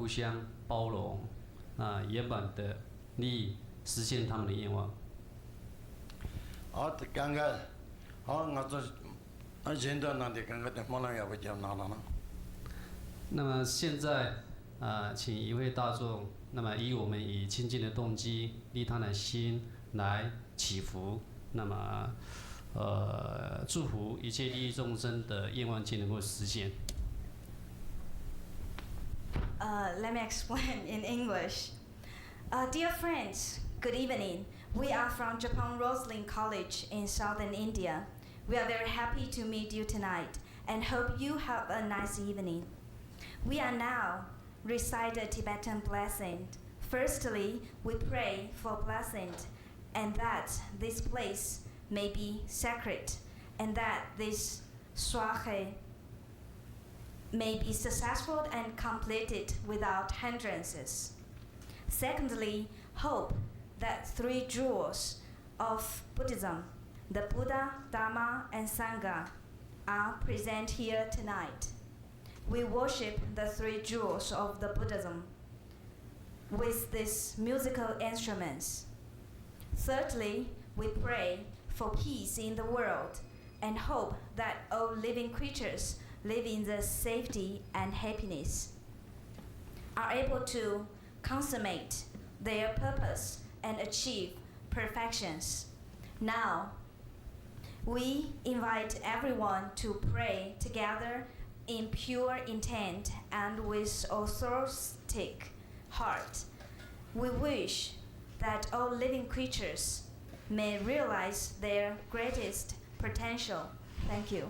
互相包容，圆满的利益，实现他们的愿望。好，刚刚好，我这现在那的刚刚的莫能要不讲哪了呢？那么现在请一位大众，那么以亲近的动机、利他的心来祈福，那么祝福一切利益众生的愿望皆能够实现。Let me explain in English. Dear friends, good evening. We are from Japan Roslin College in southern India. We are very happy to meet you tonight and hope you have a nice evening. We are now recite a Tibetan blessing. Firstly, we pray for blessing and that this place may be sacred and that this swahe may be successful and completed without hindrances. Secondly, hope that three jewels of Buddhism, the Buddha, Dharma, and Sangha, are present here tonight. We worship the three jewels of the Buddhism with these musical instruments. Thirdly, we pray for peace in the world and hope that all living creatures live in the safety and happiness, are able to consummate their purpose and achieve perfections. Now, we invite everyone to pray together in pure intent and with authentic heart. We wish that all living creatures may realize their greatest potential. Thank you.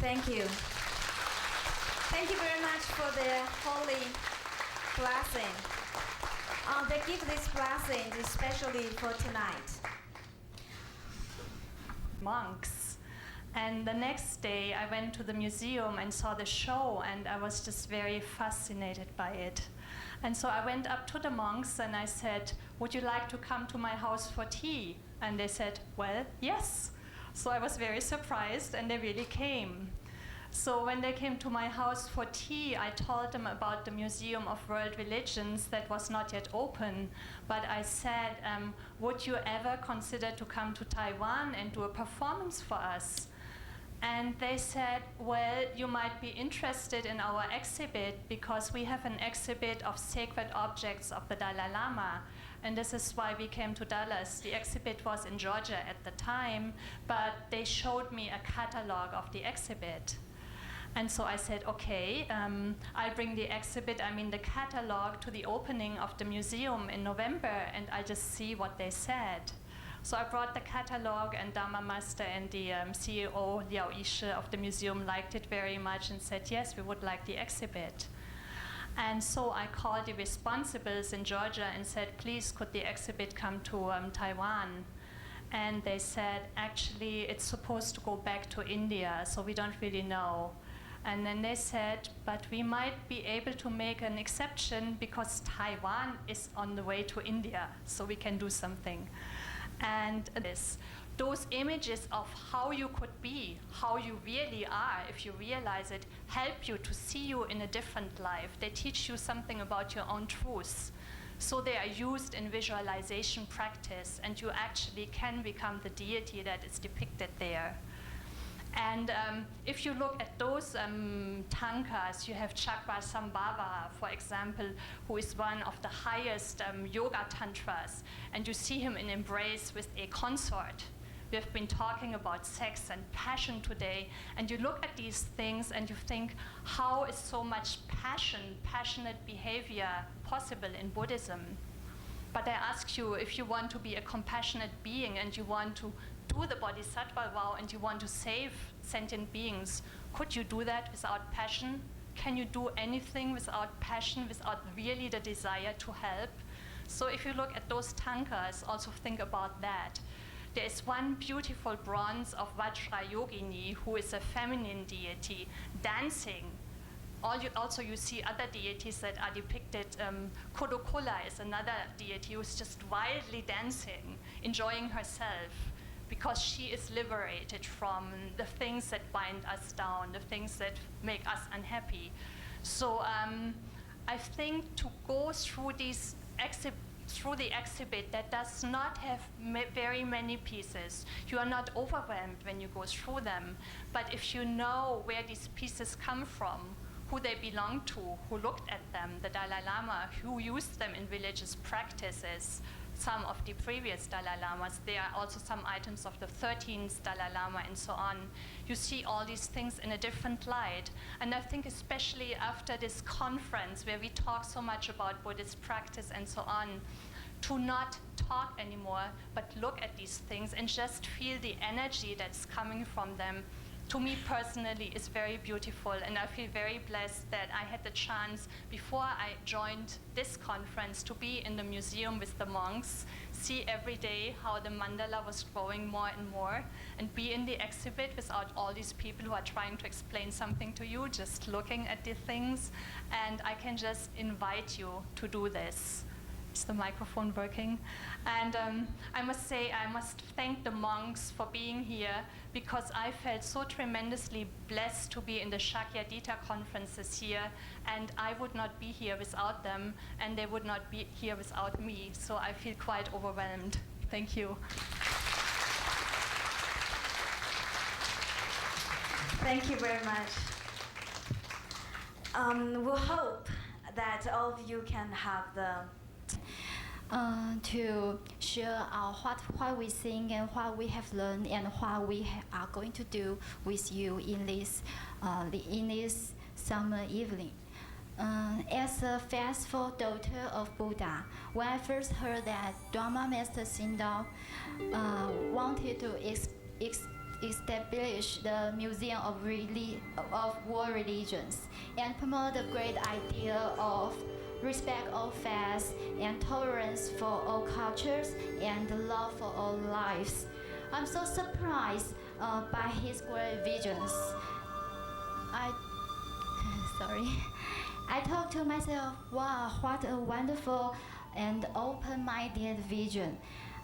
Thank you. Thank you very much for the holy blessing. They give this blessing especially for tonight. Monks. And the next day I went to the museum and saw the show, and I was just very fascinated by it. And so I went up to the monks and I said, would you like to come to my house for tea? And they said, well, yes. So I was very surprised, and they really came. So when they came to my house for tea, I told them about the Museum of World Religions that was not yet open. But I said, would you ever consider to come to Taiwan and do a performance for us? And they said, well, you might be interested in our exhibit because we have an exhibit of sacred objects of the Dalai Lama. And this is why we came to Dallas. The exhibit was in Georgia at the time, but they showed me a catalog of the exhibit. And so I said, okay, I'll bring the exhibit, the catalog, to the opening of the museum in November, and I'll just see what they said. So I brought the catalog, and Dharma Master and the CEO, Liao Yishe, of the museum liked it very much and said, yes, we would like the exhibit. And so I called the responsibles in Georgia and said, please, could the exhibit come to Taiwan? And they said, actually, it's supposed to go back to India, so we don't really know. And then they said, but we might be able to make an exception because Taiwan is on the way to India, so we can do something. And those images of how you could be, how you really are, if you realize it, help you to see you in a different life. They teach you something about your own truth. So they are used in visualization practice, and you actually can become the deity that is depicted there. And if you look at those tankas, you have Chakrasambhava, for example, who is one of the highest yoga tantras, and you see him in embrace with a consort. We have been talking about sex and passion today, and you look at these things and you think, how is so much passionate behavior possible in Buddhism? But I ask you, if you want to be a compassionate being and you want to do the Bodhisattva vow and you want to save sentient beings, could you do that without passion? Can you do anything without passion, without really the desire to help? So if you look at those tankas, also think about that. There is one beautiful bronze of Vajrayogini, who is a feminine deity, dancing. Also, you see other deities that are depicted. Kodokula is another deity who is just wildly dancing, enjoying herself, because she is liberated from the things that bind us down, the things that make us unhappy. So I think to go through through the exhibit that does not have very many pieces, you are not overwhelmed when you go through them. But if you know where these pieces come from, who they belong to, who looked at them, the Dalai Lama, who used them in religious practices, some of the previous Dalai Lamas, there are also some items of the 13th Dalai Lama and so on. You see all these things in a different light. And I think especially after this conference where we talk so much about Buddhist practice and so on, to not talk anymore, but look at these things and just feel the energy that's coming from them, to me personally, is very beautiful, and I feel very blessed that I had the chance, before I joined this conference, to be in the museum with the monks, see every day how the mandala was growing more and more, and be in the exhibit without all these people who are trying to explain something to you, just looking at the things, and I can just invite you to do this. Is the microphone working? And I must say, I must thank the monks for being here, because I felt so tremendously blessed to be in the Shakyadita conference this year, and I would not be here without them, and they would not be here without me, so I feel quite overwhelmed. Thank you. Thank you very much. We hope that all of you can have the to share what we think and what we have learned and what we are going to do with you in this summer evening. As a faithful daughter of Buddha, when I first heard that Dharma Master Sindao wanted to establish the Museum of World Religions and promote the great idea of respect all faiths and tolerance for all cultures and love for all lives. I'm so surprised by his great visions. Sorry. I thought to myself, wow, what a wonderful and open-minded vision.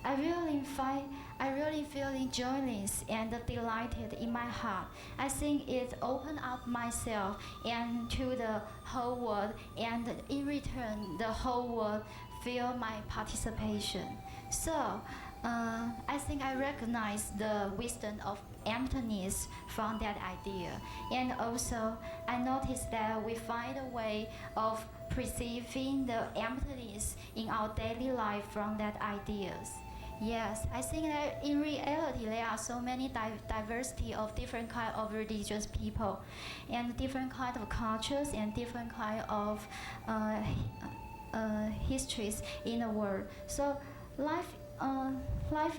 I really feel joyous and delighted in my heart. I think it opened up myself and to the whole world, and in return, the whole world feel my participation. So, I think I recognize the wisdom of emptiness from that idea. And also, I noticed that we find a way of perceiving the emptiness in our daily life from that ideas. Yes, I think that in reality there are so many diversity of different kind of religious people, and different kind of cultures and different kind of histories in the world. So life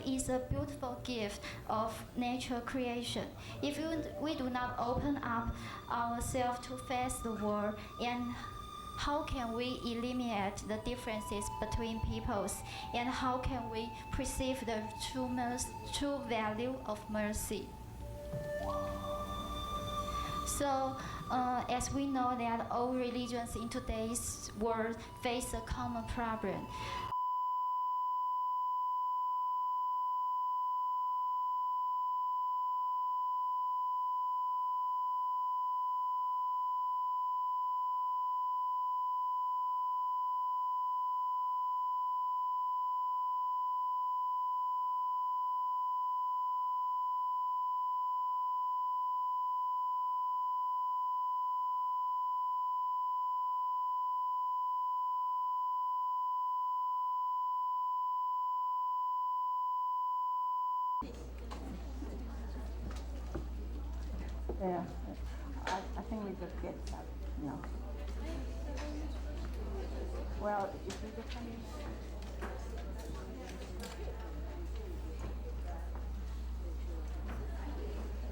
is a beautiful gift of nature creation. If we do not open up ourselves to face the world, and how can we eliminate the differences between peoples, and how can we perceive the true value of mercy? So, as we know that all religions in today's world face a common problem. Yeah, I think we just get started, you know. Well, if we just come in.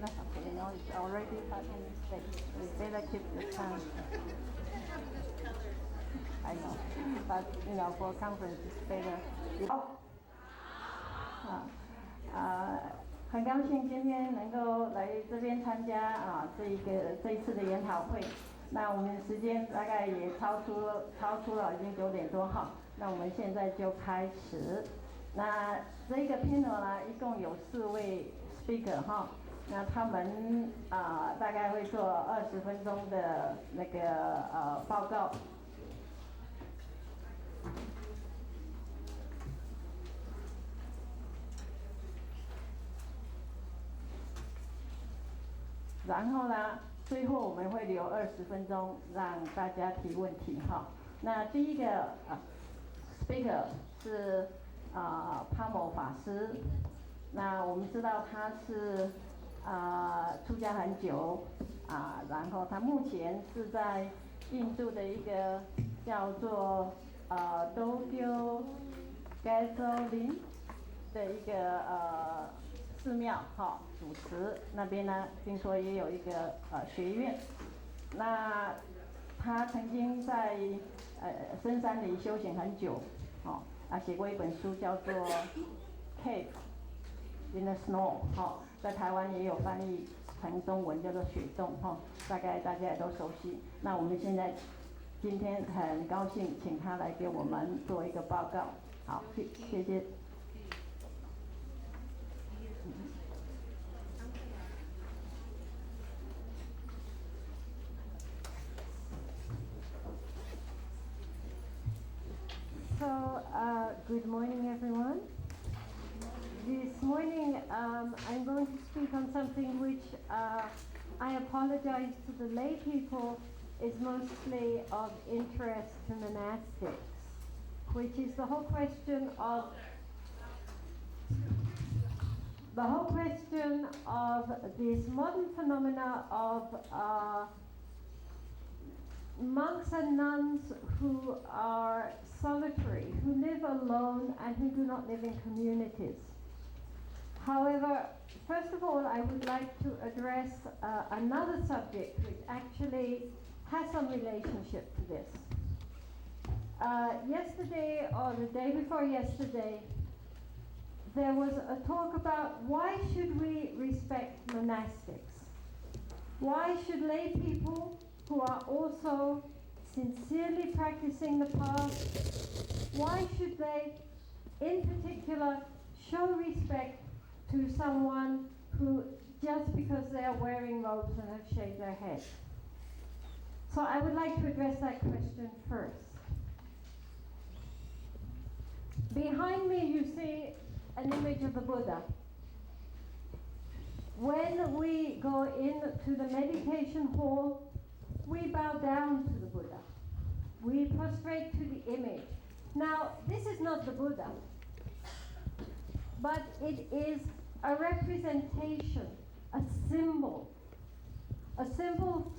That's okay, you know, it's already 5 minutes late. We better keep the time. I know, but, you know, for a conference, it's better. Oh. 很高兴今天能够来这边参加这一次的研讨会。那我们时间大概也超出了，已经9点多哈。那我们现在就开始。那这一个 panel 呢，一共有4位 speaker 哈。那他们大概会做20分钟的那个报告。然后呢，最后我们会留20分钟让大家提问题哈。那第一个speaker 是帕某法师。那我们知道他是出家很久然后他目前是在印度的一个叫做Tokyo Gasoline 的一个寺庙主持，那边呢听说也有一个学院。那他曾经在深山里修行很久，写过一本书叫做《Tape in the Snow》，在台湾也有翻译成中文叫做《雪洞》，大概大家也都熟悉。那我们今天很高兴请他来给我们做一个报告。好，谢谢。So, good morning, everyone. This morning, I'm going to speak on something which I apologize to the lay people is mostly of interest to monastics, which is the whole question of this modern phenomena of monks and nuns who are solitary, who live alone and who do not live in communities. However, first of all, I would like to address another subject which actually has some relationship to this. Yesterday, or the day before yesterday, there was a talk about why should we respect monastics? Why should lay people who are also sincerely practicing the path, why should they, in particular, show respect to someone who, just because they are wearing robes and have shaved their head? So I would like to address that question first. Behind me you see an image of the Buddha. When we go into the meditation hall, we bow down to the Buddha. We prostrate to the image. Now, this is not the Buddha, but it is a representation, a symbol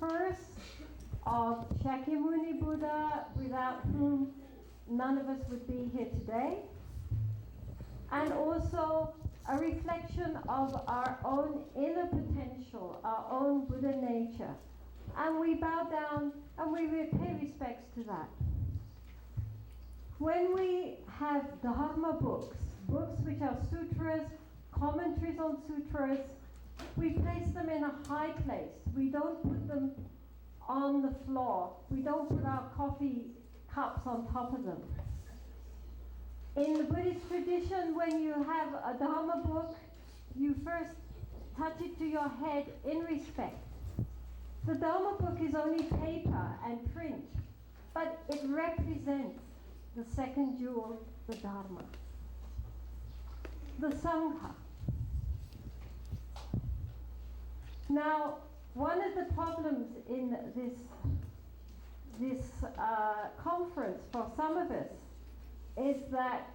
first of Shakyamuni Buddha, without whom none of us would be here today, and also a reflection of our own inner potential, our own Buddha nature. And we bow down and we pay respects to that. When we have Dharma books which are sutras, commentaries on sutras, we place them in a high place. We don't put them on the floor. We don't put our coffee cups on top of them. In the Buddhist tradition, when you have a Dharma book, you first touch it to your head in respect. The Dharma book is only paper and print, but it represents the second jewel, the Dharma. The Sangha. Now, one of the problems in this conference for some of us is that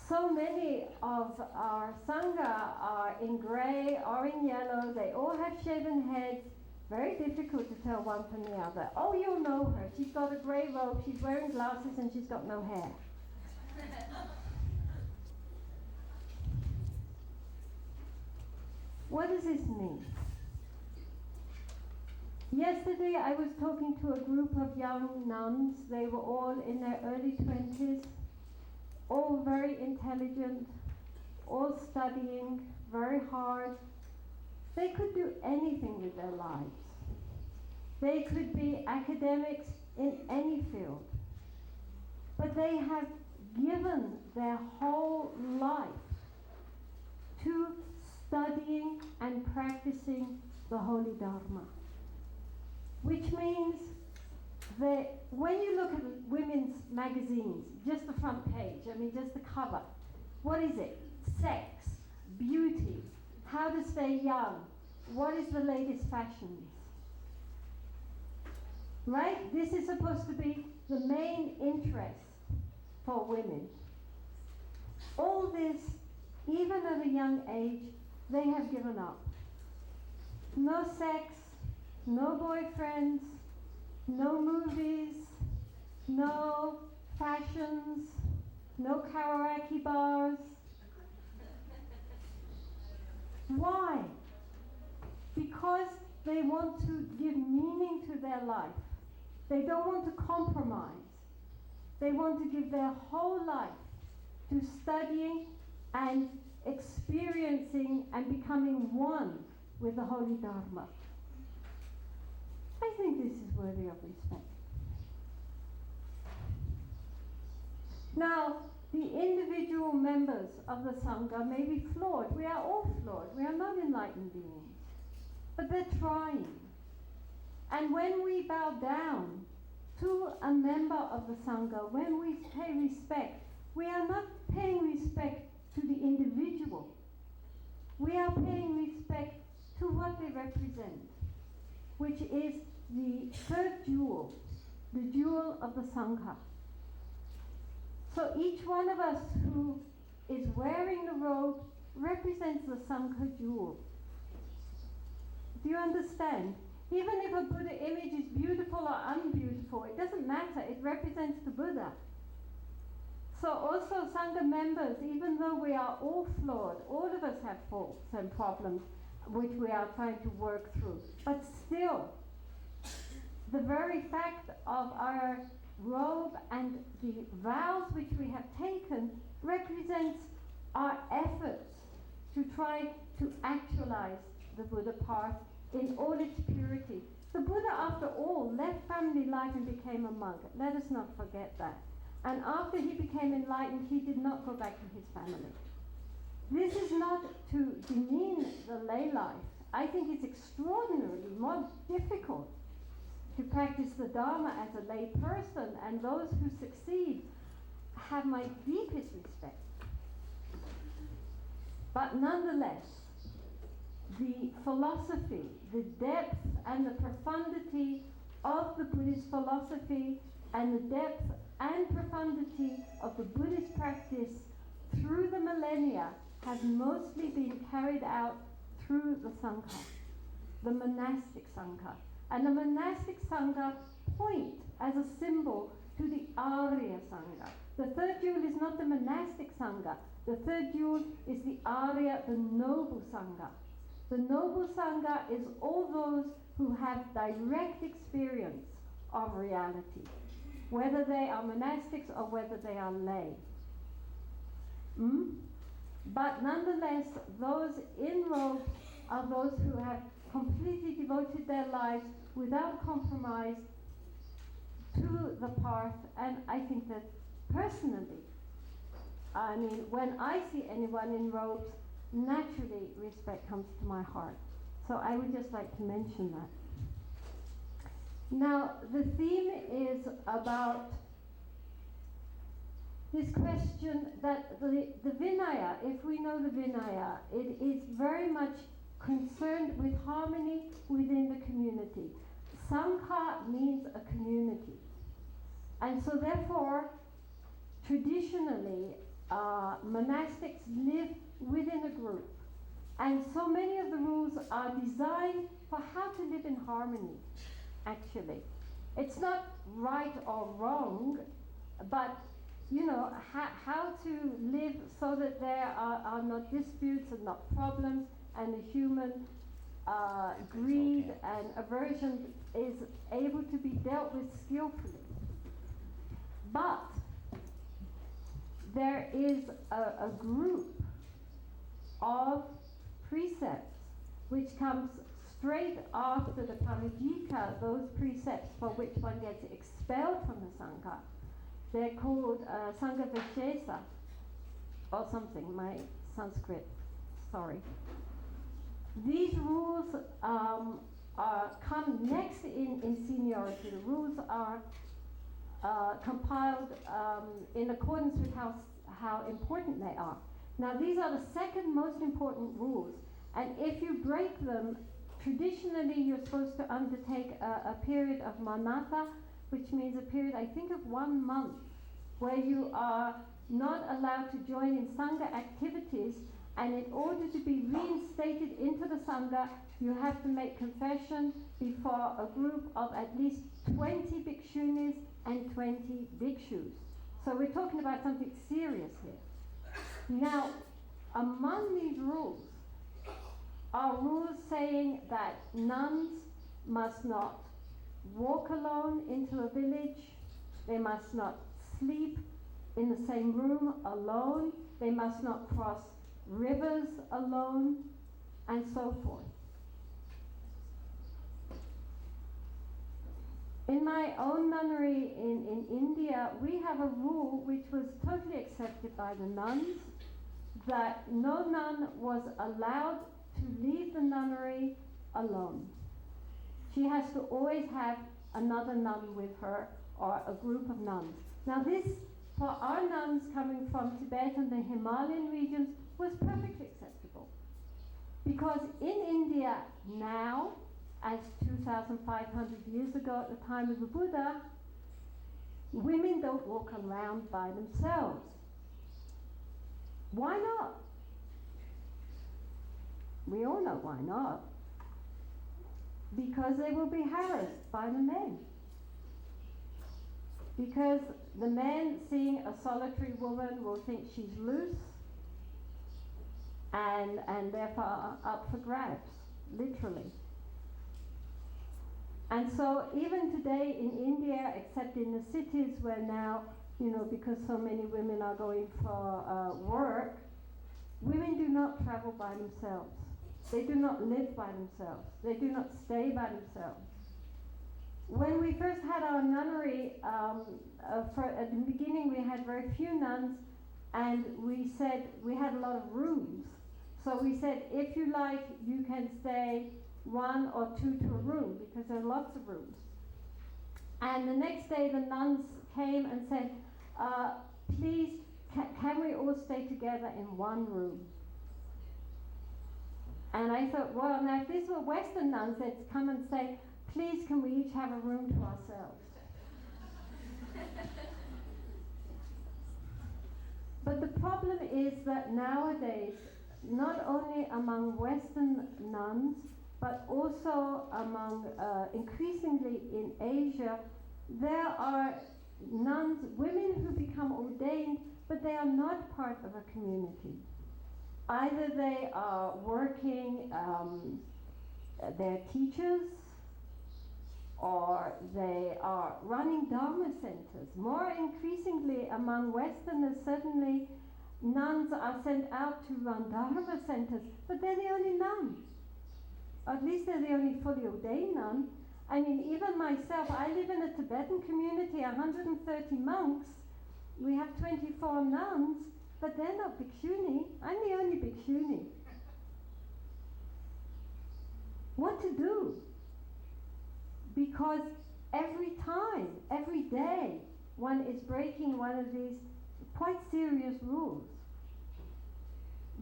so many of our Sangha are in grey or in yellow. They all have shaven heads. Very difficult to tell one from the other. Oh, you'll know her. She's got a grey robe, she's wearing glasses, and she's got no hair. What does this mean? Yesterday I was talking to a group of young nuns. They were all in their early 20s, all very intelligent, all studying very hard. They could do anything with their lives. They could be academics in any field. But they have given their whole life to studying and practicing the Holy Dharma. Which means that when you look at women's magazines, just the front page, I mean just the cover, what is it? Sex, beauty, how to stay young, what is the latest fashions? Right? This is supposed to be the main interest for women. All this, even at a young age, they have given up. No sex, no boyfriends, no movies, no fashions, no karaoke bars. Why? Because they want to give meaning to their life. They don't want to compromise. They want to give their whole life to studying and experiencing and becoming one with the Holy Dharma. I think this is worthy of respect. Now, the individual members of the Sangha may be flawed. We are all flawed. We are not enlightened beings. But they're trying. And when we bow down to a member of the Sangha, when we pay respect, we are not paying respect to the individual. We are paying respect to what they represent, which is the third jewel, the jewel of the Sangha. So each one of us who is wearing the robe represents the Sangha jewel. Do you understand? Even if a Buddha image is beautiful or unbeautiful, it doesn't matter. It represents the Buddha. So also Sangha members, even though we are all flawed, all of us have faults and problems which we are trying to work through. But still, the very fact of our robe and the vows which we have taken represents our efforts to try to actualize the Buddha path in all its purity. The Buddha, after all, left family life and became a monk. Let us not forget that. And after he became enlightened, he did not go back to his family. This is not to demean the lay life. I think it's extraordinarily more difficult to practice the Dharma as a lay person, and those who succeed have my deepest respect. But nonetheless, the philosophy, the depth and the profundity of the Buddhist philosophy and the depth and profundity of the Buddhist practice through the millennia has mostly been carried out through the Sangha, the monastic Sangha. And the monastic Sangha point as a symbol to the Arya Sangha. The third jewel is not the monastic Sangha. The third jewel is the Arya, the noble Sangha. The noble Sangha is all those who have direct experience of reality, whether they are monastics or whether they are lay. But nonetheless, those in robes are those who have completely devoted their lives without compromise to the path. And I think that personally, I mean, when I see anyone in robes, naturally respect comes to my heart. So I would just like to mention that. Now, the theme is about this question that the Vinaya, if we know the Vinaya, it is very much concerned with harmony within the community. Sangha means a community. And so therefore, traditionally, monastics live within a group. And so many of the rules are designed for how to live in harmony, actually. It's not right or wrong, but you know, how to live so that there are not disputes and not problems, and the human greed and aversion is able to be dealt with skillfully. But there is a group of precepts which comes straight after the Parajika, those precepts for which one gets expelled from the Sangha. They're called Sangha Vishesa or something, my Sanskrit, sorry. These rules come next in seniority. The rules are compiled in accordance with how important they are. Now these are the second most important rules, and if you break them, traditionally you're supposed to undertake a period of manatha, which means a period, I think, of 1 month, where you are not allowed to join in Sangha activities, and in order to be reinstated into the Sangha, you have to make confession before a group of at least 20 bhikshunis and 20 bhikshus. So we're talking about something serious here. Now, among these rules are rules saying that nuns must not walk alone into a village, they must not sleep in the same room alone, they must not cross rivers alone, and so forth. In my own nunnery in India, we have a rule which was totally accepted by the nuns, that no nun was allowed to leave the nunnery alone. She has to always have another nun with her, or a group of nuns. Now this, for our nuns coming from Tibet and the Himalayan regions, was perfectly acceptable. Because in India now, as 2,500 years ago at the time of the Buddha, women don't walk around by themselves. Why not? We all know why not. Because they will be harassed by the men. Because The man seeing a solitary woman will think she's loose and therefore up for grabs, literally. And so even today in India, except in the cities where now, because so many women are going for work, women do not travel by themselves. They do not live by themselves. They do not stay by themselves. When we first had our nunnery, at the beginning we had very few nuns, and we said we had a lot of rooms. So we said, if you like, you can stay 1 or 2 to a room, because there are lots of rooms. And the next day the nuns came and said, please, can we all stay together in 1 room? And I thought, well, now if these were Western nuns, they'd come and say, please, can we each have a room to ourselves? But the problem is that nowadays, not only among Western nuns, but also among, increasingly in Asia, there are nuns, women who become ordained, but they are not part of a community. Either they are working, they're teachers, or they are running Dharma centers. More increasingly among Westerners, certainly nuns are sent out to run Dharma centers, but they're the only nun. At least they're the only fully ordained nun. I mean, even myself, I live in a Tibetan community, 130 monks. We have 24 nuns, but they're not bhikshuni. I'm the only bhikshuni. What to do? Because every time, every day, one is breaking one of these quite serious rules.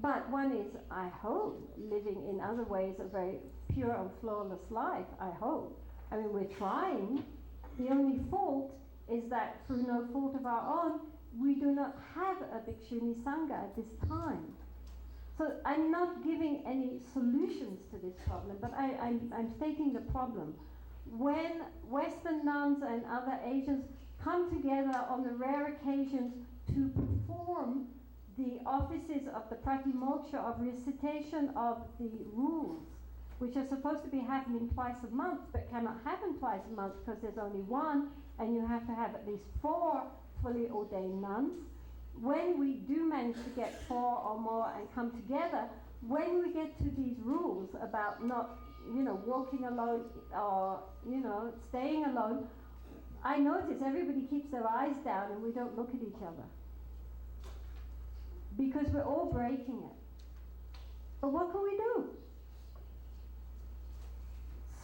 But one is, I hope, living in other ways a very pure and flawless life, I hope. I mean, we're trying. The only fault is that through no fault of our own, we do not have a Bhikshuni Sangha at this time. So I'm not giving any solutions to this problem, but I'm stating the problem. When Western nuns and other Asians come together on the rare occasions to perform the offices of the pratimoksha, of recitation of the rules, which are supposed to be happening twice a month, but cannot happen twice a month because there's only 1, and you have to have at least 4 fully ordained nuns. When we do manage to get 4 or more and come together, when we get to these rules about not, walking alone or, staying alone, I notice everybody keeps their eyes down and we don't look at each other. Because we're all breaking it. But what can we do?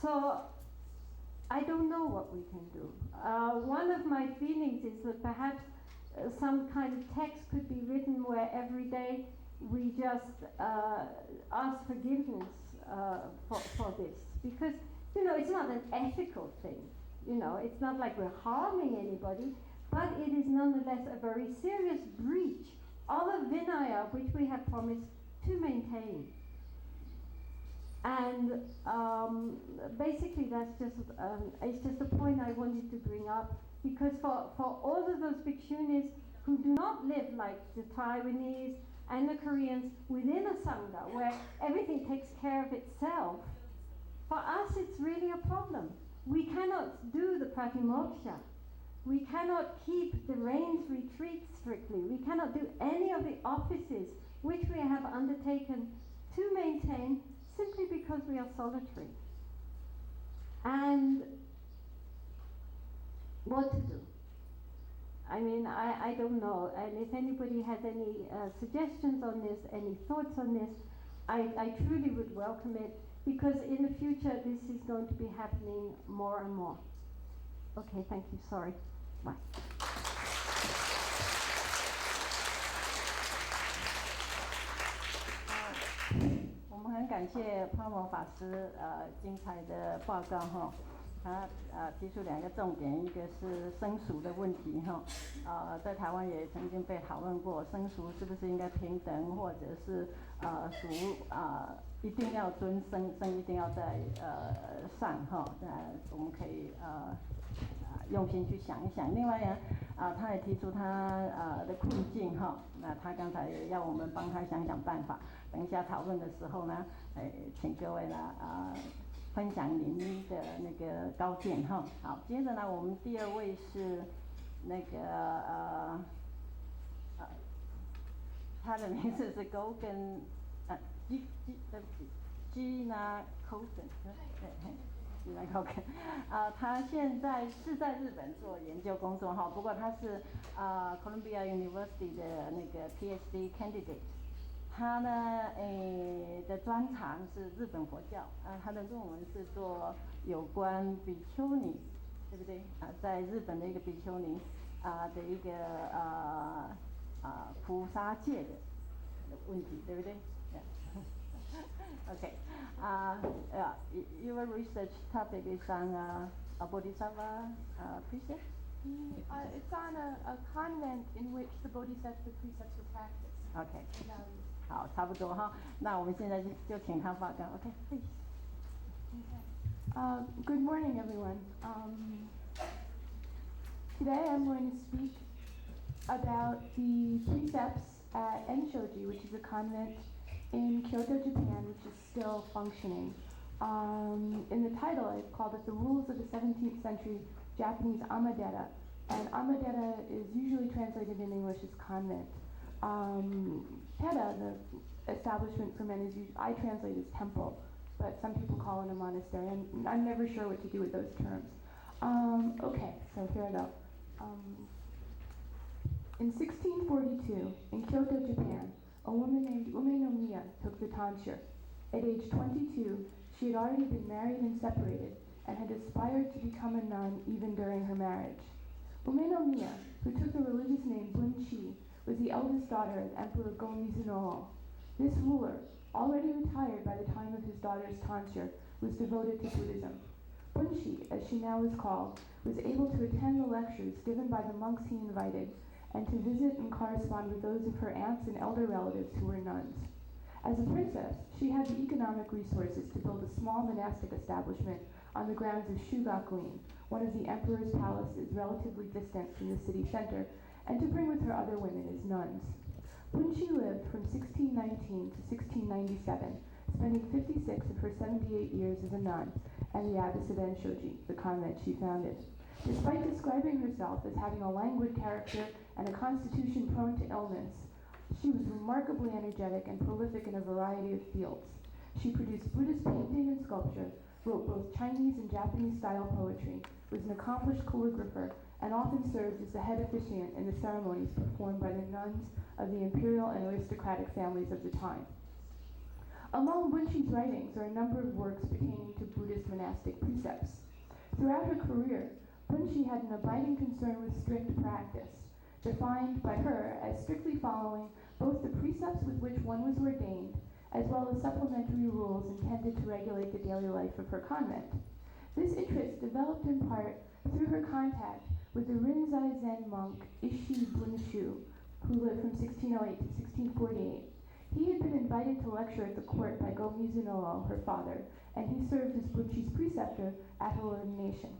So, I don't know what we can do. One of my feelings is that perhaps some kind of text could be written where every day we just ask forgiveness for this. Because, it's not an ethical thing. It's not like we're harming anybody, but it is nonetheless a very serious breach of a Vinaya which we have promised to maintain. And basically that's just, it's just a point I wanted to bring up, because for all of those bhikshunis who do not live like the Taiwanese and the Koreans within a Sangha, where everything takes care of itself, for us it's really a problem. We cannot do the pratimoksha. We cannot keep the rains retreat strictly. We cannot do any of the offices which we have undertaken to maintain, simply because we are solitary. And what to do? I mean, I don't know. And if anybody has any suggestions on this, any thoughts on this, I truly would welcome it, because in the future this is going to be happening more and more. Okay, thank you. Sorry. Bye. 我们很感谢帕摩法师精彩的报告哈，他提出2个重点，一个是生俗的问题哈，在台湾也曾经被讨论过，生俗是不是应该平等，或者是俗一定要尊生，生一定要在上哈，我们可以用心去想一想。另外呢，他也提出他的困境哈，那他刚才也要我们帮他想想办法。等一下讨论的时候呢，请各位呢分享您的那个高见哈。好，接着呢，我们第二位是那个他的名字是 Gogan Gina Kogan， Gina Kogan， 他现在是在日本做研究工作哈，不过他是Columbia University 的那个 PhD candidate。他呢，的专长是日本佛教，他的论文是做有关比丘尼，对不对？在日本的一个比丘尼的一个菩萨戒的问题，对不对 ？Okay. Your research topic is on a bodhisattva precept? It's on a convent in which the bodhisattva precepts were practiced. Okay. 好，差不多哈。那我们现在就请他发表。Okay, please. Good morning, everyone. Today I'm going to speak about the precepts at Enshoji, which is a convent in Kyoto, Japan, which is still functioning. In the title, I've called it The Rules of the 17th Century Japanese Amadera, and Amadera is usually translated in English as convent. Tera, the establishment for men, I translate as temple, but some people call it a monastery, and I'm never sure what to do with those terms. Okay, so here I go. In 1642, in Kyoto, Japan, a woman named Ume no Miya took the tonsure. At age 22, she had already been married and separated, and had aspired to become a nun even during her marriage. Ume no Miya, who took the religious name Bunchi, was the eldest daughter of Emperor Go-Mizunoo. This ruler, already retired by the time of his daughter's tonsure, was devoted to Buddhism. Bunchi, as she now was called, was able to attend the lectures given by the monks he invited, and to visit and correspond with those of her aunts and elder relatives who were nuns. As a princess, she had the economic resources to build a small monastic establishment on the grounds of Shugakuin, one of the emperor's palaces relatively distant from the city center, and to bring with her other women as nuns. Bunchi lived from 1619 to 1697, spending 56 of her 78 years as a nun and the abbess of Enshoji, the convent she founded. Despite describing herself as having a languid character and a constitution prone to illness, she was remarkably energetic and prolific in a variety of fields. She produced Buddhist painting and sculpture, wrote both Chinese and Japanese style poetry, was an accomplished calligrapher, and often served as the head officiant in the ceremonies performed by the nuns of the imperial and aristocratic families of the time. Among Bunchi's writings are a number of works pertaining to Buddhist monastic precepts. Throughout her career, Bunchi had an abiding concern with strict practice, defined by her as strictly following both the precepts with which one was ordained, as well as supplementary rules intended to regulate the daily life of her convent. This interest developed in part through her contact with the Rinzai Zen monk Ishi Bunshu, who lived from 1608 to 1648. He had been invited to lecture at the court by Go-Mizunoo, her father, and he served as Bunchi's preceptor at her ordination.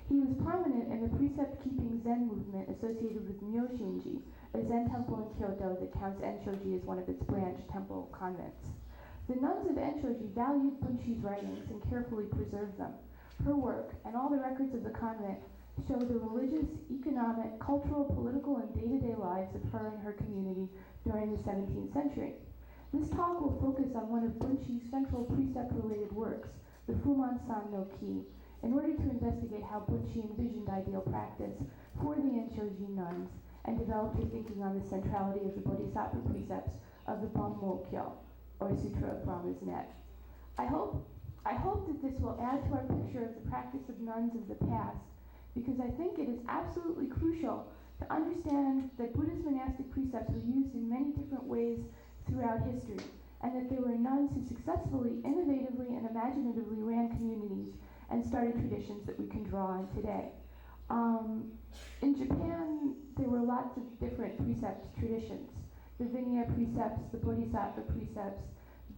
He was prominent in the precept-keeping Zen movement associated with Myoshinji, a Zen temple in Kyoto that counts Enshoji as one of its branch temple convents. The nuns of Enshoji valued Bunchi's writings and carefully preserved them. Her work, and all the records of the convent, show the religious, economic, cultural, political, and day-to-day lives of her and her community during the 17th century. This talk will focus on one of Bunchi's central precept-related works, the Fuman-san no Ki, in order to investigate how Bunchi envisioned ideal practice for the Enshoji nuns and developed her thinking on the centrality of the Bodhisattva precepts of the Banmo-kyo, or Sutra of Brahma's Net. I hope that this will add to our picture of the practice of nuns of the past, because I think it is absolutely crucial to understand that Buddhist monastic precepts were used in many different ways throughout history, and that there were nuns who successfully, innovatively, and imaginatively ran communities and started traditions that we can draw on today. In Japan, there were lots of different precepts traditions. The Vinaya precepts, the Bodhisattva precepts,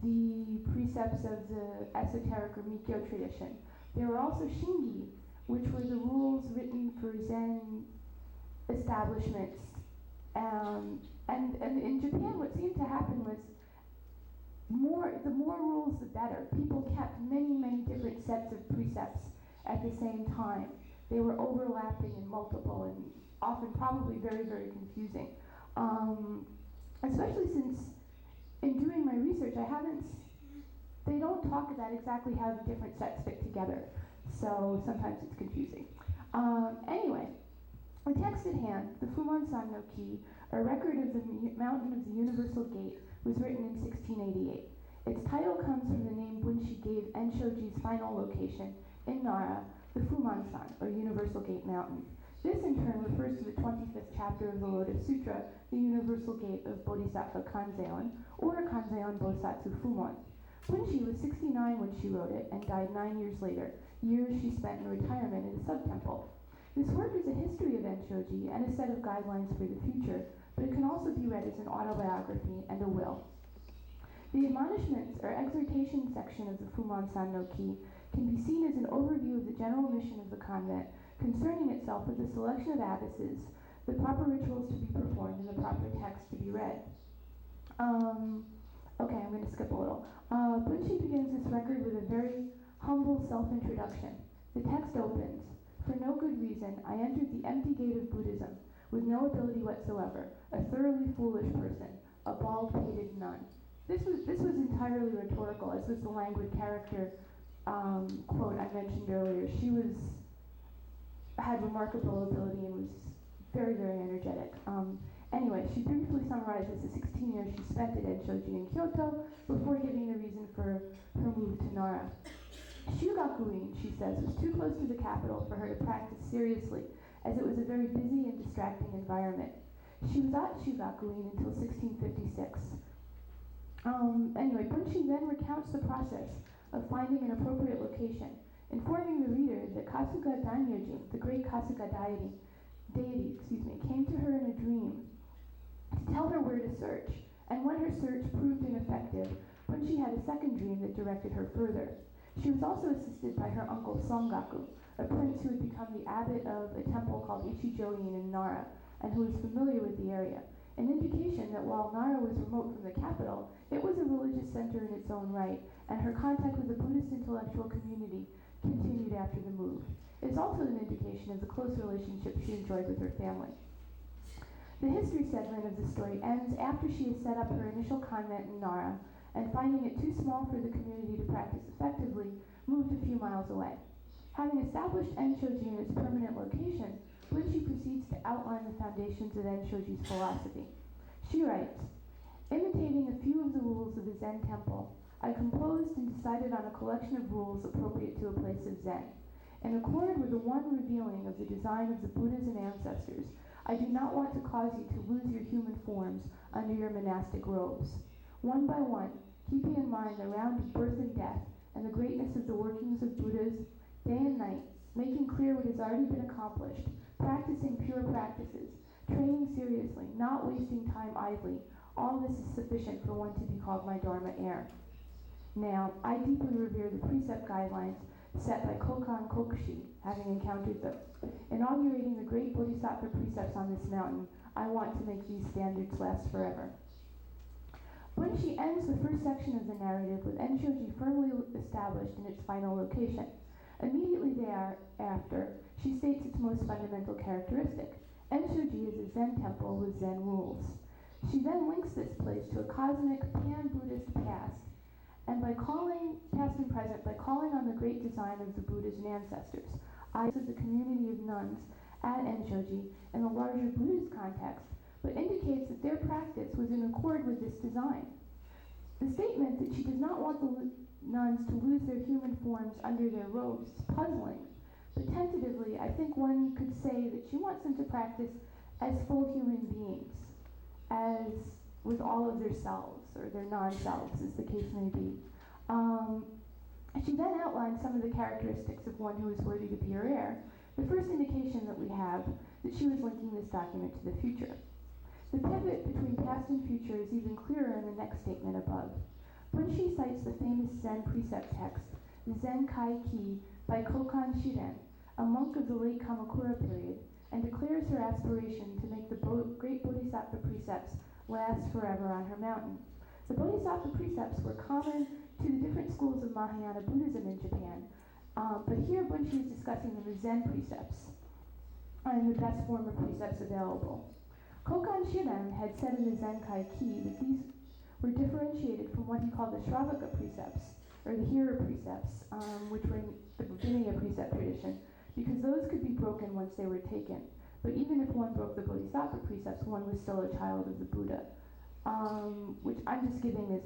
the precepts of the esoteric or Mikyo tradition. There were also Shingi, which were the rules written for Zen establishments. And in Japan, what seemed to happen was the more rules, the better. People kept many, many different sets of precepts at the same time. They were overlapping and multiple and often probably very, very confusing. Especially since in doing my research, they don't talk about exactly how the different sets fit together. So sometimes it's confusing. Anyway, the text at hand, the Fumonsan no Ki, a record of the mountain of the Universal Gate, was written in 1688. Its title comes from the name Bunshi gave Enshoji's final location in Nara, the Fumonsan, or Universal Gate Mountain. This in turn refers to the 25th chapter of the Lotus Sutra, the Universal Gate of Bodhisattva Kanzeon, or Kanzeon Bosatsu Fumon. Bunshi was 69 when she wrote it and died 9 years later, years she spent in retirement in a sub-temple. This work is a history of Enshoji and a set of guidelines for the future, but it can also be read as an autobiography and a will. The admonishments or exhortation section of the Fumonsan no Ki can be seen as an overview of the general mission of the convent, concerning itself with the selection of abbesses, the proper rituals to be performed, and the proper text to be read. Okay, I'm going to skip a little. Bunshi begins this record with a very humble self-introduction. The text opens, "For no good reason, I entered the empty gate of Buddhism, with no ability whatsoever, a thoroughly foolish person, a bald-pated nun." This was entirely rhetorical, as was the languid character quote I mentioned earlier. She had remarkable ability and was very, very energetic. Anyway, she briefly summarizes the 16 years she spent at Enshoji in Kyoto before giving the reason for her move to Nara. Shugakuin, she says, was too close to the capital for her to practice seriously, as it was a very busy and distracting environment. She was at Shugakuin until 1656. Anyway, Bunshi then recounts the process of finding an appropriate location, informing the reader that Kasuga Danyojin, the great Kasuga deity, came to her in a dream to tell her where to search, and when her search proved ineffective, Bunshi had a second dream that directed her further. She was also assisted by her uncle Songaku, a prince who had become the abbot of a temple called Ichijoin in Nara, and who was familiar with the area, an indication that while Nara was remote from the capital, it was a religious center in its own right, and her contact with the Buddhist intellectual community continued after the move. It is also an indication of the close relationship she enjoyed with her family. The history segment of the story ends after she has set up her initial convent in Nara, and finding it too small for the community to practice effectively, moved a few miles away. Having established Enshoji in its permanent location, Bunshi proceeds to outline the foundations of Enshoji's philosophy. She writes, "Imitating a few of the rules of a Zen temple, I composed and decided on a collection of rules appropriate to a place of Zen. In accord with the one revealing of the design of the Buddhas and ancestors, I do not want to cause you to lose your human forms under your monastic robes. One by one, keeping in mind the round of birth and death and the greatness of the workings of Buddhas, day and night, making clear what has already been accomplished, practicing pure practices, training seriously, not wasting time idly, all this is sufficient for one to be called my Dharma heir. Now, I deeply revere the precept guidelines set by Kokan Kokushi, having encountered them. Inaugurating the great Bodhisattva precepts on this mountain, I want to make these standards last forever." Bunshi ends the first section of the narrative with Enshoji firmly established in its final location. Immediately thereafter, she states its most fundamental characteristic. Enshoji is a Zen temple with Zen rules. She then links this place to a cosmic pan-Buddhist past, and past and present, by calling on the great design of the Buddhas and ancestors, of the community of nuns at Enshoji in the larger Buddhist context, but indicates that their practice was in accord with this design. The statement that she does not want the nuns to lose their human forms under their robes is puzzling, but tentatively, I think one could say that she wants them to practice as full human beings, as with all of their selves, or their non-selves, as the case may be. She then outlines some of the characteristics of one who is worthy to be her heir, the first indication that we have that she was linking this document to the future. The pivot between past and future is even clearer in the next statement above. Bunshi cites the famous Zen precept text, Zen Kai Ki, by Kokan Shiren, a monk of the late Kamakura period, and declares her aspiration to make the great Bodhisattva precepts last forever on her mountain. The Bodhisattva precepts were common to the different schools of Mahayana Buddhism in Japan, but here Bunchi is discussing the Zen precepts and the best form of precepts available. Kokan Shiren had said in the Zenkai Ki that these were differentiated from what he called the Shravaka precepts, or the hearer precepts, which were in the Vinaya precept tradition, because those could be broken once they were taken. But even if one broke the Bodhisattva precepts, one was still a child of the Buddha, which I'm just giving as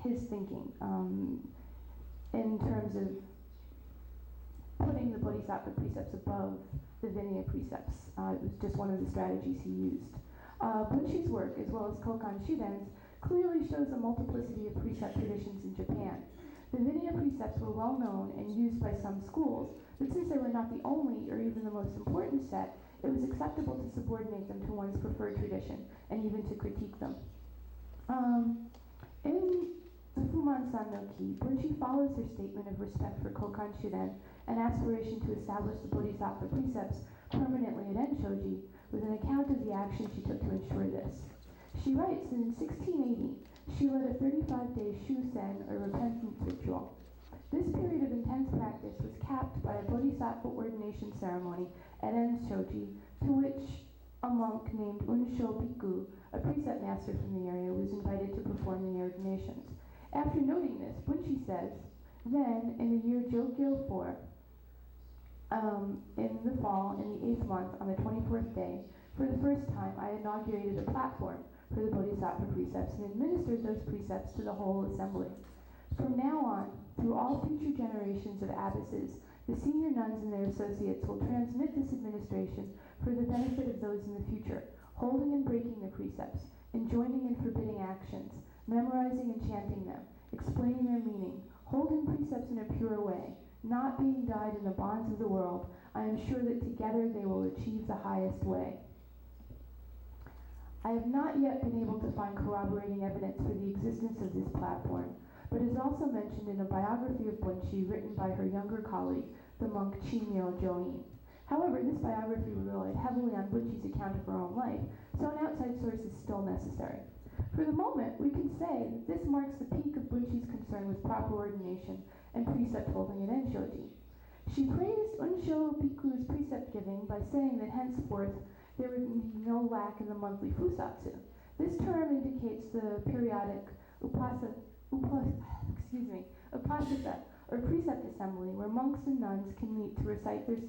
his thinking in terms of putting the Bodhisattva precepts above the Vinaya precepts. It was just one of the strategies he used. Bunchi's work, as well as Kokan Shiren's, clearly shows a multiplicity of precept traditions in Japan. The Vinaya precepts were well known and used by some schools, but since they were not the only or even the most important set, it was acceptable to subordinate them to one's preferred tradition and even to critique them. In the Fuman San no Ki, Bunchi follows her statement of respect for Kokan Shiren and aspiration to establish the Bodhisattva precepts permanently at Enshoji with an account of the action she took to ensure this. She writes that in 1680, she led a 35-day shusen, or repentance ritual. This period of intense practice was capped by a Bodhisattva ordination ceremony at Enshoji, to which a monk named Unsho Bhikkhu, a precept master from the area, was invited to perform the ordinations. After noting this, Bunchi says, then, in the year Jogyo 4, in the fall, in the 8th month, on the 24th day, for the first time, I inaugurated a platform for the Bodhisattva precepts and administered those precepts to the whole assembly. From now on, through all future generations of abbesses, the senior nuns and their associates will transmit this administration for the benefit of those in the future, holding and breaking the precepts, enjoining and forbidding actions, memorizing and chanting them, explaining their meaning, holding precepts in a pure way, not being dyed in the bonds of the world. I am sure that together they will achieve the highest way. I have not yet been able to find corroborating evidence for the existence of this platform, but is also mentioned in a biography of Bunchi written by her younger colleague, the monk Chimyo Join. However, this biography relied heavily on Bunchi's account of her own life, so an outside source is still necessary. For the moment, we can say that this marks the peak of Bunchi's concern with proper ordination and precept holding at Enshoji. She praised Unsho Bhikkhu's precept giving by saying that henceforth there would be no lack in the monthly fusatsu. This term indicates the periodic upasika, or precept assembly, where monks and nuns can meet to recite their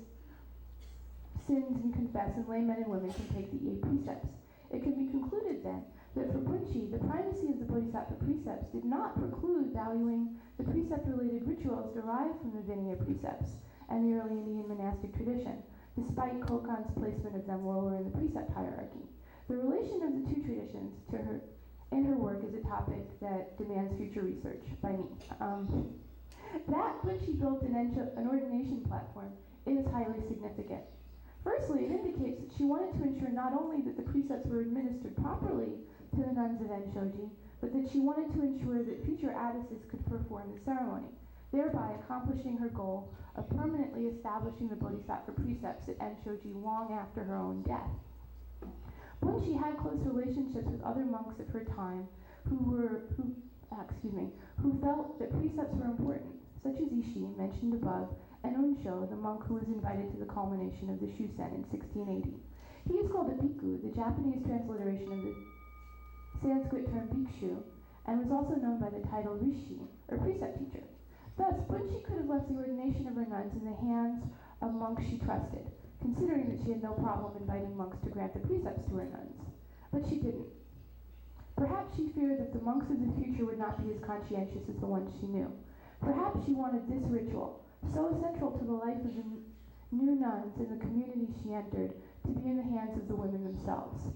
sins and confess, and laymen and women can take the 8 precepts. It can be concluded then that for Bunchi, the primacy of the Bodhisattva precepts did not preclude valuing the precept-related rituals derived from the Vinaya precepts and the early Indian monastic tradition, despite Kokan's placement of them lower in the precept hierarchy. The relation of the two traditions to her in her work is a topic that demands future research by me. That Bunchi built an ordination platform is highly significant. Firstly, it indicates that she wanted to ensure not only that the precepts were administered properly to the nuns of Enshoji, but that she wanted to ensure that future abbesses could perform the ceremony, thereby accomplishing her goal of permanently establishing the Bodhisattva precepts at Enshoji long after her own death. Bunchi had close relationships with other monks of her time who felt that precepts were important, such as Ishii, mentioned above, and Unsho, the monk who was invited to the culmination of the Shusen in 1680. He is called a bhikkhu, the Japanese transliteration of the Sanskrit term bhikshu, and was also known by the title rishi, or precept teacher. Thus, Bunchi could have left the ordination of her nuns in the hands of monks she trusted, considering that she had no problem inviting monks to grant the precepts to her nuns. But she didn't. Perhaps she feared that the monks of the future would not be as conscientious as the ones she knew. Perhaps she wanted this ritual, so essential to the life of the new nuns and the community she entered, to be in the hands of the women themselves.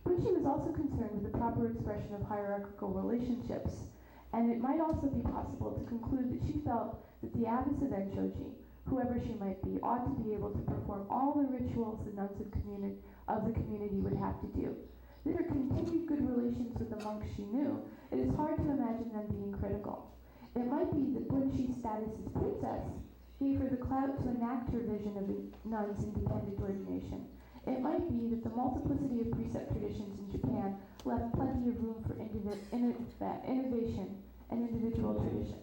Bunchi was also concerned with the proper expression of hierarchical relationships, and it might also be possible to conclude that she felt that the abbess of Enshoji, whoever she might be, ought to be able to perform all the rituals the nuns of the community would have to do. With her continued good relations with the monks she knew, it is hard to imagine them being critical. It might be that Bunchi's status as princess gave her the clout to enact her vision of the nun's independent ordination. It might be that the multiplicity of precept traditions in Japan left plenty of room for innovation and individual tradition.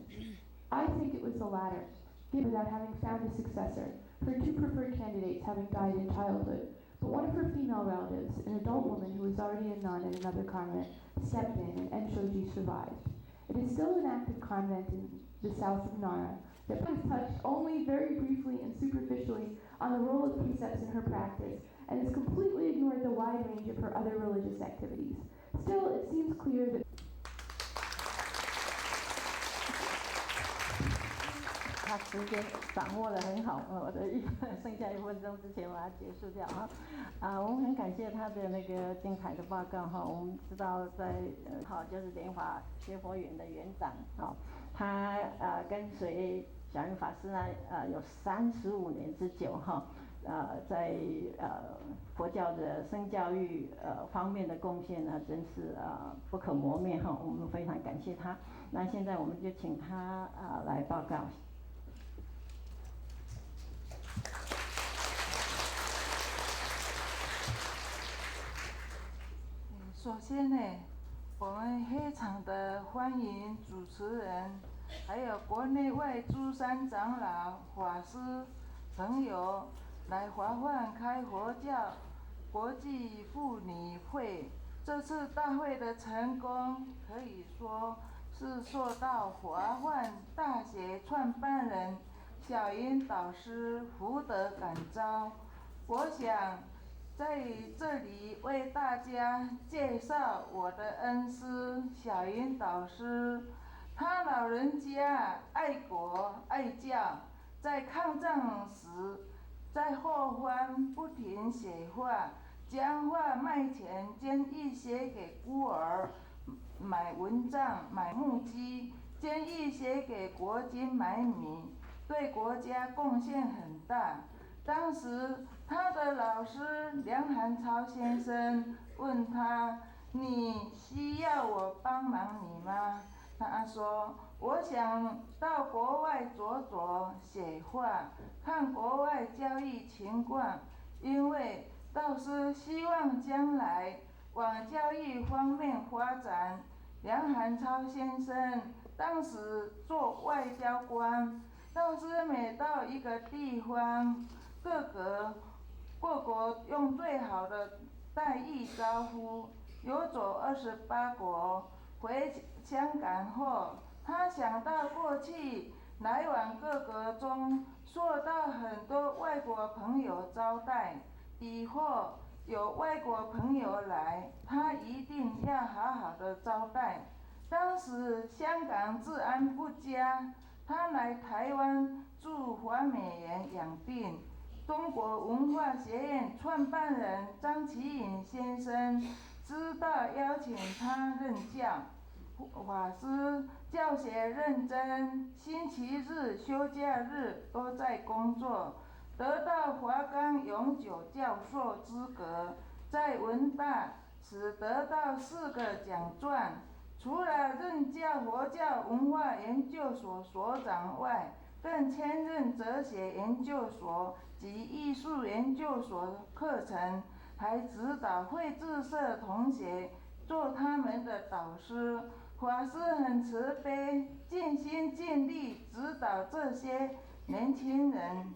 I think it was the latter, given without having found a successor, her two preferred candidates having died in childhood. But one of her female relatives, an adult woman who was already a nun in another convent, stepped in and Enshoji survived. It is still an active convent in the south of Nara that was touched only very briefly and superficially on the role of precepts in her practice and has completely ignored the wide range of her other religious activities. Still, it seems clear that 他时间掌握得很好，我的剩下1分钟之前把它结束掉哈。我们很感谢他的那个精彩的报告哈。我们知道在就是莲华学佛园的园长他跟随小云法师呢有35年之久哈。在佛教的生教育方面的贡献呢，真是不可磨灭哈。我们非常感谢他。那现在我们就请他来报告。首先呢，我们非常的欢迎主持人，还有国内外诸山长老、法师朋友来华梵开佛教国际妇女会。这次大会的成功，可以说是受到华梵大学创办人小云导师福德感召。我想在这里为大家介绍我的恩师小云导师。他老人家爱国爱教，在抗战时在后方不停写画，将画卖钱捐一些给孤儿，买蚊帐买木屐，捐一些给国军买米，对国家贡献很大。当时他的老师梁寒超先生问他：“你需要我帮忙你吗？”他说：“我想到国外走走，写画，看国外教育情况，因为导师希望将来往教育方面发展。”梁寒超先生当时做外交官，导师每到一个地方，各国用最好的待遇招呼，游走28国。回香港后，他想到过去来往各国中受到很多外国朋友招待，以后有外国朋友来，他一定要好好的招待。当时香港治安不佳，他来台湾住华美园养病。中国文化学院创办人张其颖先生知道，邀请他任教。法师教学认真，星期日、休假日都在工作，得到华冈永久教授资格。在文大时得到4个奖状。除了任教佛教文化研究所所长外，更兼任哲学研究所及艺术研究所课程，还指导绘制社同学做他们的导师。法师很慈悲，尽心尽力指导这些年轻人，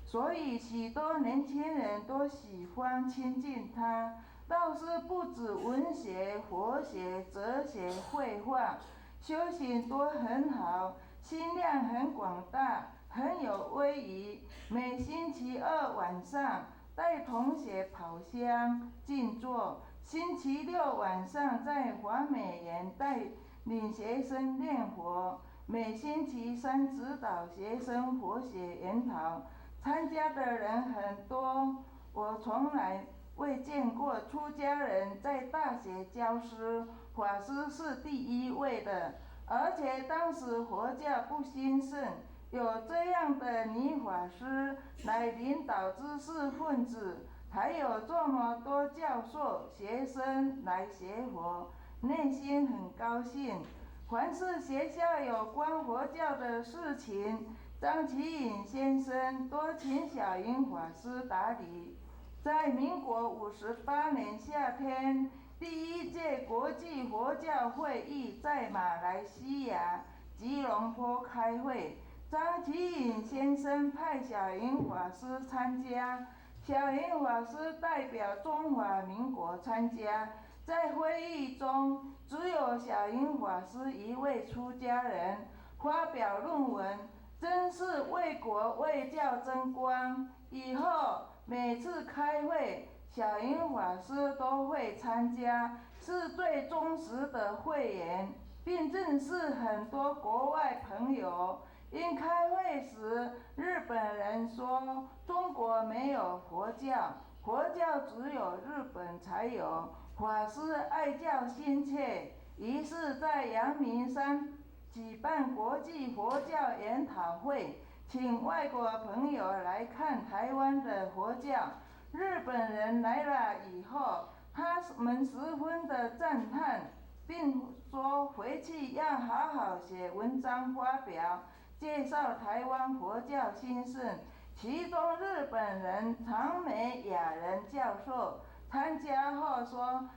所以许多年轻人都喜欢亲近他。导师不止文学、佛学、哲学、绘画，修行都很好，心量很广大，很有威仪。每星期2晚上带同学跑香静坐，星期6晚上在华美园带领学生念佛，每星期3指导学生佛学研讨，参加的人很多。我从来未见过出家人在大学教师，法师是第1位的。而且当时佛教不兴盛，有这样的女法师来领导知识分子，还有这么多教授、学生来学佛，内心很高兴。凡是学校有关佛教的事情，张其颖先生多请小云法师打理。在民国58年夏天，第1届国际佛教会议在马来西亚吉隆坡开会，张启隐先生派小云法师参加，小云法师代表中华民国参加。在会议中，只有小云法师一位出家人发表论文，真是为国为教争光。以后每次开会，小云法师都会参加，是最忠实的会员，并认识很多国外朋友。因开会时，日本人说中国没有佛教，佛教只有日本才有，法师爱教心切，于是在阳明山举办国际佛教研讨会，请外国朋友来看台湾的佛教。日本人来了以后，他们十分的赞叹，并说回去要好好写文章发表，介绍台湾佛教兴盛。其中日本人长美雅人教授参加后说，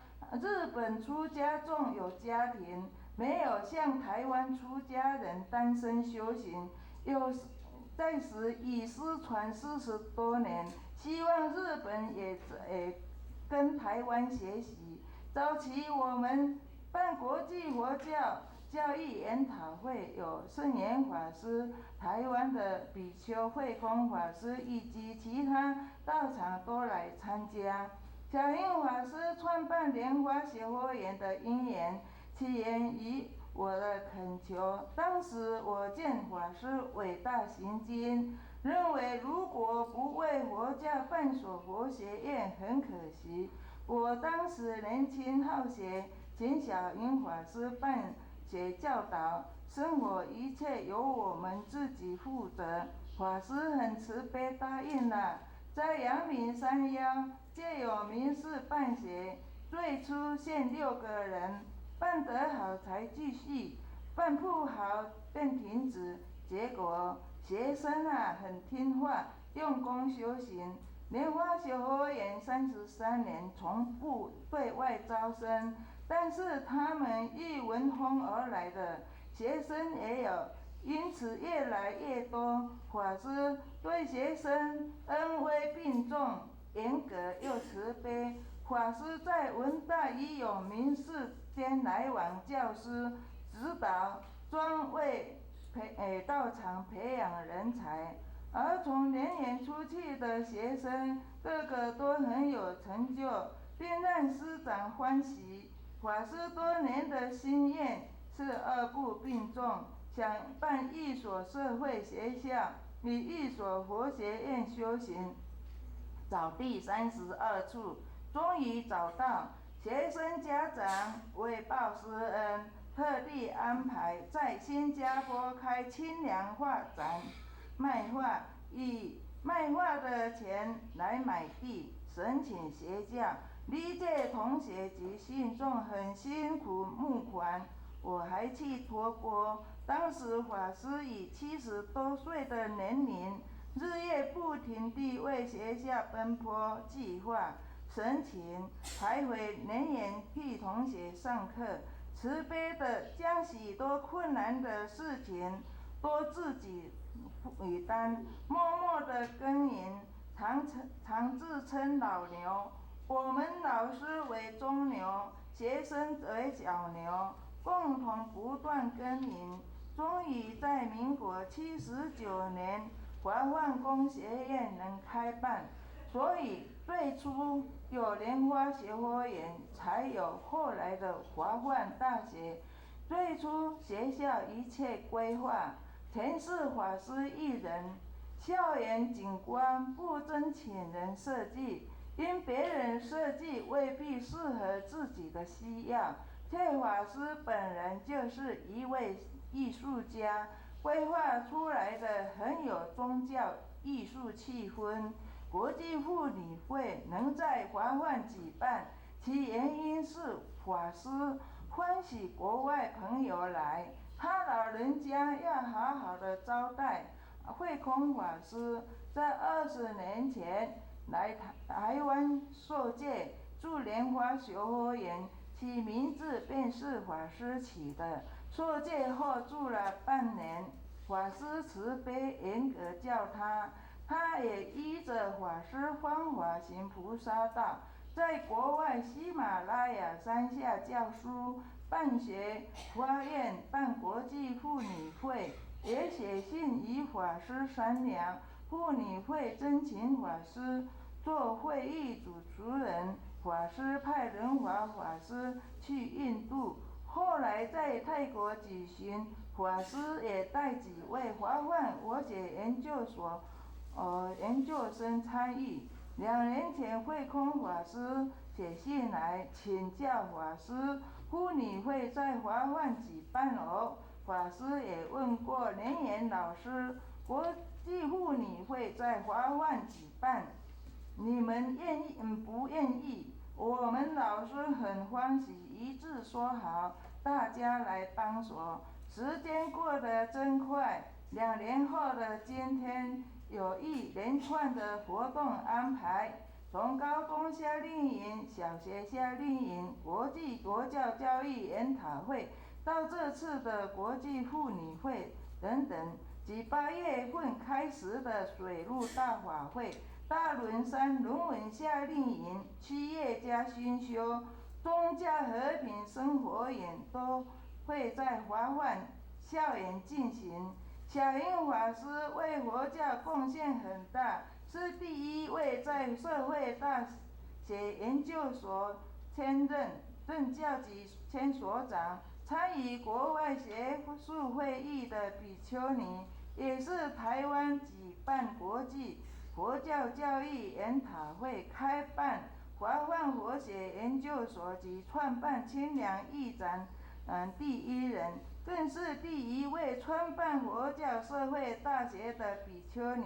日本出家众有家庭，没有像台湾出家人单身修行，在此已失传40多年，希望日本也跟台湾学习。早期我们办国际佛教教育研讨会，有圣严法师、台湾的比丘慧空法师以及其他道场都来参加。小云法师创办莲花学佛园的因缘，起源于我的恳求。当时我见法师伟大行经，认为如果不为佛教办所佛学院很可惜。我当时年轻好学，请小云法师办学教导，生活一切由我们自己负责。法师很慈悲答应了，在阳明山腰借有民事办学，最初限6个人，办得好才继续，办不好便停止。结果学生很听话，用功修行。莲花学佛园33年从不对外招生，但是他们一闻风而来的学生也有，因此越来越多。法师对学生恩威并重，严格又慈悲。法师在文大与永明寺间来往教师，指导，专为道场培养人才。而从莲园出去的学生，个个都很有成就，并让师长欢喜。法师多年的心愿是2部并重，想办一所社会学校与一所佛学院修行，找地32处，终于找到。学生家长为报师恩，特地安排在新加坡开清凉画展，卖画，以卖画的钱来买地，申请学校。历届同学及信众很辛苦募款，我还去托钵。当时法师以70多岁的年龄，日夜不停地为学校奔波计划、申请，还回莲园替同学上课，慈悲地将许多困难的事情都自己负担，默默地耕耘，常自称老牛。我们老师为中牛，学生为小牛，共同不断耕耘，终于在民国79年，华梵工学院能开办。所以最初有莲花学佛园，才有后来的华梵大学。最初学校一切规划，全是法师一人。校园景观不征请人设计，因别人设计未必适合自己的需要，却法师本人就是一位艺术家，规划出来的很有宗教艺术气氛。国际妇女会能在华梵举办，其原因是法师欢喜国外朋友来，他老人家要好好的招待。慧空法师在20年前来台湾受戒，住莲花学园，其名字便是法师起的。受戒后住了半年，法师慈悲严格教他也依着法师方法行菩萨道，在国外喜马拉雅山下教书，办学发愿，办国际妇女会，也写信与法师商量。妇女会征请法师做会议主持人，法师派仁华法师去印度，后来在泰国举行，法师也带几位华梵佛学研究所研究生参与。2年前，慧空法师写信来请教法师，妇女会在华梵举办哦。法师也问过莲岩老师，国际妇女会在华梵举办，你们不愿意？我们老师很欢喜，一致说好，大家来帮手。时间过得真快，2年后的今天，有一连串的活动安排，从高中夏令营、小学夏令营、国际国教教育研讨会，到这次的国际妇女会等等，及8月份开始的水陆大法会、大轮山人文夏令营、7月加熏修、宗教和平生活营都会在华梵校园进行。小英法师为佛教贡献很大，是第1位在社会大学研究所兼任教及前所长，参与国外学术会议的比丘尼，也是台湾举办国际佛教教育研讨会、开办华梵佛学研究所及创办清凉义展第1人，更是第1位创办佛教社会大学的比丘尼。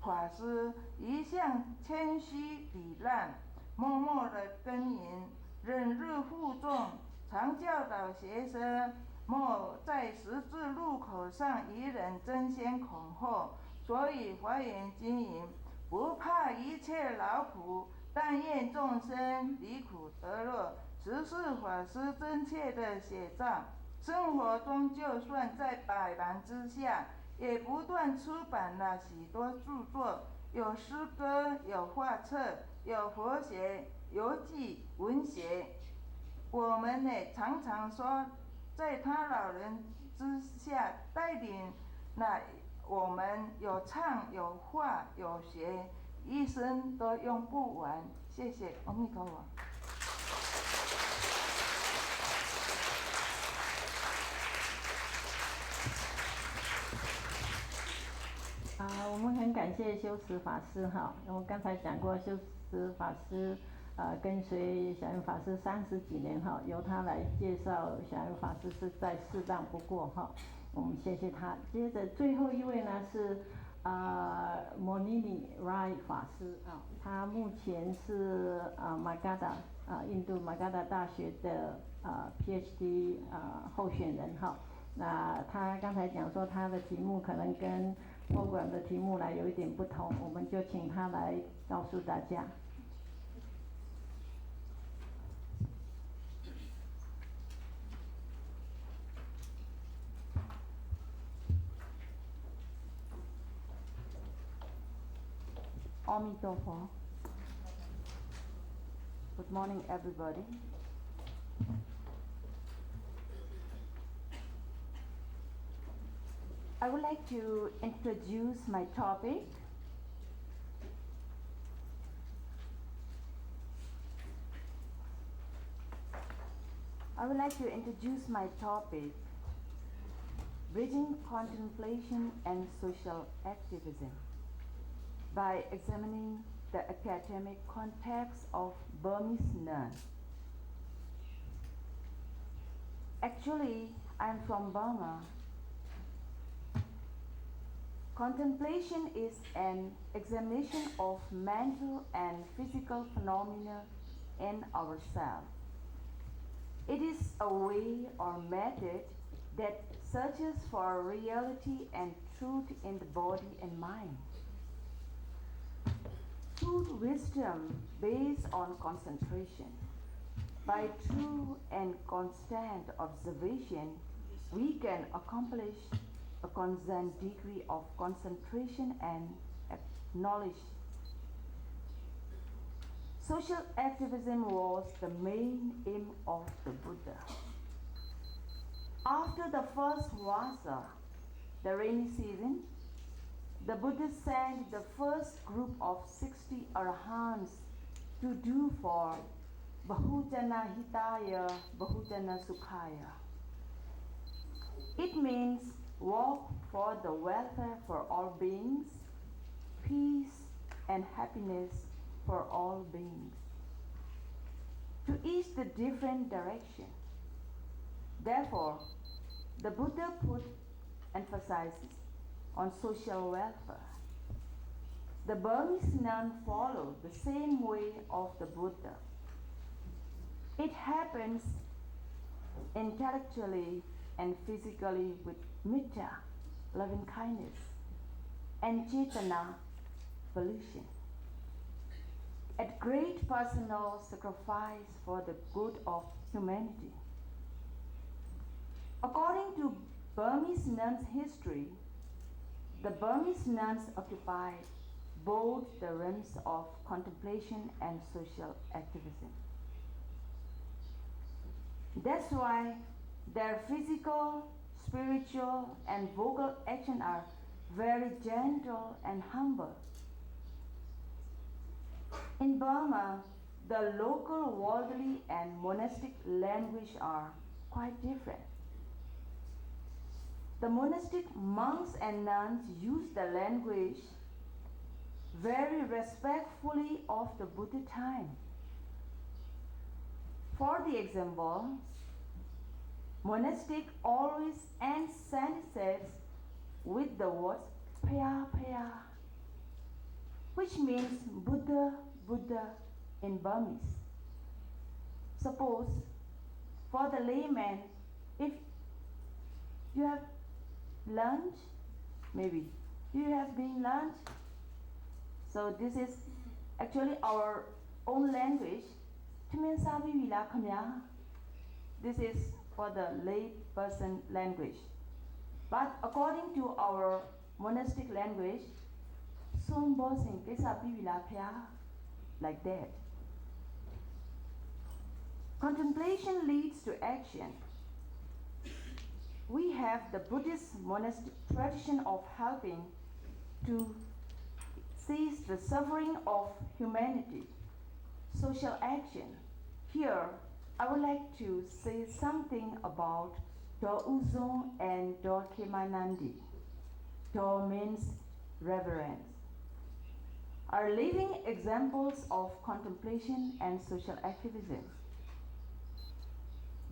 法师一向谦虚礼让，默默地耕耘，忍辱负重，常教导学生莫在十字路口上与人争先恐后，所以华严经营不怕一切劳苦，但愿众生离苦得乐，实是法师真切的写照。生活中就算在百忙之下，也不断出版了许多著作，有诗歌，有画册，有佛学、游记、文学。我们也常常说，在他老人之下带领了我们，有唱有画有学，一生都用不完。谢谢，阿弥陀佛。我们很感谢修持法师哈。我刚才讲过，修持法师跟随小圆法师30几年哈，由他来介绍小圆法师是再适当不过哈。我们谢谢他。接着最后一位呢是Monini Rai 法师啊，他目前是马嘎达印度马嘎达大学的PhD 候选人哈。那他刚才讲说他的题目可能跟program的题目呢有一点不同，我们就请他来告诉大家。阿弥陀佛。Good morning, everybody. I would like to introduce my topic. Bridging Contemplation and Social Activism, by examining the academic context of Burmese nun. Actually, I'm from Burma. Contemplation is an examination of mental and physical phenomena in ourselves. It is a way or method that searches for reality and truth in the body and mind. through wisdom based on concentration. By true and constant observation, we can accomplish a constant degree of concentration and knowledge. Social activism was the main aim of the Buddha. After the first Vasa, the rainy season, the Buddha sent the first group of 60 arahants to do for Bahujana Hitaya, Bahujana Sukhaya. It means work for the welfare for all beings, peace and happiness for all beings. To each the different direction. Therefore, the Buddha put emphasis on social welfare. The Burmese nun followed the same way of the Buddha. It happens intellectually and physically with metta, loving kindness, and cetana, volition. At great personal sacrifice for the good of humanity. According to Burmese nuns' history, the Burmese nuns occupied both the realms of contemplation and social activism. That's why their physical, spiritual, and vocal action are very gentle and humble. In Burma, the local worldly and monastic language are quite different. The monastic monks and nuns use the language very respectfully of the Buddha time. For the example, monastic always ends sentences with the words Paya Paya, which means Buddha, Buddha in Burmese. Suppose for the layman, if you have lunch, maybe you have been lunch. So this is actually our own language. This is for the lay person language. But according to our monastic language, like that. Contemplation leads to action. We have the Buddhist monastic tradition of helping to cease the suffering of humanity. Social action. Here, I would like to say something about Do Uzon and Do Kemanandi. Do means reverence. Are living examples of contemplation and social activism.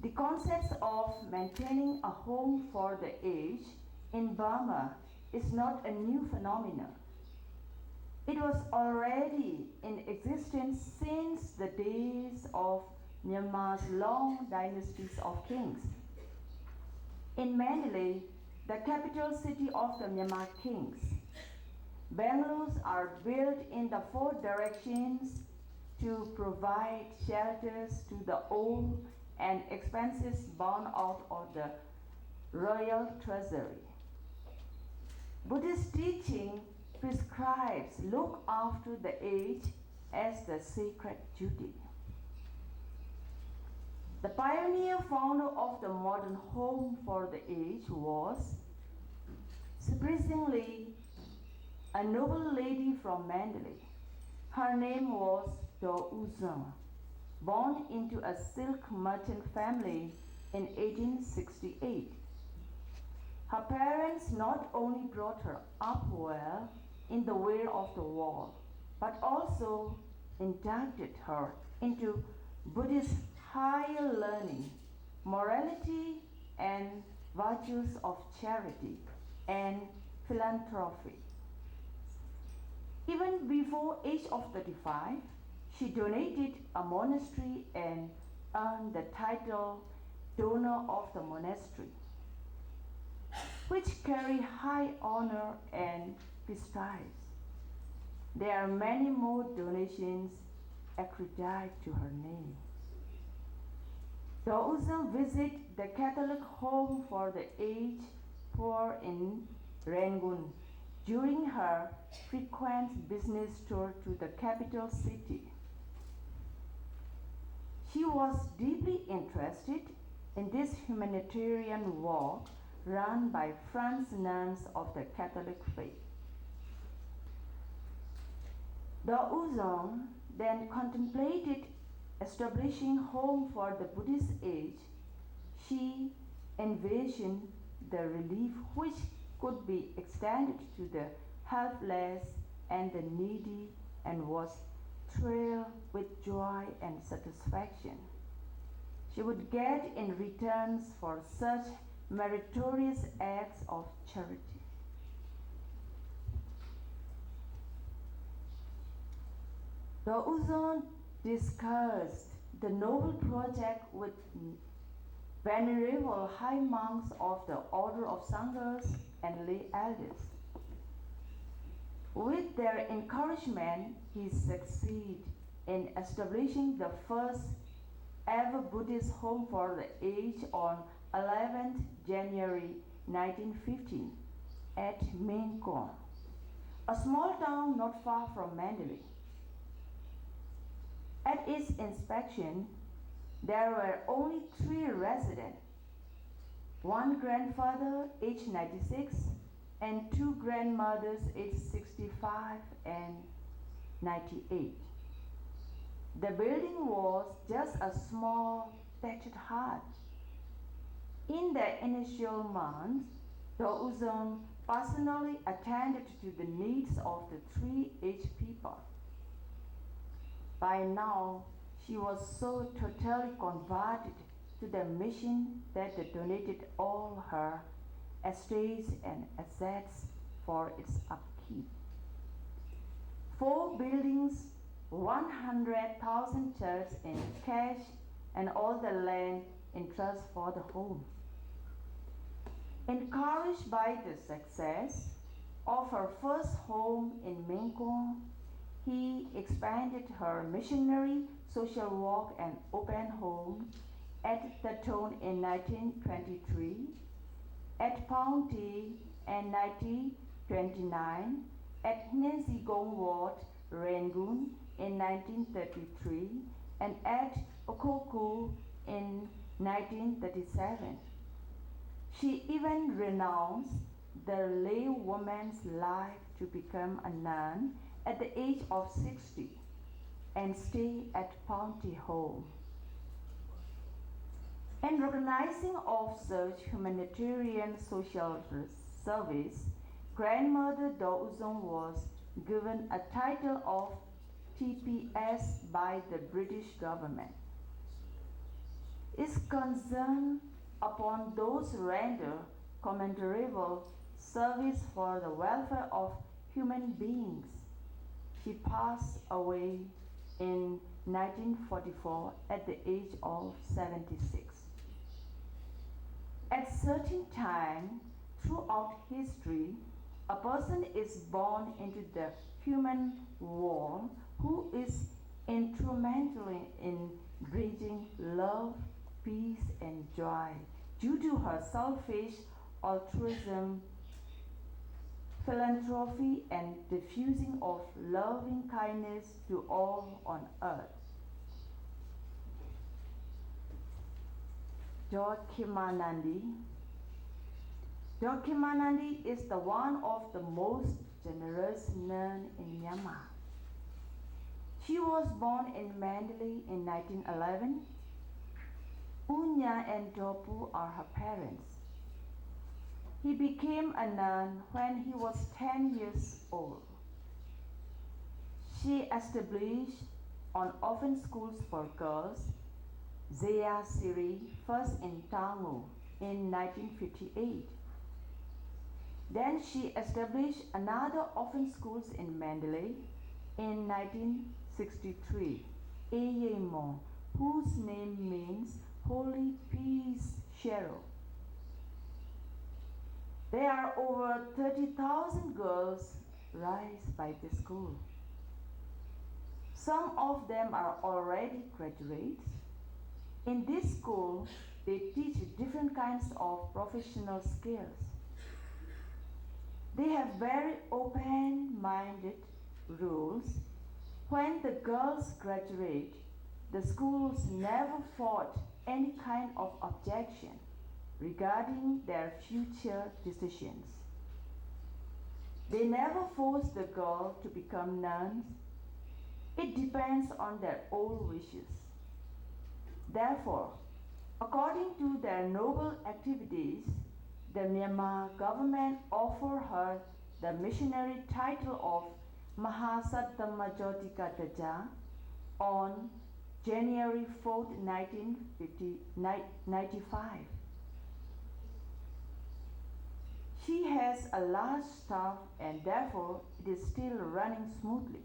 The concept of maintaining a home for the aged in Burma is not a new phenomenon. It was already in existence since the days of Myanmar's long dynasties of kings. In Mandalay, the capital city of the Myanmar kings, bungalows are built in the four directions to provide shelters to the old and expenses borne out of the royal treasury. Buddhist teaching prescribes look after the aged as the sacred duty. The pioneer founder of the modern home for the aged was, surprisingly, a noble lady from Mandalay. Her name was Do Uzon, born into a silk merchant family in 1868. Her parents not only brought her up well in the way of the world, but also inducted her into Buddhist higher learning, morality, and virtues of charity and philanthropy. Even before age of 35, she donated a monastery and earned the title donor of the monastery, which carry high honor and prestige. There are many more donations accredited to her name. Daouzong visited the Catholic Home for the Aged Poor in Rangoon during her frequent business tour to the capital city. She was deeply interested in this humanitarian work run by France nuns of the Catholic faith. Daouzong then contemplated establishing home for the Buddhist age. She envisioned the relief which could be extended to the helpless and the needy and was thrilled with joy and satisfaction she would get in returns for such meritorious acts of charity. Daouzong discussed the noble project with venerable high monks of the Order of Sanghas and lay elders. With their encouragement, he succeeded in establishing the first ever Buddhist home for the aged on 11th January 1915 at Mengkong, a small town not far from Mandalay. At its inspection, there were only 3 residents, one grandfather aged 96 and 2 grandmothers aged 65 and 98. The building was just a small thatched hut. In the initial months, Daouzong personally attended to the needs of the 3 aged people. By now, she was so totally converted to the mission that they donated all her estates and assets for its upkeep. 4 buildings, 100,000 church in cash, and all the land in trust for the home. Encouraged by the success of her first home in Mengkong, he expanded her missionary social work and opened home at the town in 1923, at Paunti in 1929, at Nancy Gong Ward, Rangoon in 1933, and at Okoku in 1937. She even renounced the lay woman's life to become a nun at the age of 60 and stay at Paunti Home. In recognizing of such humanitarian social service, Grandmother Daouzong was given a title of TPS by the British government. Its concern upon those render commendable service for the welfare of human beings. She passed away in 1944 at the age of 76. At certain time throughout history, a person is born into the human world who is instrumental in bringing love, peace, and joy due to her selfish altruism, philanthropy, and diffusing of loving kindness to all on earth. Dorkimanandi. Dorkimanandi is the one of the most generous nuns in Myanmar. She was born in Mandalay in 1911. Unya and Dopu are her parents. He became a nun when he was 10 years old. She established on orphan schools for girls, Zaya Siri, first in Tangu in 1958. Then she established another orphan schools in Mandalay in 1963, Eyemo, whose name means Holy Peace Shadow. There are over 30,000 girls raised by the school. Some of them are already graduates. In this school, they teach different kinds of professional skills. They have very open-minded rules. When the girls graduate, the schools never fought any kind of objection regarding their future decisions. They never force the girl to become nuns. It depends on their own wishes. Therefore, according to their noble activities, the Myanmar government offered her the missionary title of Mahasaddhamma Daja on January 4, 1995. She has a large staff and therefore it is still running smoothly.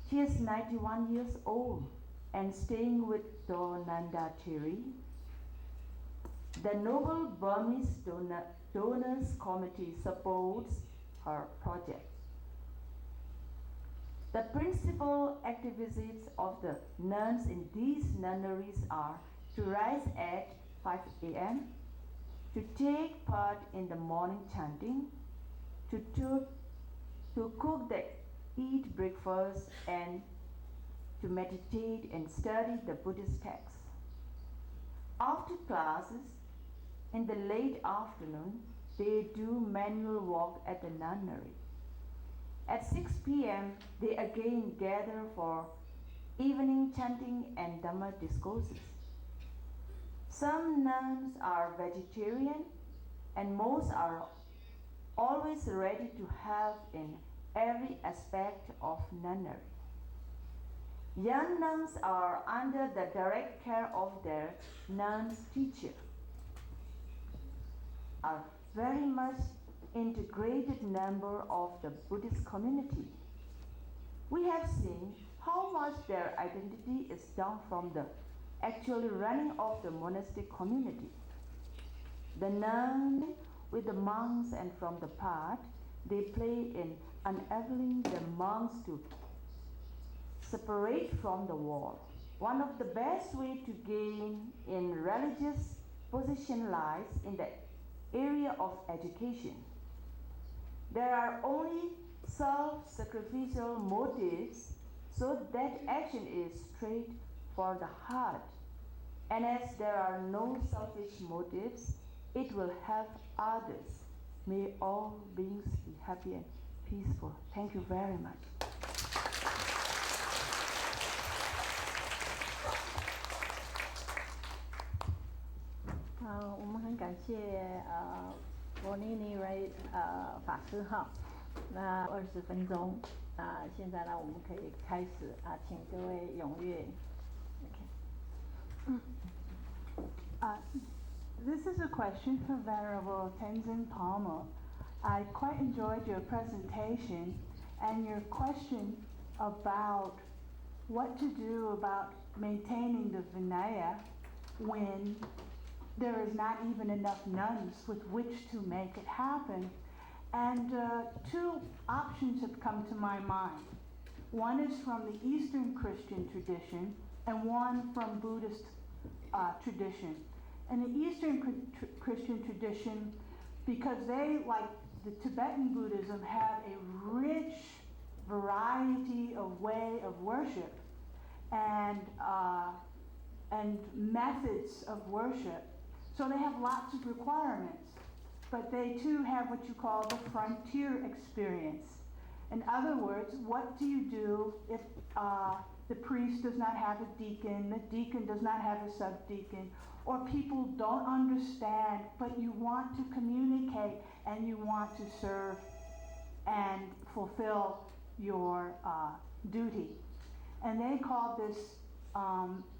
She is 91 years old and staying with Taiwan Tape3. The Noble Burmese Donors Committee supports her project. The principal activities of the nuns in these nunneries are to rise at 5 a.m., to take part in the morning chanting, to cook eat breakfast, and to meditate and study the Buddhist texts. After classes, in the late afternoon, they do manual work at the nunnery. At 6 p.m., they again gather for evening chanting and Dhamma discourses. Some nuns are vegetarian and most are always ready to help in every aspect of nunnery. Young nuns are under the direct care of their nuns teacher, are very much integrated member of the Buddhist community. We have seen how much their identity is down from the actual running of the monastic community. The nuns with the monks and from the part, they play in enabling the monks to separate from the world. One of the best ways to gain in religious position lies in the area of education. There are only self-sacrificial motives, so that action is straight for the heart. And as there are no selfish motives, it will help others. May all beings be happy and peaceful. Thank you very much.我们很感谢罗妮妮瑞法师哈，那20分钟现在呢我们可以开始请各位踊跃。This is a question for Venerable Tenzin Palmo. I quite enjoyed your presentation and your question about what to do about maintaining the Vinaya when there is not even enough nuns with which to make it happen. And two options have come to my mind. One is from the Eastern Christian tradition and one from Buddhist tradition. And the Eastern Christian tradition, because they, like the Tibetan Buddhism, have a rich variety of way of worship and methods of worship. So they have lots of requirements, but they too have what you call the frontier experience. In other words, what do you do if the priest does not have a deacon, the deacon does not have a subdeacon, or people don't understand, but you want to communicate and you want to serve and fulfill your duty. And they call this,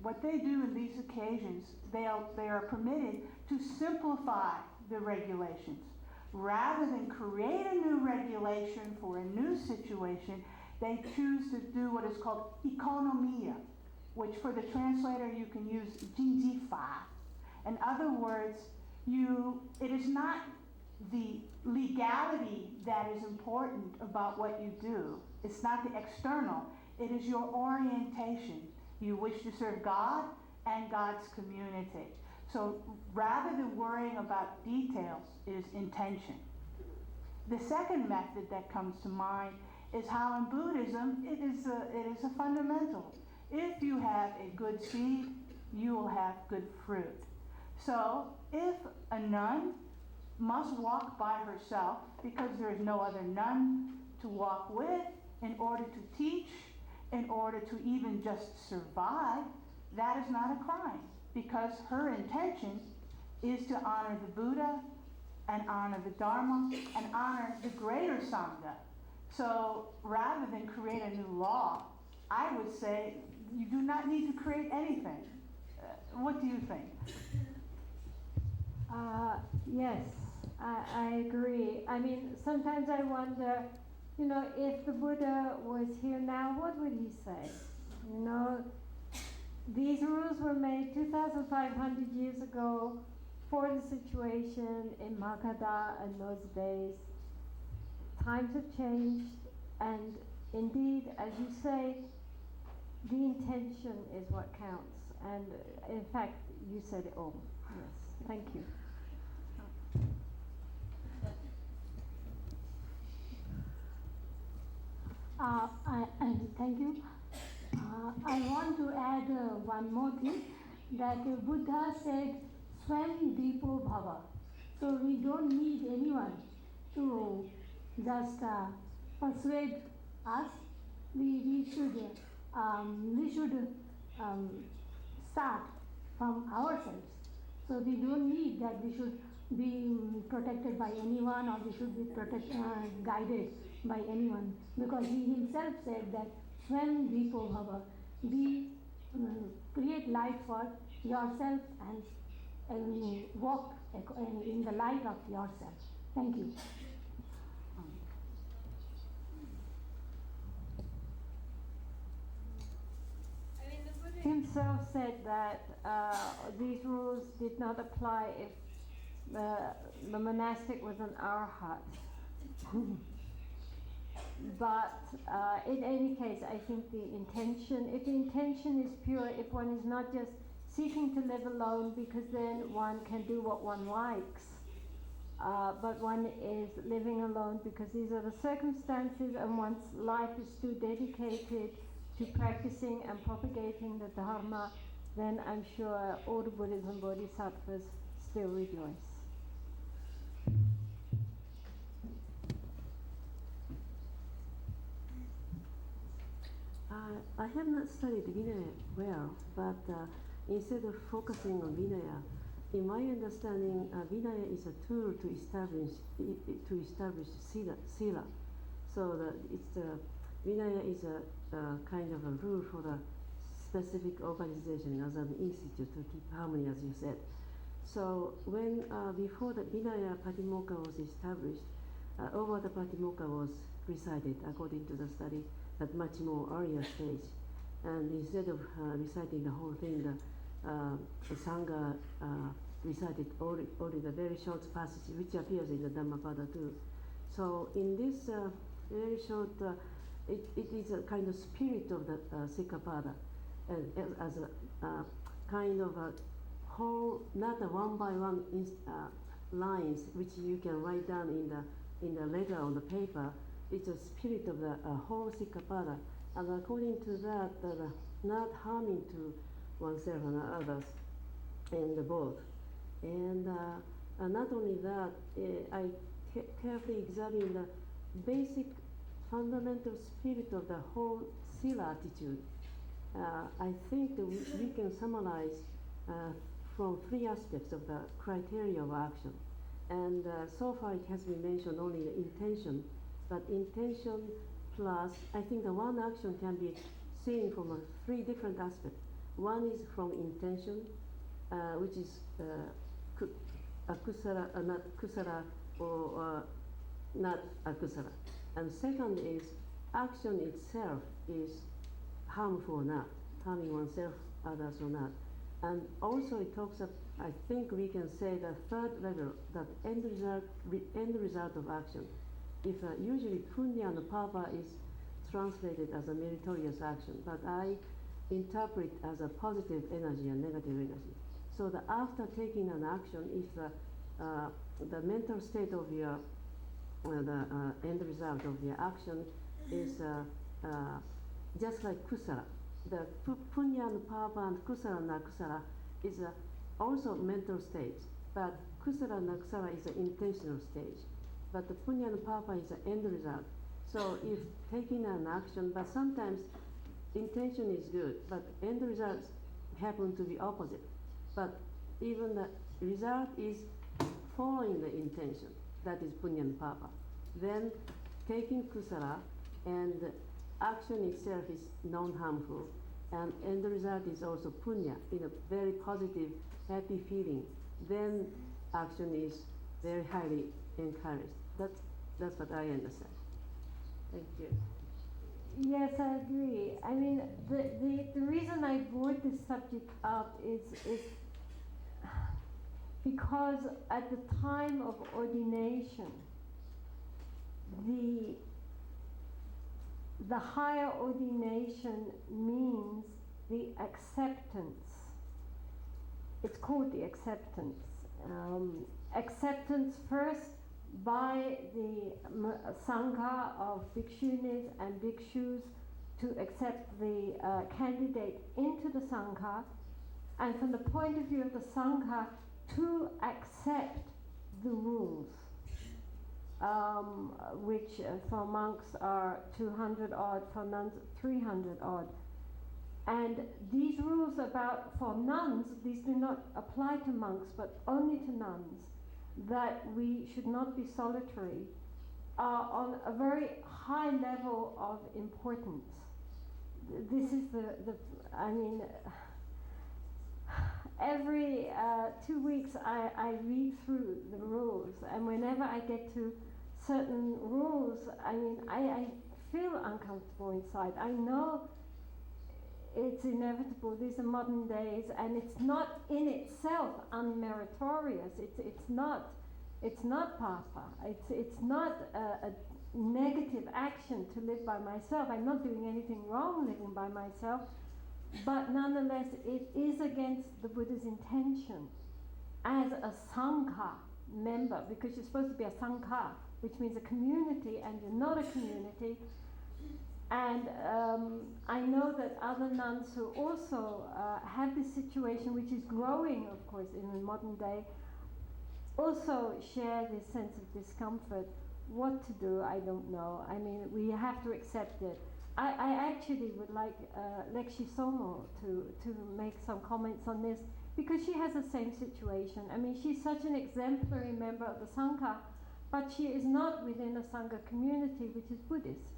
what they do in these occasions, they are permitted to simplify the regulations. Rather than create a new regulation for a new situation, they choose to do what is called economia, which for the translator you can use jingjifa. In other words, it is not the legality that is important about what you do. It's not the external. It is your orientation. You wish to serve God and God's community. So rather than worrying about details, it is intention. The second method that comes to mind is how in Buddhism it is a fundamental. If you have a good seed, you will have good fruit. So if a nun must walk by herself because there is no other nun to walk with in order to teach, in order to even just survive, that is not a crime because her intention is to honor the Buddha and honor the Dharma and honor the greater Sangha. So rather than create a new law, I would say you do not need to create anything. What do you think? Yes, I agree. I mean, sometimes I wonder, you know, if the Buddha was here now, what would he say? You know, these rules were made 2,500 years ago for the situation in Magadha in those days. Times have changed, and indeed, as you say, the intention is what counts. And in fact, you said it all. Yes, thank you. Thank you. I want to add one more thing, that Buddha said, Swam Dipo Bhava. So we don't need anyone to just persuade us. We should start from ourselves. So we don't need that we should be protected by anyone or we should be guided by anyone, because he himself said that Swam Dipo Bhava, create light for yourself and walk in the light of yourself. Thank you. Himself said that these rules did not apply if the monastic was an arhat. But in any case, I think the intention, if the intention is pure, if one is not just seeking to live alone because then one can do what one likes, but one is living alone because these are the circumstances and one's life is too dedicated to practicing and propagating the Dharma, then I'm sure all the Buddhism Bodhisattvas still rejoice. I have not studied Vinaya well, but instead of focusing on Vinaya, in my understanding, Vinaya is a tool to establish Sila. So Vinaya is a kind of a rule for the specific organization as an institute to keep harmony, as you said. So when before the Vinaya Patimokkha was established, over the Patimokkha was recited according to the study at much more earlier stage. And instead of reciting the whole thing, the Sangha recited only the very short passage which appears in the Dhammapada too. So in this very short, it is a kind of spirit of the Sikkapada, as a kind of a whole, not a one by one lines which you can write down in the letter on the paper. It's a spirit of the whole Sikkapada, and according to that, not harming to oneself and others, and both. And not only that, I carefully examined the basic fundamental spirit of the whole Sila attitude. I think that we can summarize from three aspects of the criteria of action. And so far it has been mentioned only the intention, but intention plus, I think the one action can be seen from three different aspects. One is from intention, which is akusala, not kusala, or not akusala. And second is action itself is harmful or not, harming oneself, others or not. And also it talks of, I think we can say the third level, that end result of action. If usually punya and papa is translated as a meritorious action, but I interpret as a positive energy and negative energy. So that after taking an action, if the mental state of your the end result of your action is just like kusala. The punya and papa and kusala and akusala is also mental stage, but kusala and akusala is an intentional stage. But the punya and papa is the end result. So if taking an action, but sometimes intention is good, but end results happen to be opposite. But even the result is following the intention, that is punya and papa. Then taking kusala and action itself is non-harmful, and end result is also punya, in a very positive, happy feeling. Then action is very highly encouraged. That's what I understand. Thank you. Yes, I agree. I mean, the reason I brought this subject up is because at the time of ordination, the higher ordination means the acceptance. It's called the acceptance. Acceptance first by the Sangha of bhikshunis and bhikshus to accept the candidate into the Sangha, and from the point of view of the Sangha to accept the rules, which for monks are 200 odd, for nuns 300 odd. And these rules for nuns, these do not apply to monks but only to nuns, that we should not be solitary, are on a very high level of importance. This is I mean, every 2 weeks I read through the rules, and whenever I get to certain rules, I mean, I feel uncomfortable inside. I know it's inevitable. These are modern days, and it's not in itself unmeritorious. It's not papa. It's not a negative action to live by myself. I'm not doing anything wrong living by myself, but nonetheless, it is against the Buddha's intention as a sangha member, because you're supposed to be a sangha, which means a community, and you're not a community. And I know that other nuns who also have this situation, which is growing, of course, in the modern day, also share this sense of discomfort. What to do, I don't know. I mean, we have to accept it. I actually would like Lekshi Somo to make some comments on this, because she has the same situation. I mean, she's such an exemplary member of the Sangha, but she is not within a Sangha community which is Buddhist.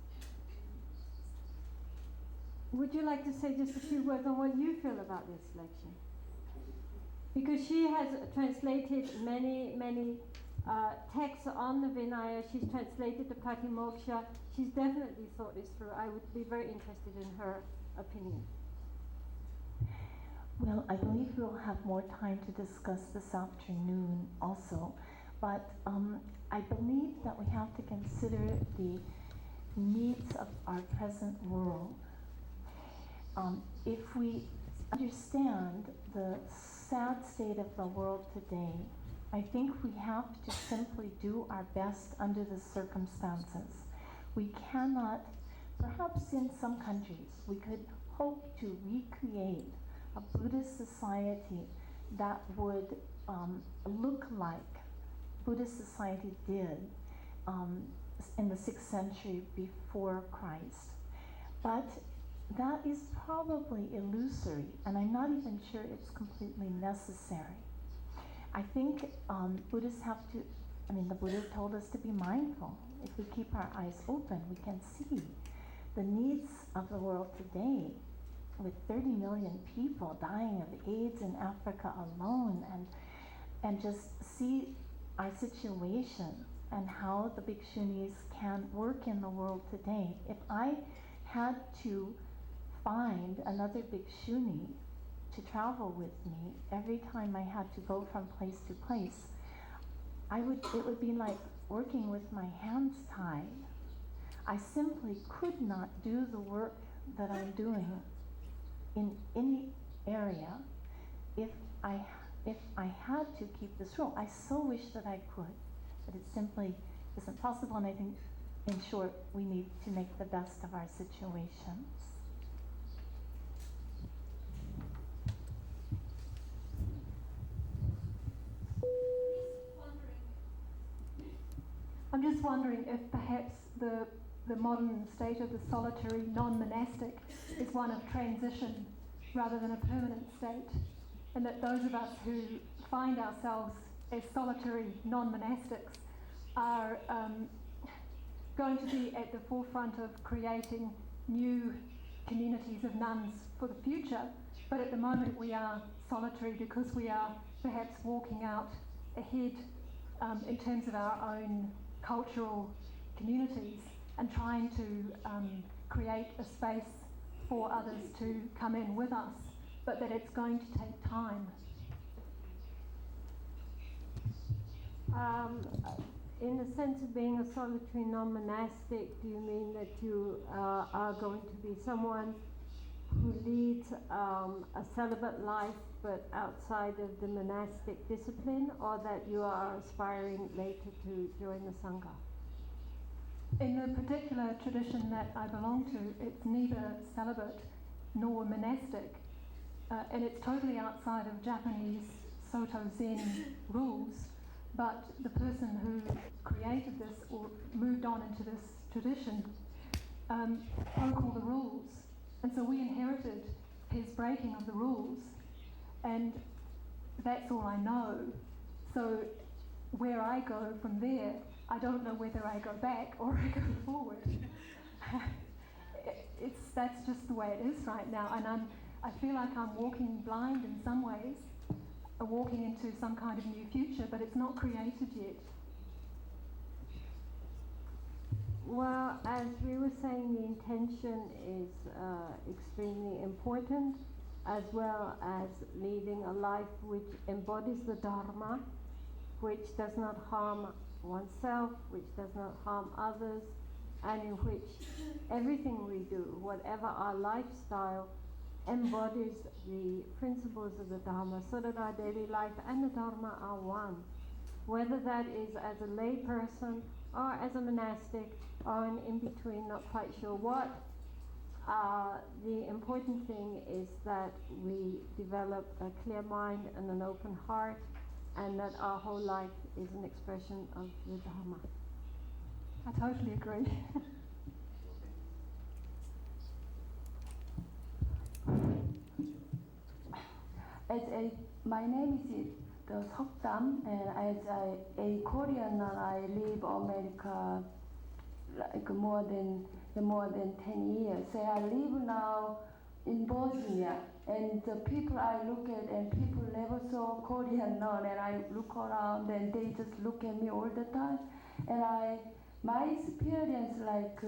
Would you like to say just a few words on what you feel about this, Lekshi? Because she has translated many texts on the Vinaya. She's translated the Patimoksha. She's definitely thought this through. I would be very interested in her opinion. Well, I believe we'll have more time to discuss this afternoon also, but I believe that we have to consider the needs of our present world. If we understand the sad state of the world today, I think we have to simply do our best under the circumstances. We cannot, perhaps in some countries, we could hope to recreate a Buddhist society that would look like Buddhist society did in the 6th century before Christ. But that is probably illusory, and I'm not even sure it's completely necessary. I think Buddhists have to, the Buddha told us to be mindful. If we keep our eyes open, we can see the needs of the world today, with 30 million people dying of AIDS in Africa alone, and just see our situation and how the bhikshunis can work in the world today. If I had to find another bhikshuni to travel with me every time I had to go from place to place, it would be like working with my hands tied. I simply could not do the work that I'm doing in any area if I had to keep this rule. I so wish that I could, but it simply isn't possible, and I think, in short, we need to make the best of our situations. I'm just wondering if perhaps the modern state of the solitary non-monastic is one of transition rather than a permanent state, and that those of us who find ourselves as solitary non-monastics are going to be at the forefront of creating new communities of nuns for the future, but at the moment we are solitary because we are perhaps walking out ahead in terms of our own cultural communities and trying to create a space for others to come in with us, but that it's going to take time. In the sense of being a solitary non-monastic, do you mean that you are going to be someone who leads a celibate life but outside of the monastic discipline, or that you are aspiring later to join the Sangha? In the particular tradition that I belong to, it's neither celibate nor monastic, and it's totally outside of Japanese Soto Zen rules, but the person who created this or moved on into this tradition broke all the rules, and so we inherited his breaking of the rules, and that's all I know. So where I go from there, I don't know whether I go back or I go forward. That's just the way it is right now, and I feel like I'm walking blind in some ways, walking into some kind of new future, but it's not created yet. Well, as we were saying, the intention is extremely important, as well as leading a life which embodies the Dharma, which does not harm oneself, which does not harm others, and in which everything we do, whatever our lifestyle, embodies the principles of the Dharma, so that our daily life and the Dharma are one. Whether that is as a lay person or as a monastic or an in-between, not quite sure what, the important thing is that we develop a clear mind and an open heart, and that our whole life is an expression of the Dharma. I totally agree. My name is Seokdam, and as a Korean, I live America like more than 10 years. So I live now in Bosnia, and the people I look at, and people never saw Korean nun, and I look around and they just look at me all the time, and my experience like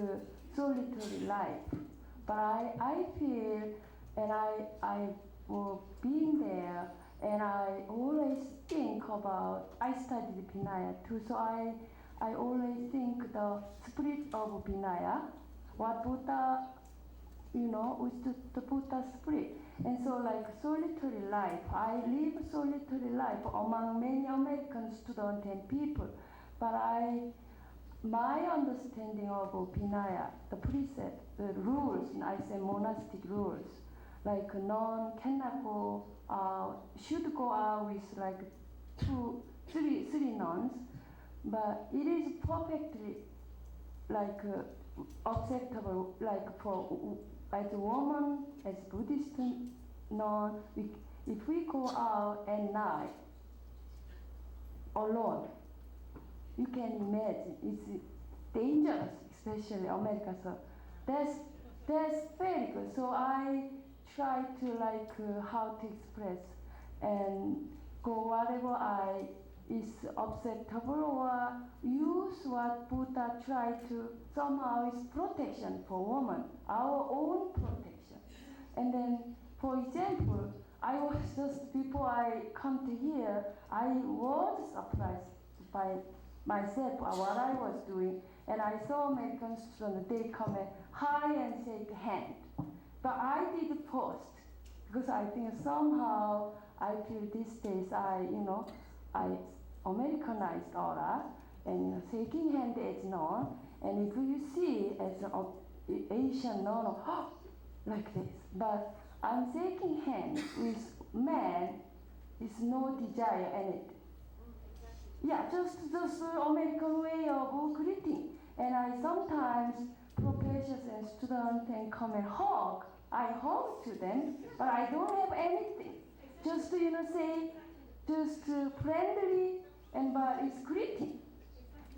solitary life, but I feel, and I being there, and I always think about, I studied Vinaya too, so I always think the spirit of Vinaya, what Buddha, with the Buddha spirit. And so like solitary life, I live solitary life among many American students and people, but my understanding of Vinaya, the precept, the rules, I say monastic rules, like a nun cannot go should go out with like three nuns, but it is perfectly like acceptable, like for as a woman, as Buddhist nun, if we go out at night alone, you can imagine it's dangerous, especially America. So that's very good. So I try to like how to express and go whatever is acceptable, or use what Buddha tried to somehow is protection for women, our own protection. And then, for example, I was just before I come to here, I was surprised by myself what I was doing, And I saw American students, they come and hi and shake hand. But I did post because I think somehow I feel these days I Americanized aura and shaking hand is known. And if you see as an Asian, no, like this. But I'm shaking hands with men is no desire anything. Yeah, just American way of greeting. And I sometimes professors and students can come and hug. I hug to them, but I don't have anything. Just say, just friendly, but it's greeting.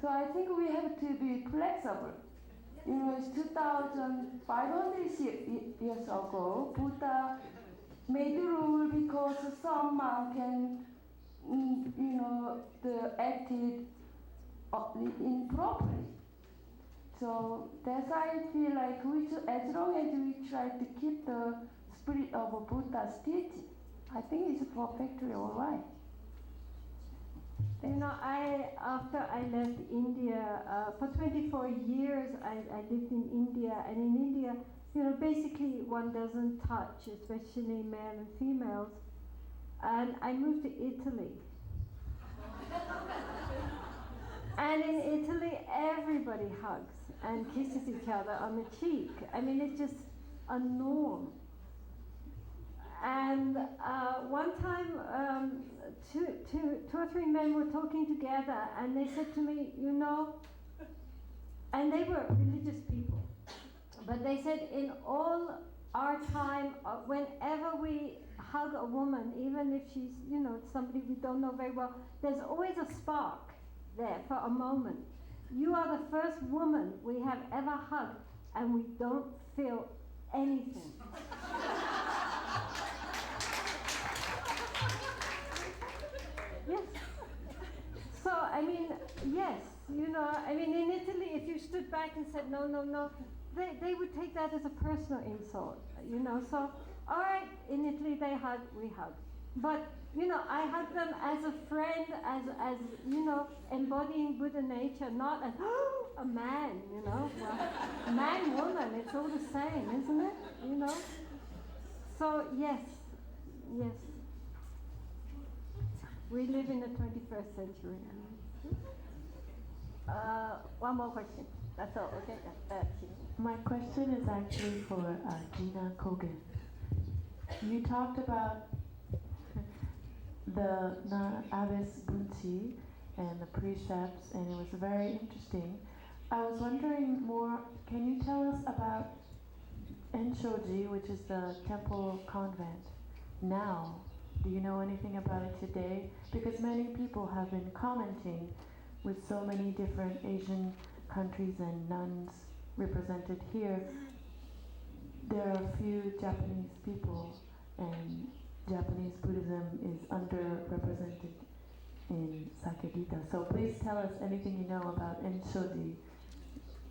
So I think we have to be flexible. It's 2,500 years ago, Buddha made a rule because some monk can, acted improperly. So that's why I feel like as long as we try to keep the spirit of Buddha's teaching, I think it's perfectly all right. After I left India, for 24 years I lived in India, and in India, basically one doesn't touch, especially male and females. And I moved to Italy. And in Italy, everybody hugs and kisses each other on the cheek. I mean, it's just a norm. And one time, two or three men were talking together, and they said to me, and they were religious people, but they said, in all our time, whenever we hug a woman, even if she's, somebody we don't know very well, there's always a spark there for a moment. You are the first woman we have ever hugged, and we don't feel anything. Yes. So, yes, in Italy, if you stood back and said, no, they would take that as a personal insult, So, all right, in Italy they hug, we hug. But, I hug them as a friend, as embodying Buddha nature, not as, a man, Well, man, woman, it's all the same, isn't it? So, yes. We live in the 21st century. One more question. That's all, okay? My question is actually for Gina Kogan. You talked about the Abbess Bunchi and the precepts, and it was very interesting. I was wondering more, can you tell us about Enshoji, which is the temple convent, now? Do you know anything about it today? Because many people have been commenting with so many different Asian countries and nuns represented here. There are a few Japanese people, and Japanese Buddhism is underrepresented in Sakya-gita. So please tell us anything you know about Enshoji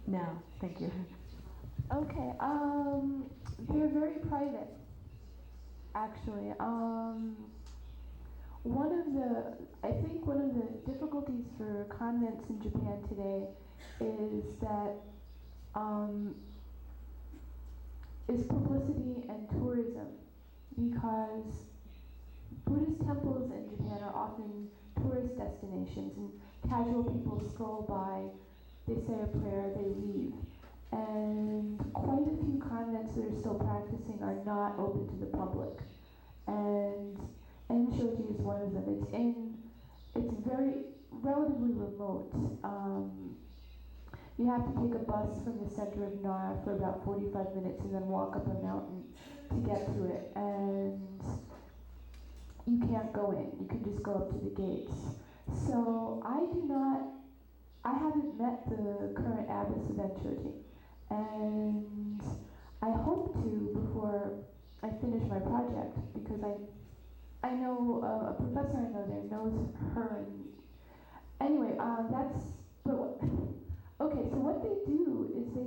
now. Thank you. Okay, they're very private, actually. I think one of the difficulties for convents in Japan today is that is publicity and tourism, because Buddhist temples in Japan are often tourist destinations, and casual people stroll by, they say a prayer, they leave. And quite a few convents that are still practicing are not open to the public. And Enshoji is one of them. It's very relatively remote. You have to take a bus from the center of Nara for about 45 minutes and then walk up a mountain to get to it. And you can't go in. You can just go up to the gates. So I haven't met the current abbess of Enshoji. And I hope to before I finish my project, because I know a professor I know there knows her. And anyway, okay, so what they do is they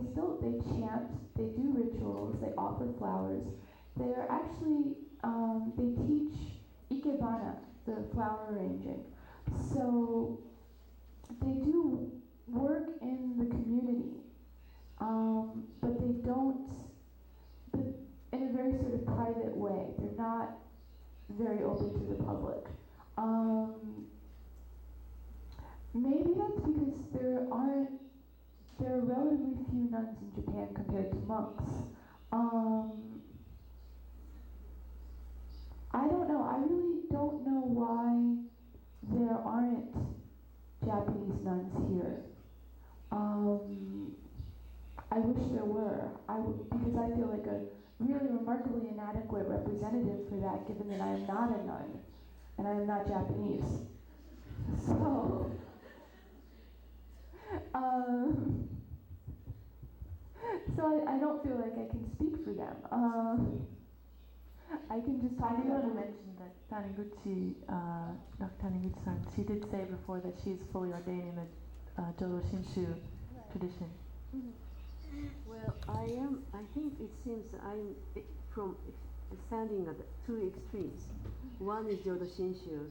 chant, they do rituals, they offer flowers. They're actually, they teach ikebana, the flower arranging. So they do work in the community, but they don't, but in a very sort of private way. They're not very open to the public. Maybe that's because there are relatively few nuns in Japan compared to monks. I don't know. I really don't know why there aren't Japanese nuns here. I wish there were. Because I feel like a really remarkably inadequate representative for that, given that I am not a nun and I am not Japanese. So, so I don't feel like I can speak for them. I can just talk I do about want to mention that Taniguchi, Dr. Taniguchi-san, she did say before that she's fully ordained in the Jodo Shinshu tradition. Well, I think it seems I'm from standing at two extremes. One is Jodo Shinshu.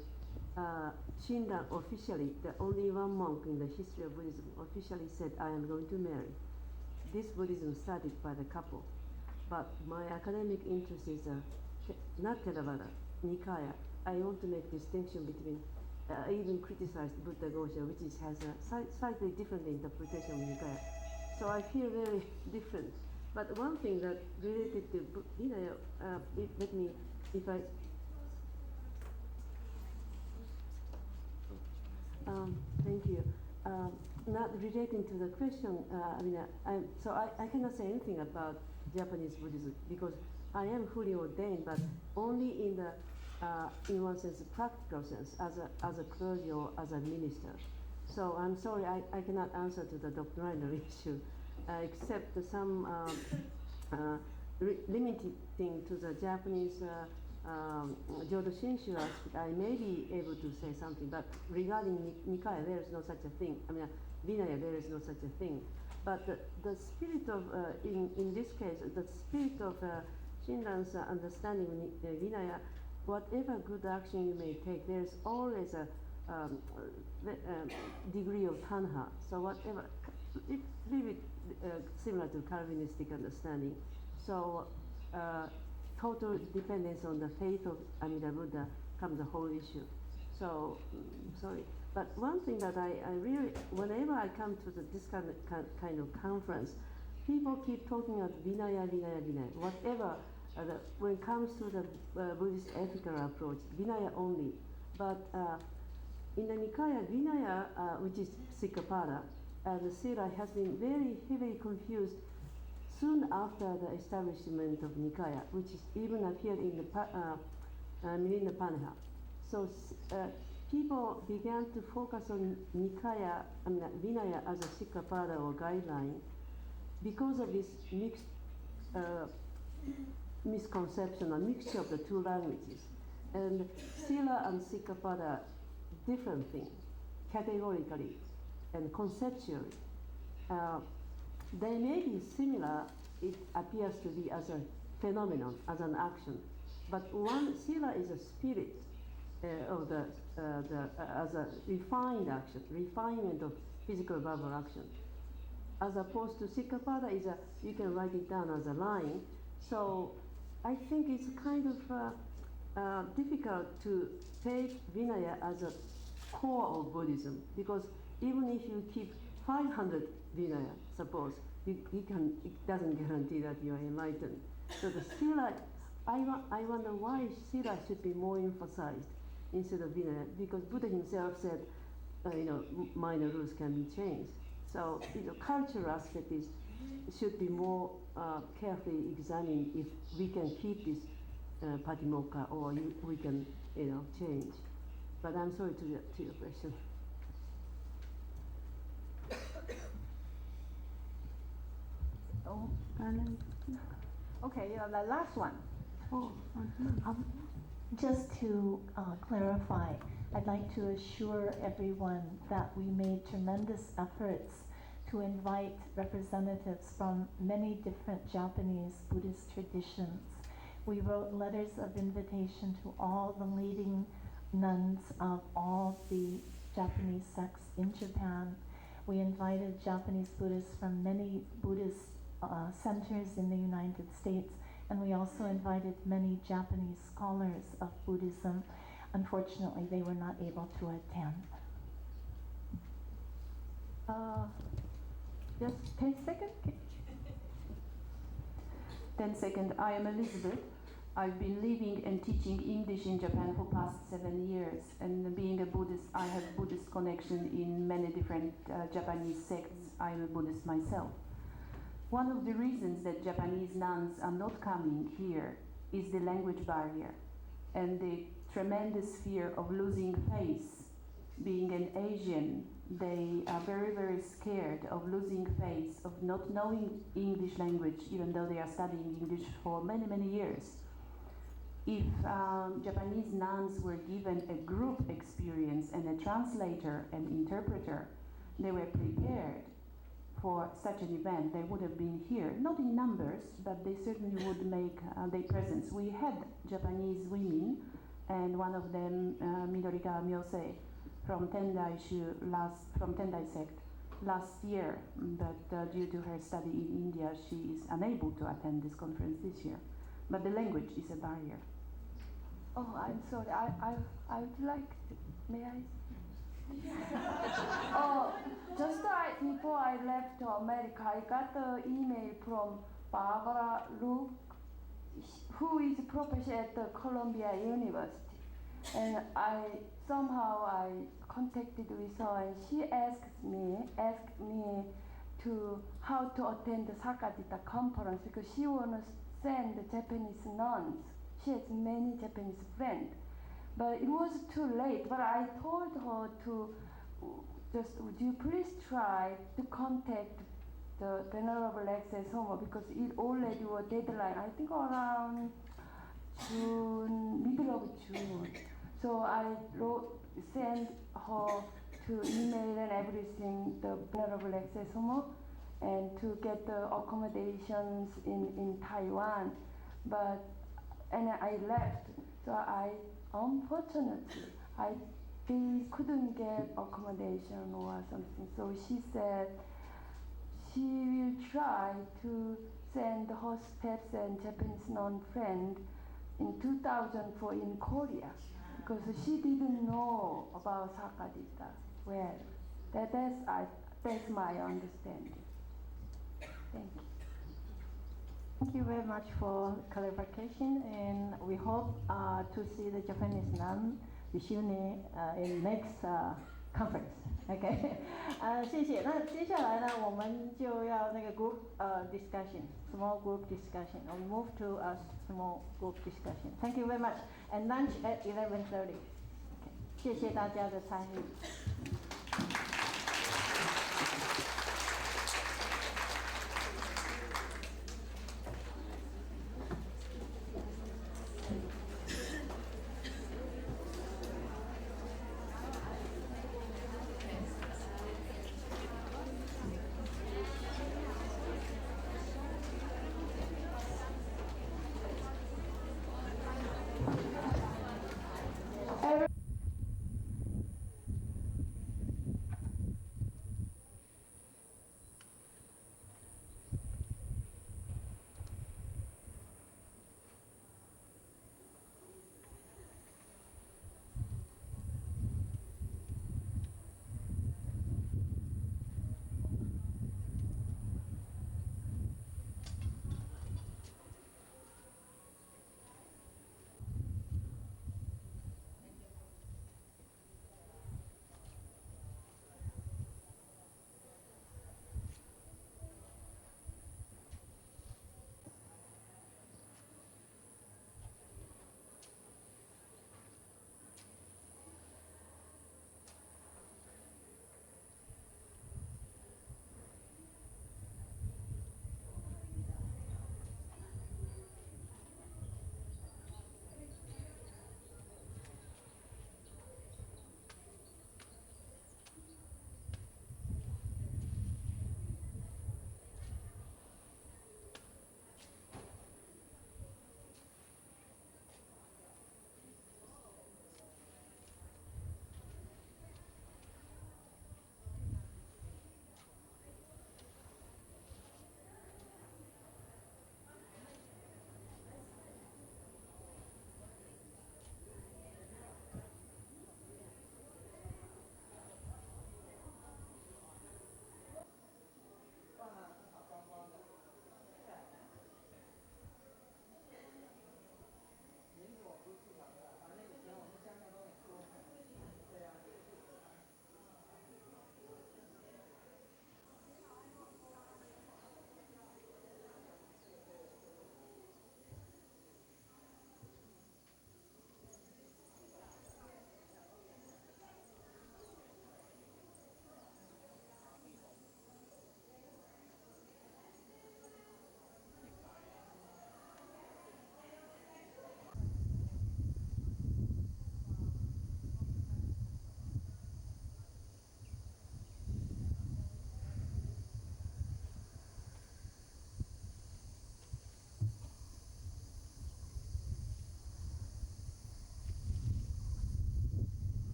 Shinran officially, the only one monk in the history of Buddhism, officially said, I am going to marry. This Buddhism started by the couple. But my academic interest is not Theravada, Nikaya. I want to make distinction between, I even criticized Buddha Gosha, which has a slightly different interpretation of Nikaya. So I feel very different. But one thing that related to Vinaya, thank you. Not relating to the question, I cannot say anything about Japanese Buddhism because I am fully ordained, but only in the, in one sense, practical sense, as a clergy or as a minister. So I'm sorry, I cannot answer to the doctrinal issue, except some limited thing to the Japanese Jodo Shinshu aspect. I may be able to say something, but regarding Nikaya, there is no such a thing. Vinaya, there is no such a thing. But the spirit of, in this case, the spirit of Shinran's understanding Vinaya, whatever good action you may take, there is always a degree of tanha. So whatever, it's a little bit similar to Calvinistic understanding. So total dependence on the faith of Amida Buddha comes the whole issue. So, sorry. But one thing that I really, whenever I come to this kind of conference, people keep talking about Vinaya, Vinaya, Vinaya. Whatever, when it comes to the Buddhist ethical approach, Vinaya only. But in the Nikaya, Vinaya, which is Sikkapada, the Sila has been very heavily confused soon after the establishment of Nikaya, which is even appeared in the Milinda Panha. So people began to focus on Nikaya, Vinaya as a Sikkapada or guideline because of this mixed misconception or mixture of the two languages. And Sila and Sikkapada, different things, categorically and conceptually. They may be similar, it appears to be as a phenomenon, as an action. But one, Sila is a spirit of as a refined action, refinement of physical verbal action. As opposed to Sikkapada is you can write it down as a line. So I think it's kind of difficult to take Vinaya as a core of Buddhism, because even if you keep 500 Vinaya, suppose, it doesn't guarantee that you are enlightened. So the Sila, I wonder why Sila should be more emphasized instead of Vinaya, because Buddha himself said, minor rules can be changed. So cultural aspect should be more carefully examined if we can keep this Patimokkha or we can change. But I'm sorry to your question. Oh, okay, the last one. Just to clarify, I'd like to assure everyone that we made tremendous efforts to invite representatives from many different Japanese Buddhist traditions. We wrote letters of invitation to all the leading nuns of all the Japanese sects in Japan. We invited Japanese Buddhists from many Buddhist centers in the United States, and we also invited many Japanese scholars of Buddhism. Unfortunately, they were not able to attend. Just 10 seconds. 10 seconds. I am Elizabeth. I've been living and teaching English in Japan for past 7 years, and being a Buddhist, I have Buddhist connection in many different Japanese sects. I am a Buddhist myself. One of the reasons that Japanese nuns are not coming here is the language barrier and the tremendous fear of losing face. Being an Asian, they are very, very scared of losing face, of not knowing English language, even though they are studying English for many, many years. If Japanese nuns were given a group experience and a translator and interpreter, they were prepared for such an event. They would have been here, not in numbers, but they certainly would make their presence. We had Japanese women, and one of them, Midorigawa Myose, from Tendai sect last year, but due to her study in India, she is unable to attend this conference this year. But the language is a barrier. Oh, I'm sorry. I would like to, may I? Oh, just right before I left to America, I got an email from Barbara Luke, who is a professor at the Columbia University. And I contacted with her, and she asked me to how to attend the Sakadita conference, because she wants to send the Japanese nuns. She has many Japanese friends. But it was too late. But I told her to would you please try to contact the Venerable Access Homo, because it already was deadline, I think around June, middle of June. So I sent her to email and everything, the Venerable Access Homo, and to get the accommodations in Taiwan. And I left. So unfortunately, they couldn't get accommodation or something. So she said she will try to send her steps and Japanese non-friend in 2004 in Korea, because she didn't know about Sakadita well. That's my understanding. Thank you. Thank you very much for clarification, and we hope to see the Japanese nun Vishuni in next conference. Okay， 谢谢。那接下来呢，我们就要那个 group discussion，small group discussion. We move to a small group discussion. Thank you very much. And lunch at 11:30. Okay， 谢谢大家的参与。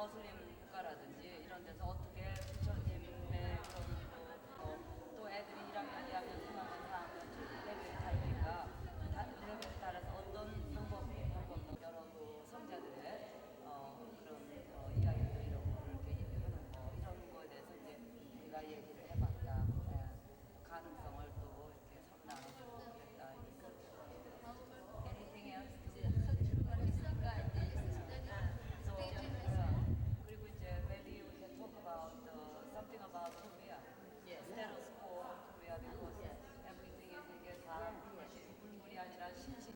머슬림 국가라든지 이런 데서 어떻게 부처님의 그런 또 애들이 1학년, 2학년, 3학년, 4학년 레벨에 다르니까 레벨에 따라서 어떤 방법으로 여러 그 성자들의 그런 이야기들 이런 거를 이렇게 얘기하는 거 이런 거에 대해서 이제 우리가 얘기를 해봤다. 가능성을 또 이렇게 서로 나눠보고 그랬다. Anything else? 그리고 이제 maybe we can talk about something about Korea. Yes. Status quo of Korea because everything is 이게 다 물이 아니라 신신.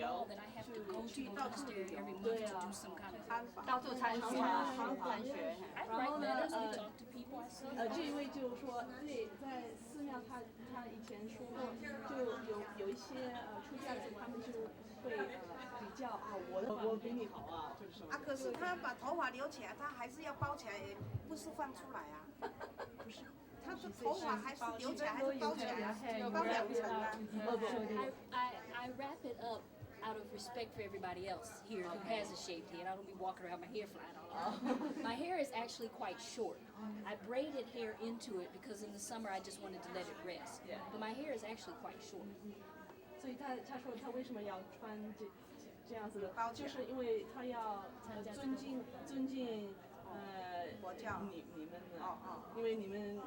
That I have to go to the monastery every month to do some kind of I write letters, we talk to people, I see 这一位就是说，对，在寺庙他以前说过，就有一些出家人，他们就会比较我比你好啊，就是什么。可是他把头发留起来，他还是要包起来，不是放出来啊。不是。他的头发还是留起来，还是包起来，包2层啊。I wrap it up out of respect for everybody else here who has a shaved head. I don't be walking around my hair flying all over. My hair is actually quite short. I braided hair into it because in the summer I just wanted to let it rest. But my hair is actually quite short. 所以他说他为什么要穿这样子的，就是因为他要尊敬佛教你们的，因为你们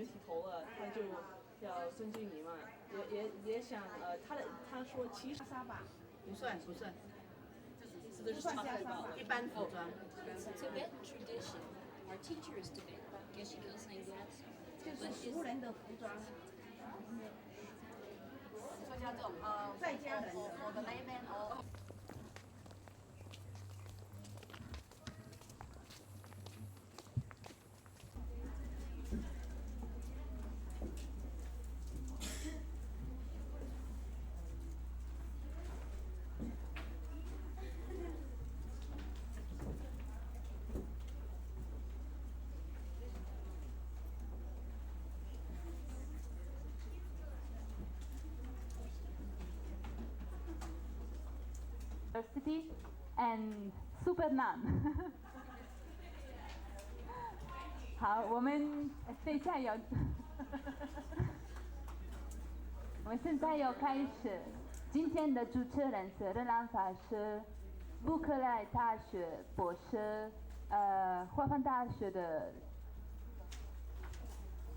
剃头了，他就要尊敬你们，也想他说其实沙吧。不算，这是算袈裟，一般服装。Tibetan tradition. Our teacher is Tibetan. Guess you can say that. 就是俗人的服装。这叫做在家人的。我的 layman 哦。University and Super Nun. 好，我们等一下有，我们现在要开始。今天的主持人是热兰法师，布克莱大学博士，华梵大学的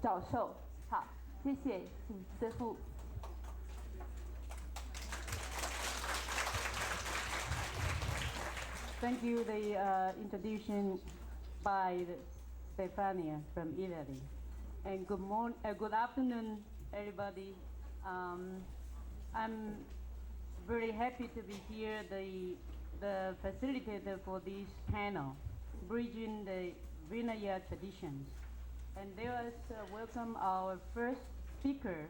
教授。好，谢谢，请师父。Thank you, the introduction by Stefania from Italy. And good afternoon, everybody. I'm very happy to be here, the facilitator for this panel, Bridging the Vinaya Traditions. And let us welcome our first speaker,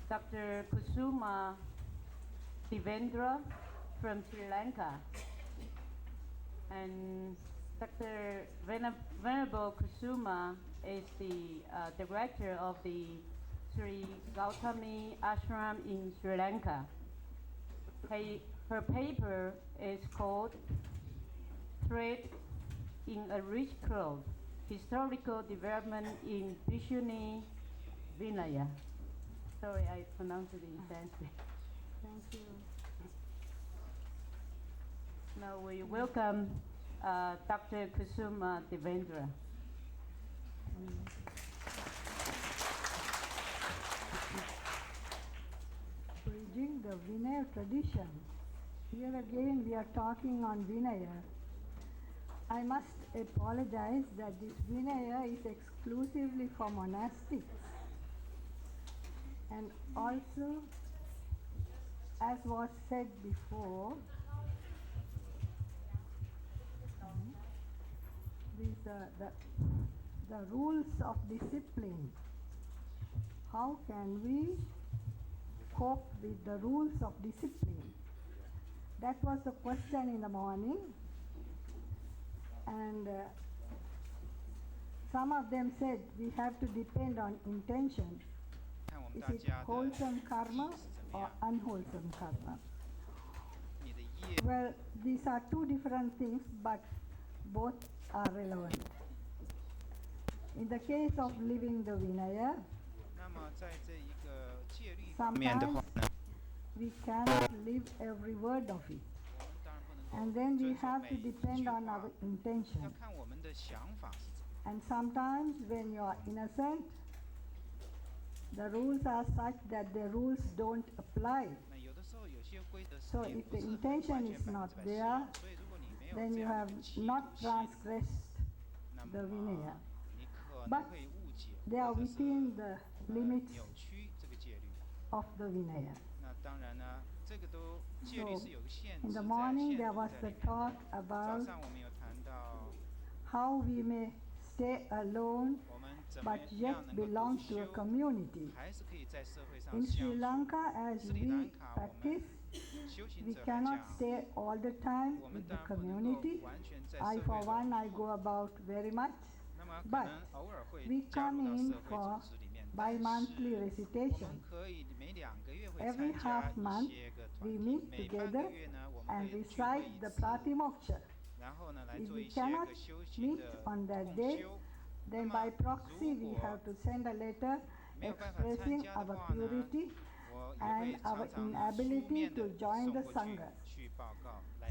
Dr. Kusuma Devendra from Sri Lanka. And Dr. Venerable Kusuma is the director of the Sri Gautami Ashram in Sri Lanka. Her paper is called Thread in a Rich Cloth, Historical Development in Bhishuni Vinaya. Sorry, I pronounced it in Sanskrit. Thank you. Now we welcome Dr. Kusuma Devendra. Bridging the Vinaya tradition. Here again we are talking on Vinaya. I must apologize that this Vinaya is exclusively for monastics. And also, as was said before, these the rules of discipline. How can we cope with the rules of discipline? That was the question in the morning. And some of them said we have to depend on intention. Is it wholesome karma or unwholesome karma? Well, these are two different things, but both are relevant. In the case of living the Vinaya, sometimes we cannot live every word of it. And then we have to depend on our intention. And sometimes when you are innocent, the rules are such that the rules don't apply. So if the intention is not there, then you have not transgressed the Vinaya. But they are within the limits of the Vinaya. So in the morning there was the talk about how we may stay alone but yet belong to a community. In Sri Lanka, as we practice, we cannot stay all the time with the community. I, for one, I go about very much, but we come in for bi-monthly recitation. Every half month, we meet together and recite the Pratimoksha. If we cannot meet on that day, then by proxy we have to send a letter expressing our purity and our inability to join the Sangha.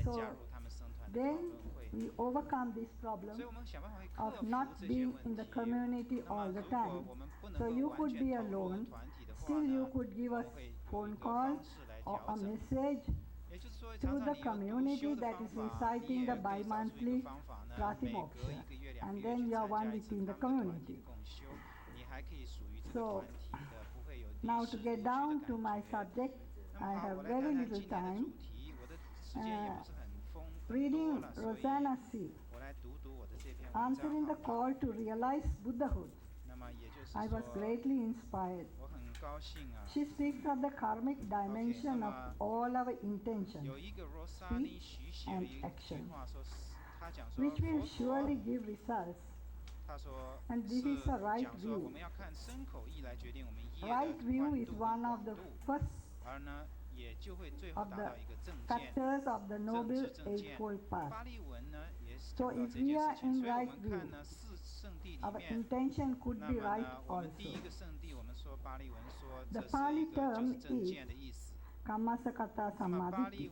So then we overcome this problem of not being in the community all the time. So you could be alone, still you could give us phone call or a message through the community that is reciting the bi-monthly Pratimoksha, and then you are one within the community. So now to get down to my subject, I have very little time. Reading Rosanna C. Answering the call to realize Buddhahood, I was greatly inspired. She speaks of the karmic dimension of all our intentions, speech and action, which will surely give results. And this is the right view. Right view is one of the first of the factors of the Noble Eightfold Path. So if we are in right view, our intention could be right also. The Pali term is Kammasakata Samadhi.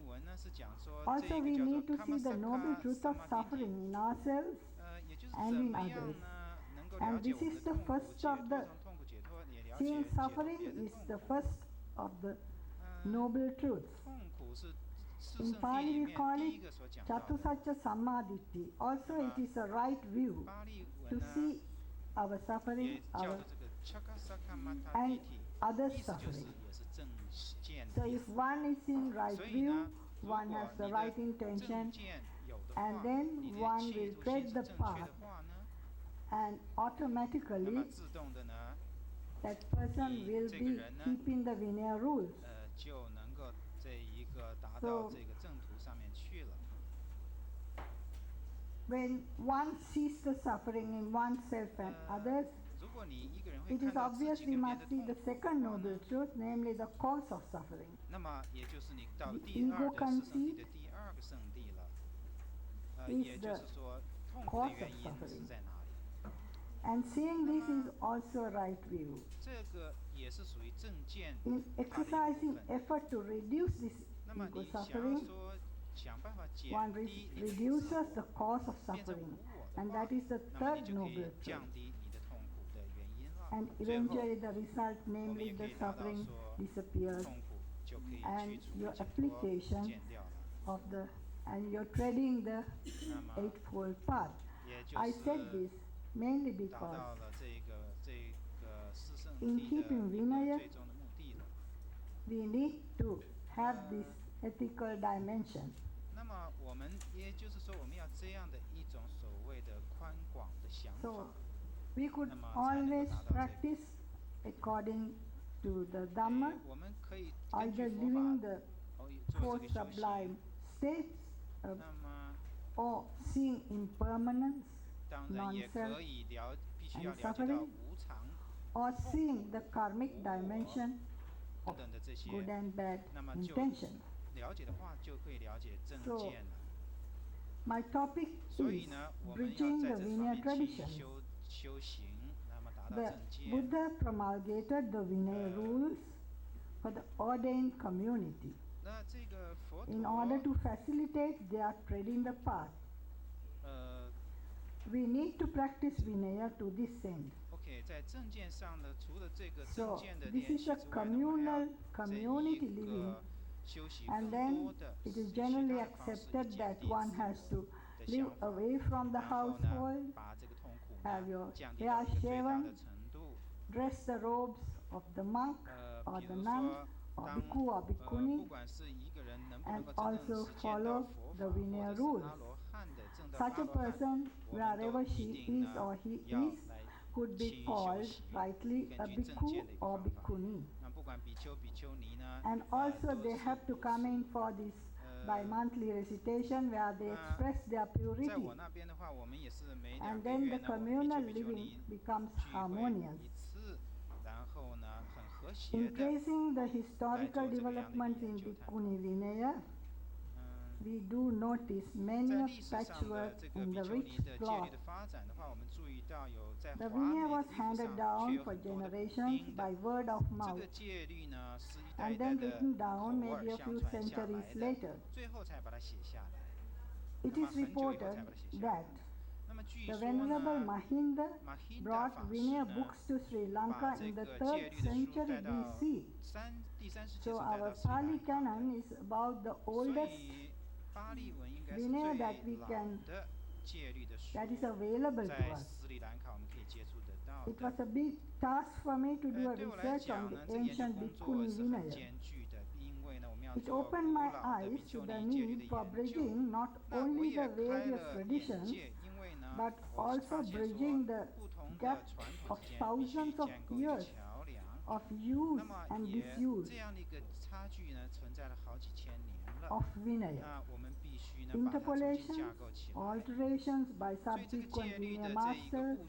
Also we need to see the noble truth of suffering in ourselves and in others. And this is the first of the, seeing suffering is the first of the noble truths. In Pali we call it Chatusacca Samadhi. Also it is a right view to see our suffering, and others' suffering. So if one is in right view, one has the right intention, and then one will tread the path, and automatically that person will be keeping the Vinaya rules. So when one sees the suffering in oneself and others, it is obvious we must see the second noble truth, namely the cause of suffering. The ego conceit is the cause of suffering. And seeing this is also right view. In exercising effort to reduce this ego suffering, one reduces the cause of suffering, and that is the third noble truth. And eventually the result, namely the suffering, disappears, and your application of the, and you're treading the Eightfold Path. I said this mainly because in keeping Vinaya, we need to have this ethical dimension. So we could always practice according to the Dhamma, either living the four sublime states or seeing impermanence, non-self and suffering, or seeing the karmic dimension of good and bad intention. So my topic is bridging the Vinaya traditions. The Buddha promulgated the Vinaya rules for the ordained community in order to facilitate their treading the path. We need to practice Vinaya to this end. So this is a communal community living, and then it is generally accepted that one has to live away from the household, have your hair shaven, dress the robes of the monk or the nun or bhikkhu or bhikkhuni, and also follow the Vinaya rules. Such a person, wherever she is or he is, could be called rightly a bhikkhu or bhikkhuni. And also they have to come in for this bi-monthly recitation where they express their purity. And then the communal living becomes harmonious. In tracing the historical developments in Bhikkhuni Vinaya, we do notice many a patchwork in the rich cloth. The Vinaya was handed down for generations by word of mouth, and then written down maybe a few centuries later. It is reported that the Venerable Mahinda brought Vinaya books to Sri Lanka in the 3rd century BC. So our Pali canon is about the oldest Vinaya that we can, that is available to us. It was a big task for me to do a research on the ancient Bhikkhuni Vinaya. It opened my eyes to the need for bridging not only the various traditions, but also bridging the gap of thousands of years of use and disuse of Vinaya. Interpolations, alterations by subsequent Vinaya masters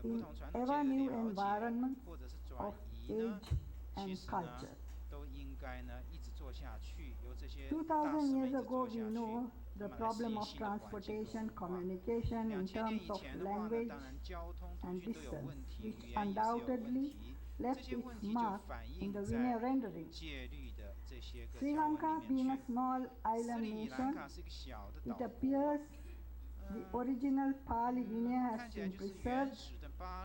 in ever new environments of age and culture. 2,000 years ago, we know the problem of transportation, communication in terms of language and distance, which undoubtedly left its mark in the Vinaya rendering. Sri Lanka, being a small island nation, it appears the original Pali Vinaya has been preserved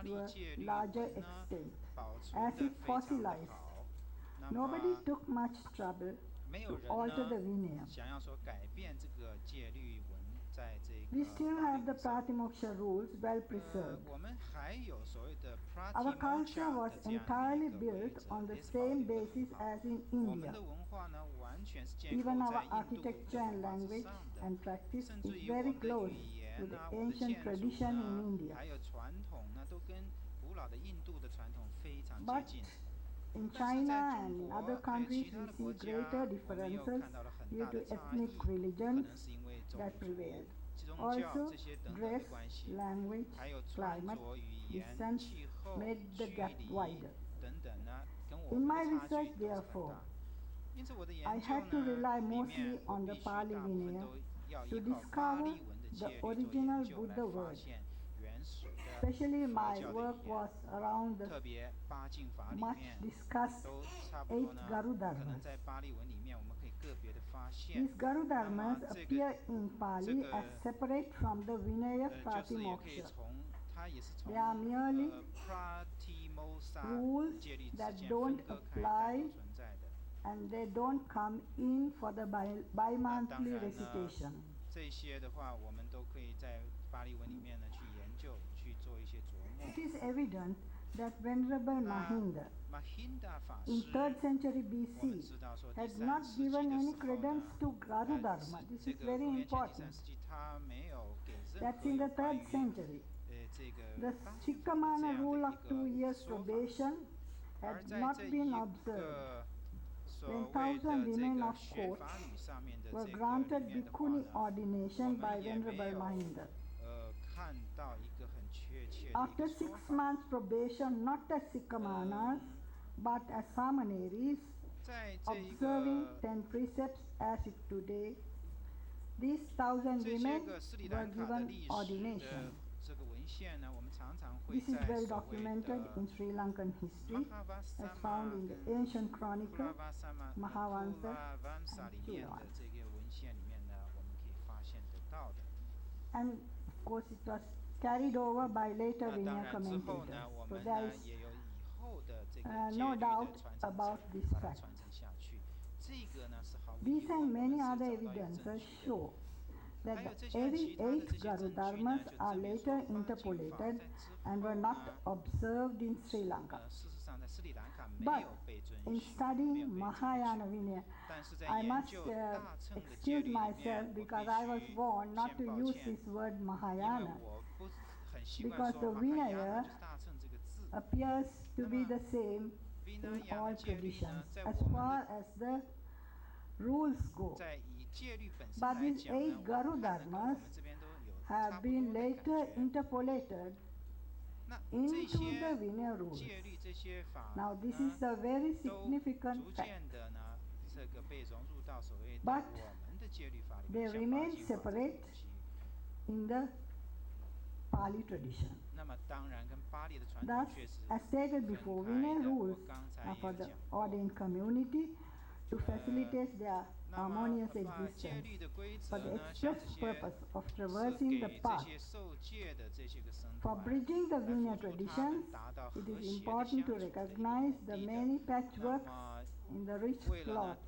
to a larger extent, as if fossilized. Nobody took much trouble to alter the Vinaya. We still have the Pratimoksha rules well preserved. Our culture was entirely built on the same basis as in India. Even our architecture and language and practice is very close to the ancient tradition in India. But in China and in other countries, we see greater differences due to ethnic religions that prevailed. Also, dress, language, climate, distance made the gap wider. In my research, therefore, I had to rely mostly on the Pali Vinaya to discover the original Buddha word. Especially my work was around the much discussed 8 Garu Dharmas. These Garu Dharmas appear in Pali as separate from the Vinaya Pratimoksha. They are merely rules that don't apply and they don't come in for the bi-monthly recitation. It is evident that Venerable Mahinda in 3rd century BC had not given any credence to Garu Dharma. This is very important. That's in the 3rd century. The Sikhamana rule of 2 years probation had not been observed. When 1,000 women of court were granted Bhikkhuni ordination by Venerable Mahinda. After 6 months probation, not as Sikhamanas, but as Samaneris, observing 10 precepts as if today, these 1,000 women were given ordination. This is well documented in Sri Lankan history, as found in the ancient chronicle, Mahavansa and Chulans. And of course it was carried over by later Vinaya commentators. So there is no doubt about this fact. These and many other evidences show that the 8 Garu Dharmas are later interpolated and were not observed in Sri Lanka. But in studying Mahayana Vinaya, I must excuse myself because I was warned not to use this word Mahayana, because the Vinaya appears to be the same in all traditions as far as the rules go. But these 8 Garu Dharmas have been later interpolated into the Vinaya rules. Now this is a very significant fact. But they remain separate in the Pali tradition. Thus, as stated before, Vinaya rules are for the ordained community to facilitate their harmonious existence. For the express purpose of traversing the path. For bridging the Vinaya traditions, it is important to recognize the many patchworks in the rich cloth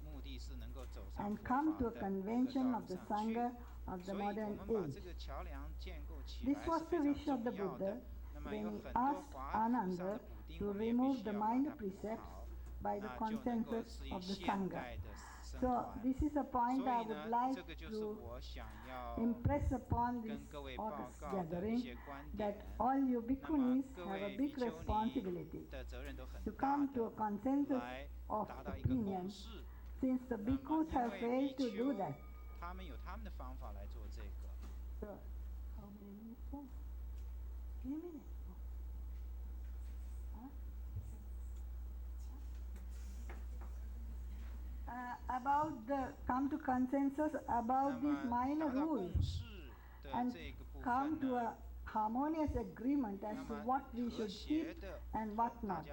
and come to a convention of the Sangha of the modern age. This was the wish of the Buddha when he asked Ananda to remove the minor precepts by the consensus of the Sangha. So this is a point I would like to impress upon this August gathering, that all you bhikkhunis have a big responsibility to come to a consensus of opinion, since the bhikkhus have failed to do that. So, how many minutes more? 3 minutes more. Huh? About come to consensus about these minor rules and come to a harmonious agreement as to what we should keep and what not.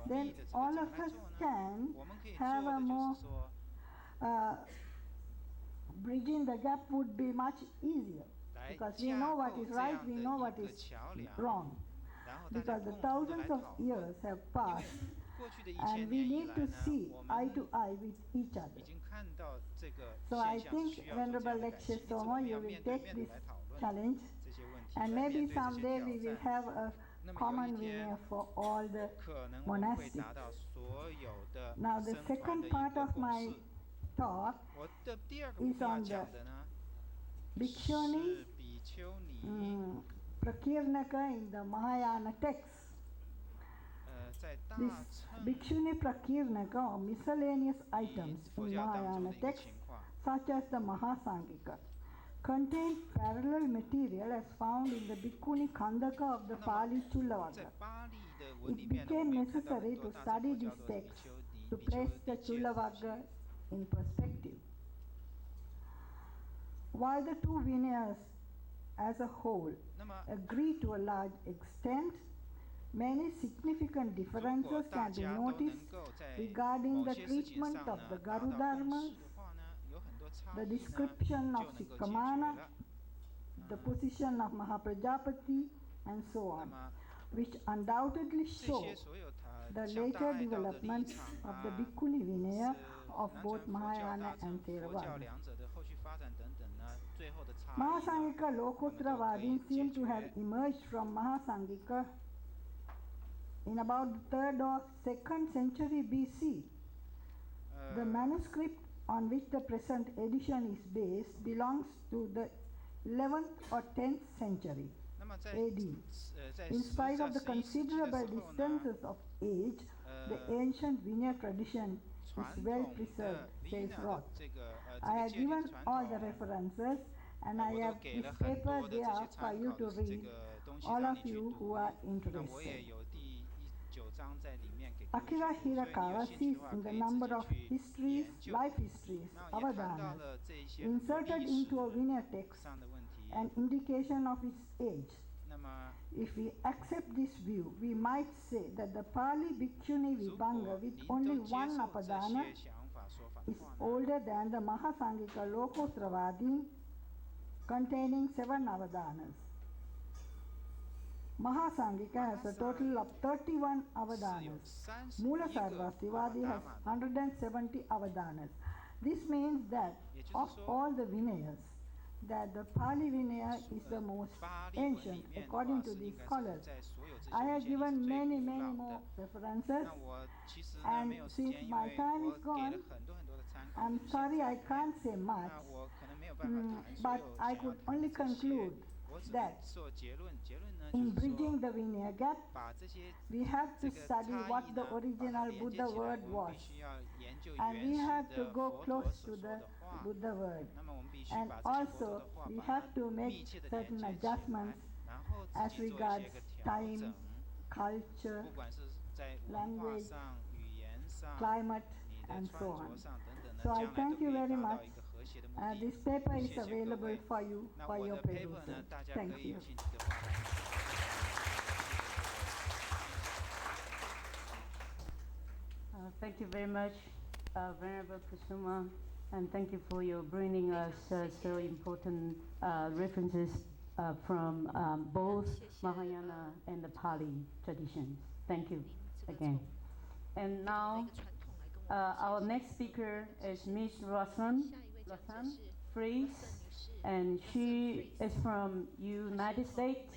Then all of us can have a more bridging the gap would be much easier, because we know what is right, we know what is wrong, because the thousands of years have passed and we need to see eye to eye with each other. So I think, Venerable Lecture Soma, you will take this challenge, and maybe someday we will have a common vinaya for all the monastics. Now the second part of my talk is on the Bhikshuni Prakirnaka in the Mahayana text. This Bhikshuni Prakirnaka, or miscellaneous items in Mahayana text, such as the Mahasangika, contain parallel material as found in the Bhikkhuni Khandaka of the Pali Chulavagga. It became necessary to study this text to place the Chulavagga in perspective. While the two Vinayas as a whole agree to a large extent, many significant differences can be noticed regarding the treatment of the Garudharmas, the description of Sikkamana, the position of Mahaprajapati, and so on, which undoubtedly show the later development of the Bhikkhuni Vinaya of both Mahayana and Theravada. Mahasangika Lokottara seem to have emerged from Mahasangika in about the 3rd or 2nd century BC. The manuscript on which the present edition is based belongs to the 11th or 10th century AD. In spite of the considerable distances of age, the ancient Vinaya tradition is well preserved, says Roth. I have given all the references, and I have this paper there for you to read, all of you who are interested. Akira Hirakawa sees in the number of histories, life histories, avadanas, inserted into a Vinaya text an indication of its age. If we accept this view, we might say that the Pali Bhikshuni Vibhanga with only one apadana is older than the Mahasangika Lokottravadin containing 7 avadanas. Mahasangika has a total of 31 avadanas. Mula Sarvastivadi has 170 avadanas. This means that of all the Vinayas, that the Pali Vinaya is the most ancient according to these scholars. I have given many more references, and since my time is gone, I'm sorry I can't say much, but I could only conclude that in bridging the Vinaya gap, we have to study what the original Buddha word was, and we have to go close to the Buddha word, and also we have to make certain adjustments as regards time, culture, language, climate, and so on. So I thank you very much. This paper is available for you for your perusal. Thank you. Thank you very much, Venerable Kusuma, and thank you for your bringing us so important references from both Mahayana and the Pali traditions. Thank you again. And now, our next speaker is Ms. Rosanne Fries, and she is from United States,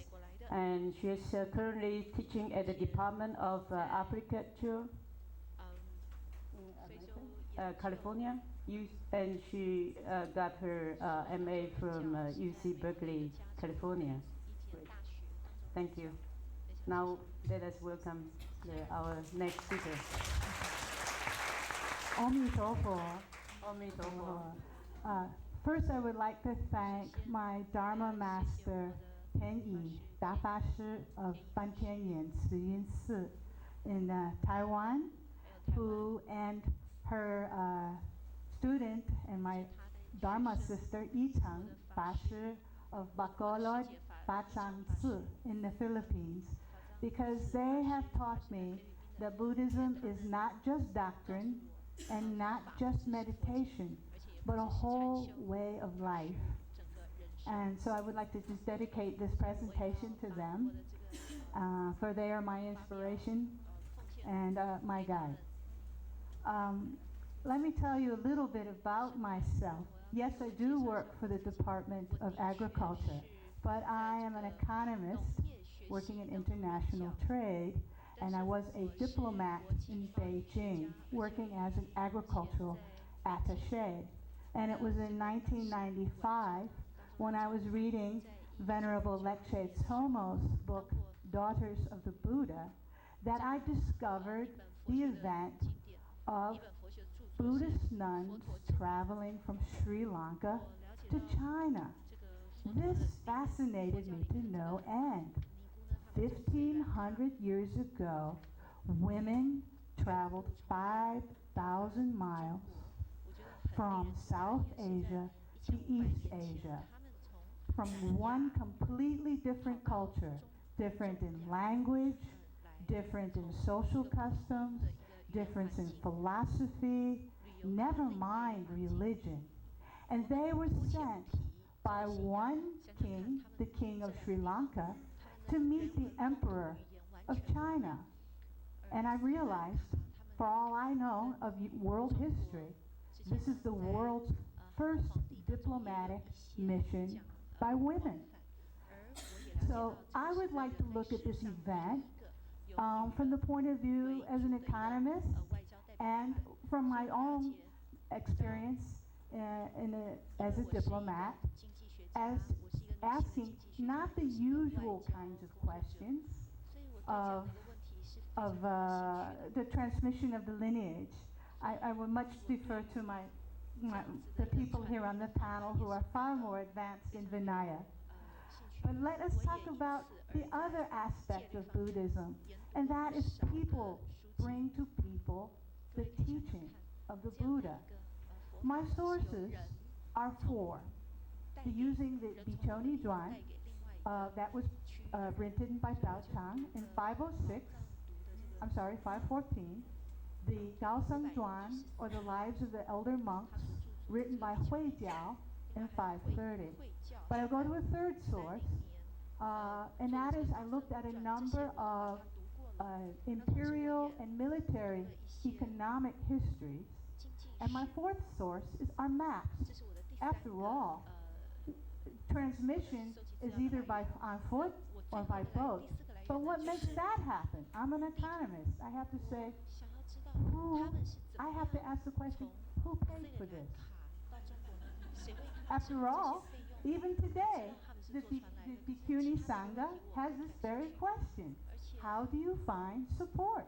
and she is currently teaching at the Department of Architecture, California, and she got her MA from UC Berkeley, California. Great. Thank you. Now let us welcome our next speaker. First, I would like to thank my Dharma Master, Ten Yi, Dafa Shi of Bantianyan Tzu Si in Taiwan, who and her student and my Dharma sister, Yichang Bashi of Bacolod, Bachangsi in the Philippines, because they have taught me that Buddhism is not just doctrine and not just meditation, but a whole way of life. And so I would like to just dedicate this presentation to them, for they are my inspiration and my guide. Let me tell you a little bit about myself. Yes, I do work for the Department of Agriculture, but I am an economist working in international trade, and I was a diplomat in Beijing working as an agricultural attaché. And it was in 1995 when I was reading Venerable Lecce Tomo's book, Daughters of the Buddha, that I discovered the event of Buddhist nuns traveling from Sri Lanka to China. This fascinated me to no end. 1,500 years ago, women traveled 5,000 miles from South Asia to East Asia, from one completely different culture, different in language, different in social customs, difference in philosophy, never mind religion. And they were sent by one king, the king of Sri Lanka, to meet the emperor of China. And I realized, for all I know of world history, this is the world's first diplomatic mission by women. So I would like to look at this event from the point of view as an economist and from my own experience as a diplomat, as asking not the usual kinds of questions of the transmission of the lineage. I would much defer to the people here on the panel who are far more advanced in Vinaya. But let us talk about the other aspect of Buddhism, and that is people bring to people the teaching of the Buddha. My sources are four. Using the Bichoni Zhuan, that was written by Dao Chang in 514. The Gaoseng Zhuan, or the Lives of the Elder Monks, written by Hui Jiao in 530. But I go to a third source, and that is I looked at a number of imperial and military economic histories, and my fourth source is our maps. After all, transmission is either on foot or by boat. But what makes that happen? I'm an economist. I have to say, I have to ask the question, who paid for this? After all, even today, the Bhikkhuni Sangha has this very question. How do you find support?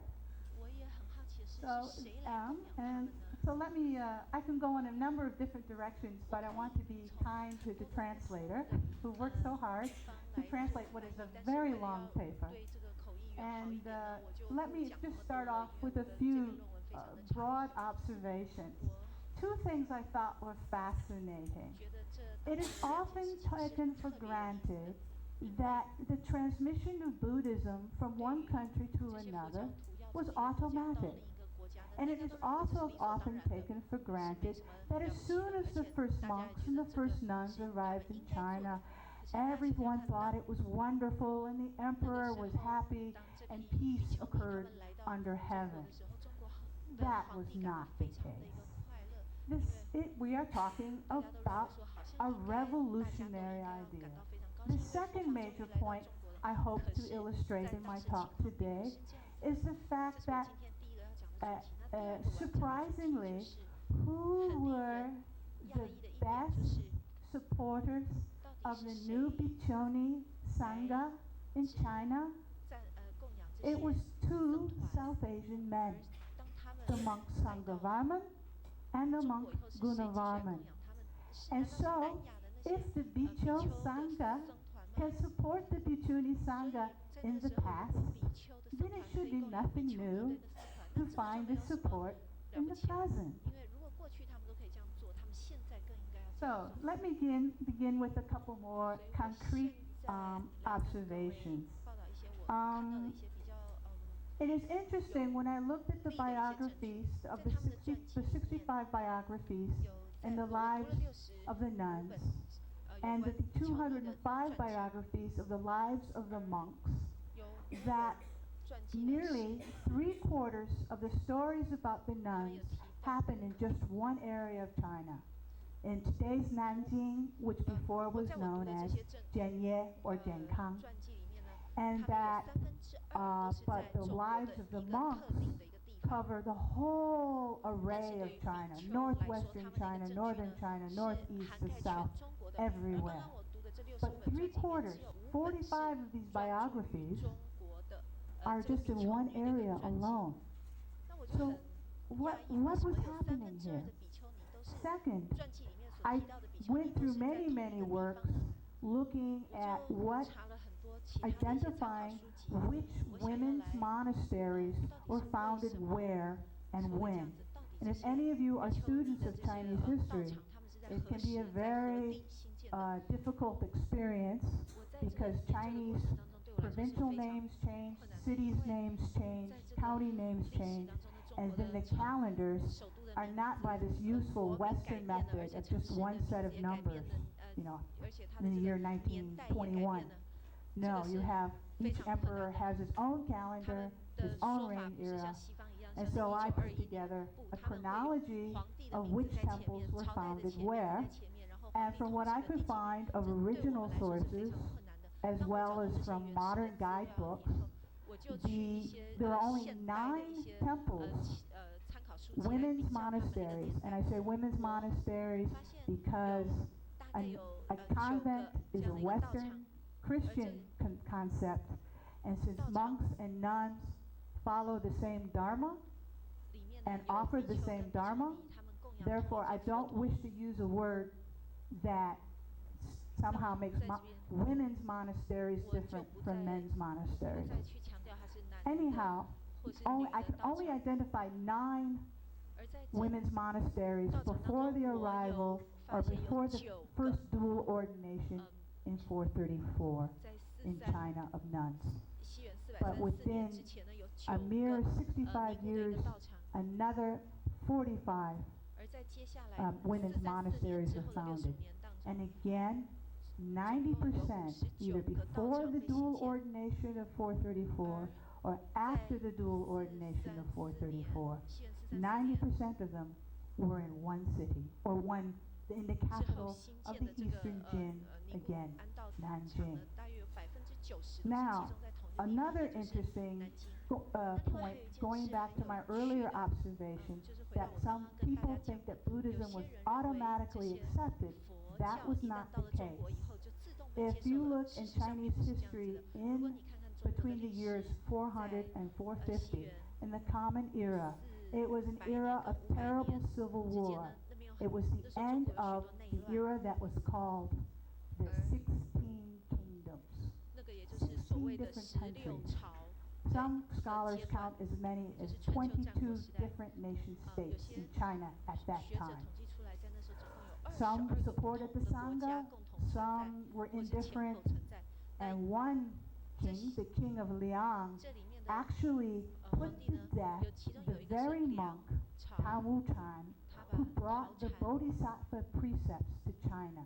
So let me, I can go in a number of different directions, but I want to be kind to the translator who worked so hard to translate what is a very long paper. And let me just start off with a few broad observations. Two things I thought were fascinating. It is often taken for granted that the transmission of Buddhism from one country to another was automatic. And it is also often taken for granted that as soon as the first monks and the first nuns arrived in China, everyone thought it was wonderful and the emperor was happy and peace occurred under heaven. That was not the case. We are talking about a revolutionary idea. The second major point I hope to illustrate in my talk today is the fact that surprisingly, who were the best supporters of the new Bichoni Sangha in China? It was two South Asian men, the monk Sanghavarman and the monk Gunavarman. And so, if the Bicho Sangha can support the Bichuni Sangha in the past, then it should be nothing new to find the support in the present. So let me begin with a couple more concrete observations. It is interesting when I looked at the biographies of the 65 biographies and the lives of the nuns, and the 205 biographies of the lives of the monks, that nearly 3/4 of the stories about the nuns happen in just one area of China. In today's Nanjing, which before was known as Jianye or Jiankang, and that, but the lives of the monks cover the whole array of China, northwestern China, northern China, northeast to south, everywhere. But 3/4, 45 of these biographies are just in one area alone. So what was happening here? Second, I went through many works looking at identifying which women's monasteries were founded where and when. And if any of you are students of Chinese history, it can be a very difficult experience because Chinese provincial names change, cities' names change, county names change, and then the calendars are not by this useful Western method of just one set of numbers, in the year 1921. No, you have, each emperor has his own calendar, his own reign era, and so I put together a chronology of which temples were founded where, and from what I could find of original sources, as well as from modern guidebooks, there are only 9 temples, women's monasteries, and I say women's monasteries because a convent is a Western Christian concept, and since monks and nuns follow the same Dharma and offer the same Dharma, therefore I don't wish to use a word that somehow makes women's monasteries different from men's monasteries. Anyhow, I can only identify 9 women's monasteries before the arrival or before the first dual ordination in 434 in China of nuns. But within a mere 65 years, another 45 women's monasteries were founded. And again, 90%, either before the dual ordination of 434 or after the dual ordination of 434, 90% of them were in one city, or in the capital of the Eastern Jin, again, Nanjing. Now, another interesting point, going back to my earlier observation, that some people think that Buddhism was automatically accepted. That was not the case. If you look in Chinese history between the years 400 and 450, in the Common Era, it was an era of terrible civil war. It was the end of the era that was called the 16 Kingdoms, 16 different countries. Some scholars count as many as 22 different nation-states in China at that time. Some supported the Sangha, some were indifferent, and one king, the king of Liang, actually put to death the very monk, Tang Wuchan, who brought the Bodhisattva precepts to China.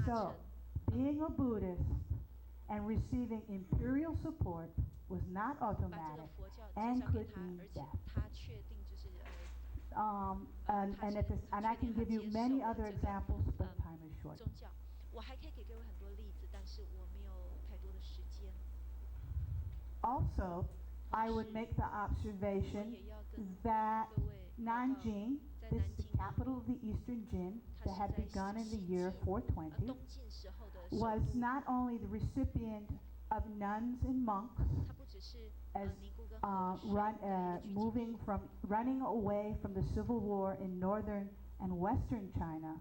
So, being a Buddhist and receiving imperial support was not automatic and could mean death. And I can give you many other examples, but time is short. Also, I would make the observation that Nanjing, this is the capital of the Eastern Jin, that had begun in the year 420, was not only the recipient of nuns and monks as running away from the civil war in northern and western China,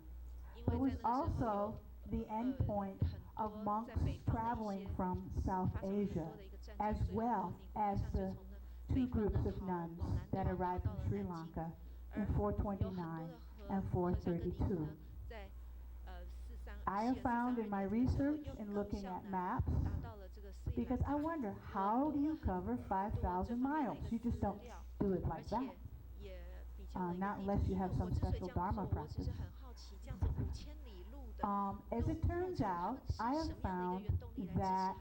but it was also the end point of monks traveling from South Asia, as well as the 2 groups of nuns that arrived in Sri Lanka in 429 and 432. I have found in my research in looking at maps, because I wonder, how do you cover 5,000 miles? You just don't do it like that. Not unless you have some special Dharma practice. As it turns out, I have found that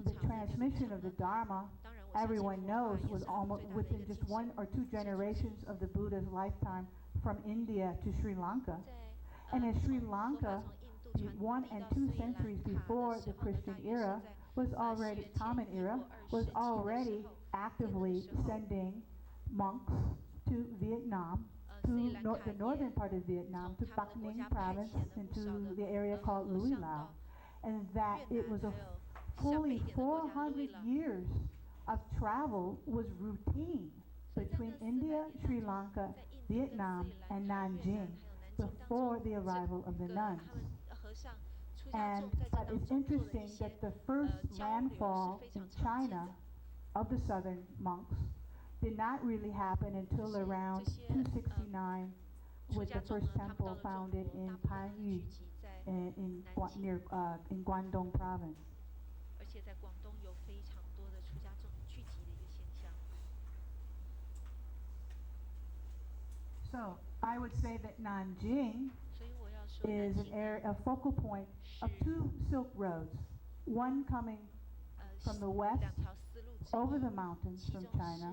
the transmission of the Dharma, everyone knows, was almost within just 1 or 2 generations of the Buddha's lifetime from India to Sri Lanka. And in Sri Lanka, 1 and 2 centuries before the Christian era, was already, common era, was already actively sending monks to Vietnam, to the northern part of Vietnam, to Bắc Ninh province, into the area called Lui Lao. And that it was a fully 400 years of travel was routine between India, Sri Lanka, Vietnam, and Nanjing before the arrival of the nuns. But it's interesting that the first landfall in China of the southern monks did not really happen until around 269, with the first temple founded in Panyu, in Guangdong province. So I would say that Nanjing is a focal point of 2 Silk Roads, one coming from the west over the mountains from China,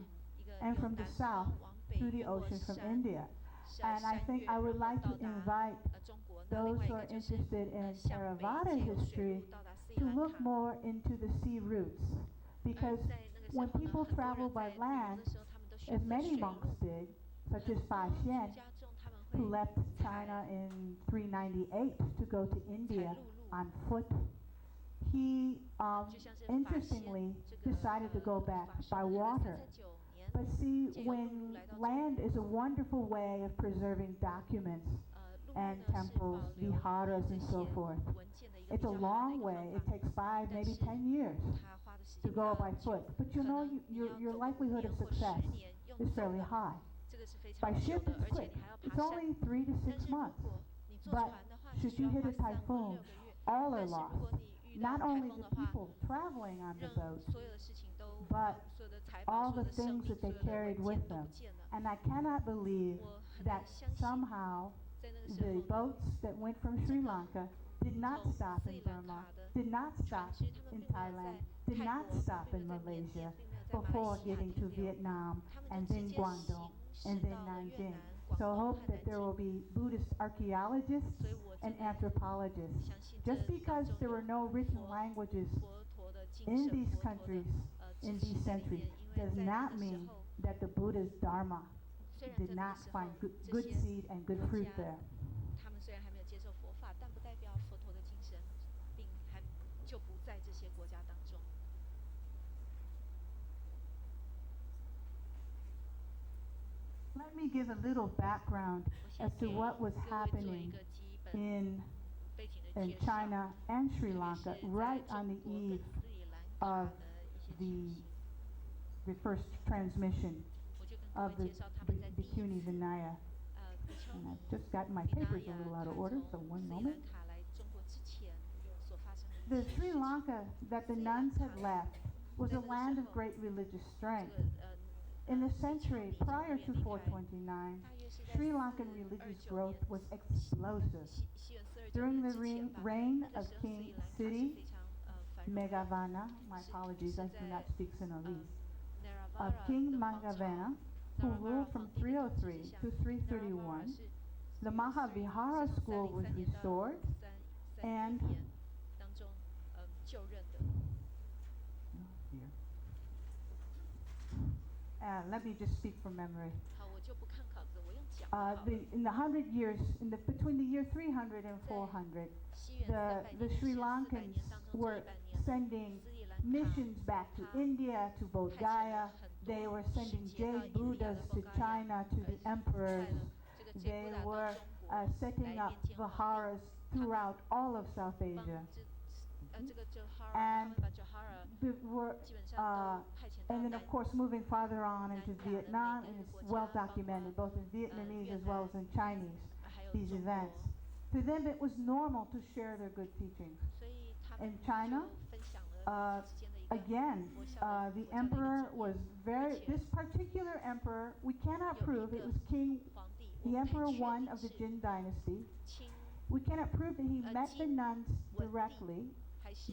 and from the south through the ocean from India. And I think I would like to invite those who are interested in Theravada history to look more into the sea routes, because when people travel by land, as many monks did, such as Fa Xian, who left China in 398 to go to India on foot, he interestingly decided to go back by water. But see, when land is a wonderful way of preserving documents and temples, viharas, and so forth, it's a long way. It takes 5, maybe 10 years to go by foot. But you know, your likelihood of success is fairly high. By ship, it's quick. It's only 3 to 6 months. But should you hit a typhoon, all are lost. Not only the people traveling on the boats, but all the things that they carried with them. And I cannot believe that somehow the boats that went from Sri Lanka did not stop in Burma, did not stop in Thailand, did not stop in Malaysia before getting to Vietnam, and then Guangdong, and then Nanjing. So I hope that there will be Buddhist archaeologists and anthropologists. Just because there were no written languages in these countries in these centuries does not mean that the Buddha's Dharma did not find good seed and good fruit there. Let me give a little background as to what was happening in China and Sri Lanka right on the eve of the first transmission of the Bhikkhuni Vinaya. And I've just gotten my papers a little out of order, so one moment. The Sri Lanka that the nuns had left was a land of great religious strength. In the century prior to 429, Sri Lankan religious growth was explosive. During the reign of King Siddhi Meghavana, my apologies, I do not speak Sinhalese, of King Mangavana, who ruled from 303 to 331, the Mahavihara school was restored, and let me just speak from memory. In the 100 years, between the year 300 and 400, the Sri Lankans were sending missions back to India, to Bodh Gaya. They were sending jade Buddhas to China, to the emperors. They were setting up viharas throughout all of South Asia. And then, of course, moving farther on into Vietnam, and it's well documented, both in Vietnamese as well as in Chinese. these events. To them, it was normal to share their good teachings. In China, again, the emperor was this particular emperor, we cannot prove it was the emperor one of the Jin dynasty. We cannot prove that he met the nuns directly,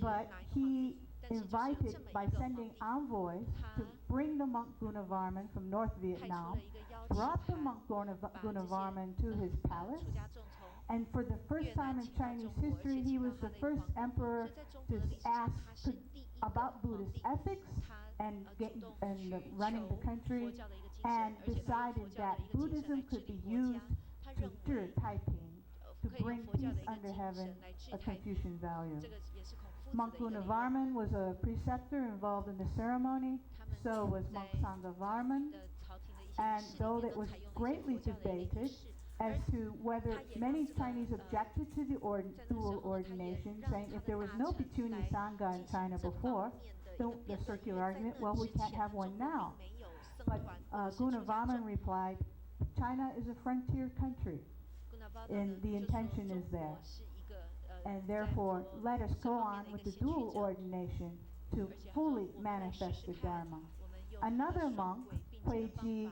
but he invited by sending envoys to bring the monk Gunavarman from North Vietnam, brought the monk Gunavarman to his palace, and for the first time in Chinese history, he was the first emperor to ask about Buddhist ethics and running the country, and decided that Buddhism could be used to 治太平, to bring peace under heaven, a Confucian value. Monk Gunavarman was a preceptor involved in the ceremony, so was Monk Sanghavarman, and though it was greatly debated as to whether many Chinese objected to the dual ordination, saying if there was no Bhikkshuni Sangha in China before, the circular argument, well, we can't have one now. But Gunavarman replied, China is a frontier country, and the intention is there. And therefore, let us go on with the dual ordination to fully manifest the Dharma. Another monk, Huiji,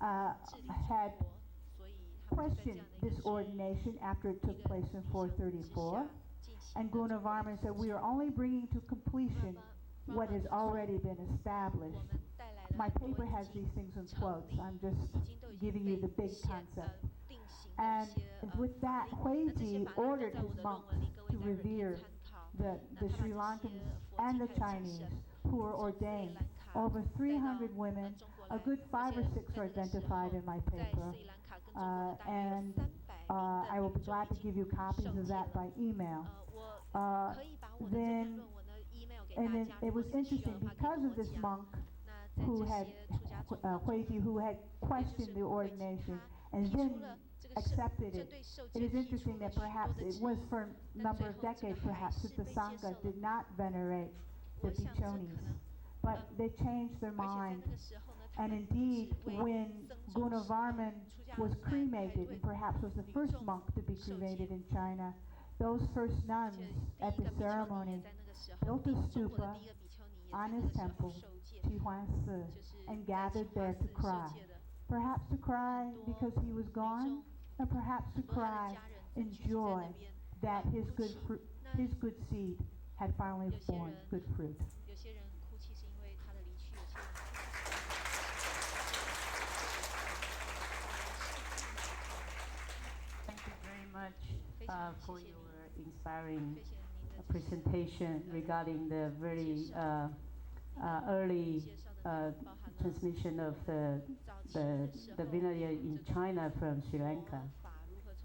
had questioned this ordination after it took place in 434. And Gunavarman said, we are only bringing to completion what has already been established. My paper has these things in quotes. I'm just giving you the big concept. And with that, Huiji ordered his monks to revere the Sri Lankans and the Chinese who were ordained. Over 300 women, a good 5 or 6 are identified in my paper. And I will be glad to give you copies of that by email. Then it was interesting because of this monk who had Huiji, who had questioned the ordination and then accepted it. It is interesting that perhaps it was for a number of decades, perhaps, that the Sangha did not venerate the Bhikkhunis, but they changed their mind. And indeed, when Gunavarman was cremated, and perhaps was the first monk to be cremated in China, those first nuns at the ceremony built a stupa on his temple, Qihuan Si, and gathered there to cry. Perhaps to cry because he was gone, or perhaps to cry in joy that his good seed had finally borne good fruit. Thank you very much for your inspiring presentation regarding the very early transmission of the Vinaya in China from Sri Lanka.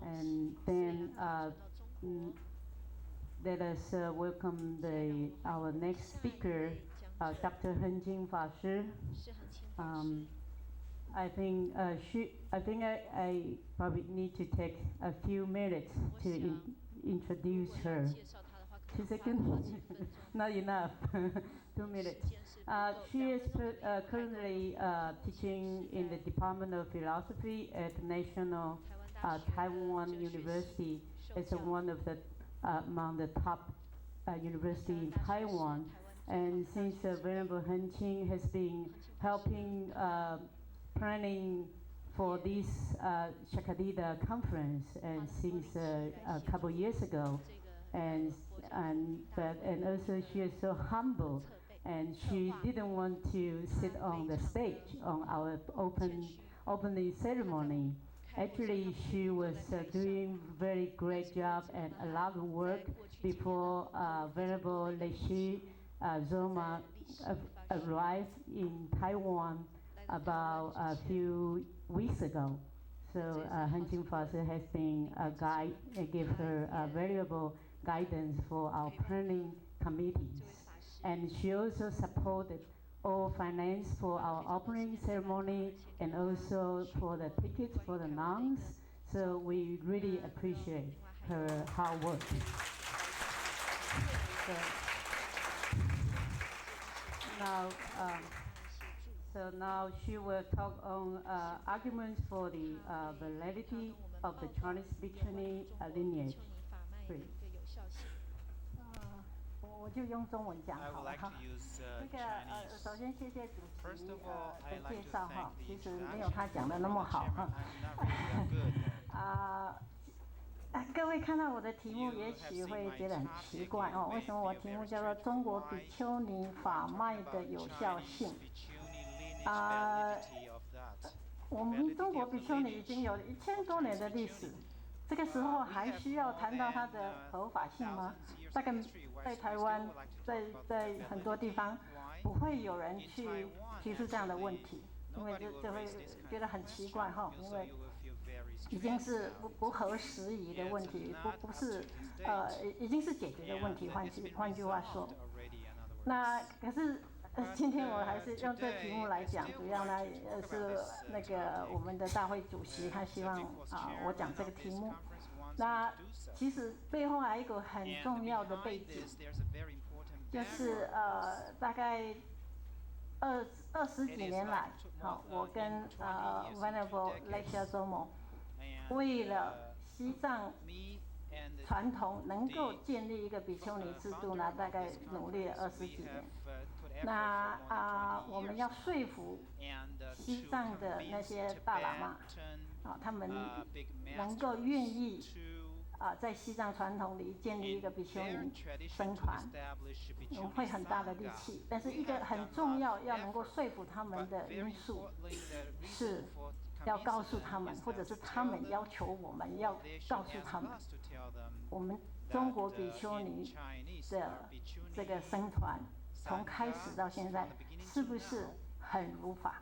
And then let us welcome our next speaker, Dr. Henjing Fa Shi. I think I probably need to take a few minutes to introduce her. 2 seconds? Not enough. 2 minutes. She is currently teaching in the Department of Philosophy at National Taiwan University. It's one of the among the top university in Taiwan. And since Venerable Henqing has been helping planning for this Shakadida conference, and since a couple years ago, and also she is so humble, and she didn't want to sit on the stage on our opening ceremony. Actually, she was doing very great job and a lot of work before Venerable Leishi Zoma arrived in Taiwan about a few weeks ago. So Henjing Fa Shi has been a guide and give her valuable guidance for our planning committees. And she also supported all finance for our opening ceremony and also for the tickets for the nuns. So we really appreciate her hard work. So now she will talk on arguments for the validity of the Chinese bikini lineage. Please. 我就用中文讲 I 好 would 了 like 哈 to。use 那个 Chinese. 首先谢谢主 First 席 of all, 的 I'd like 介 to 绍哈 thank，the 其实 introduction 没有他讲的那么 from the 好 chairman. 哈。I'm not really that good. 各位看到我的题目，也许会觉得很奇怪哦，为什么我题目叫做《中国比丘尼法脉的有效性》？我们中国比丘尼已经有1000多年的历史，这个时候还需要谈到它的合法性吗？大概在台湾，在很多地方，不会有人去提出这样的问题，因为就会觉得很奇怪哈，因为已经是不合时宜的问题，不是已经是解决的问题。换句话说，那可是今天我还是用这题目来讲，主要呢是那个我们的大会主席他希望我讲这个题目。那其实背后还有一个很重要的背景，就是大概20几年来，我跟Venerable Lecture Zomo 为了西藏传统能够建立一个比丘尼制度呢，大概努力了20几年。那我们要说服西藏的那些大喇嘛，他们能够愿意在西藏传统里建立一个比丘尼僧团，会很大的力气。但是一个很重要要能够说服他们的因素是。要告诉他们，或者是他们要求我们要告诉他们，我们中国比丘尼的这个僧团从开始到现在是不是很如法，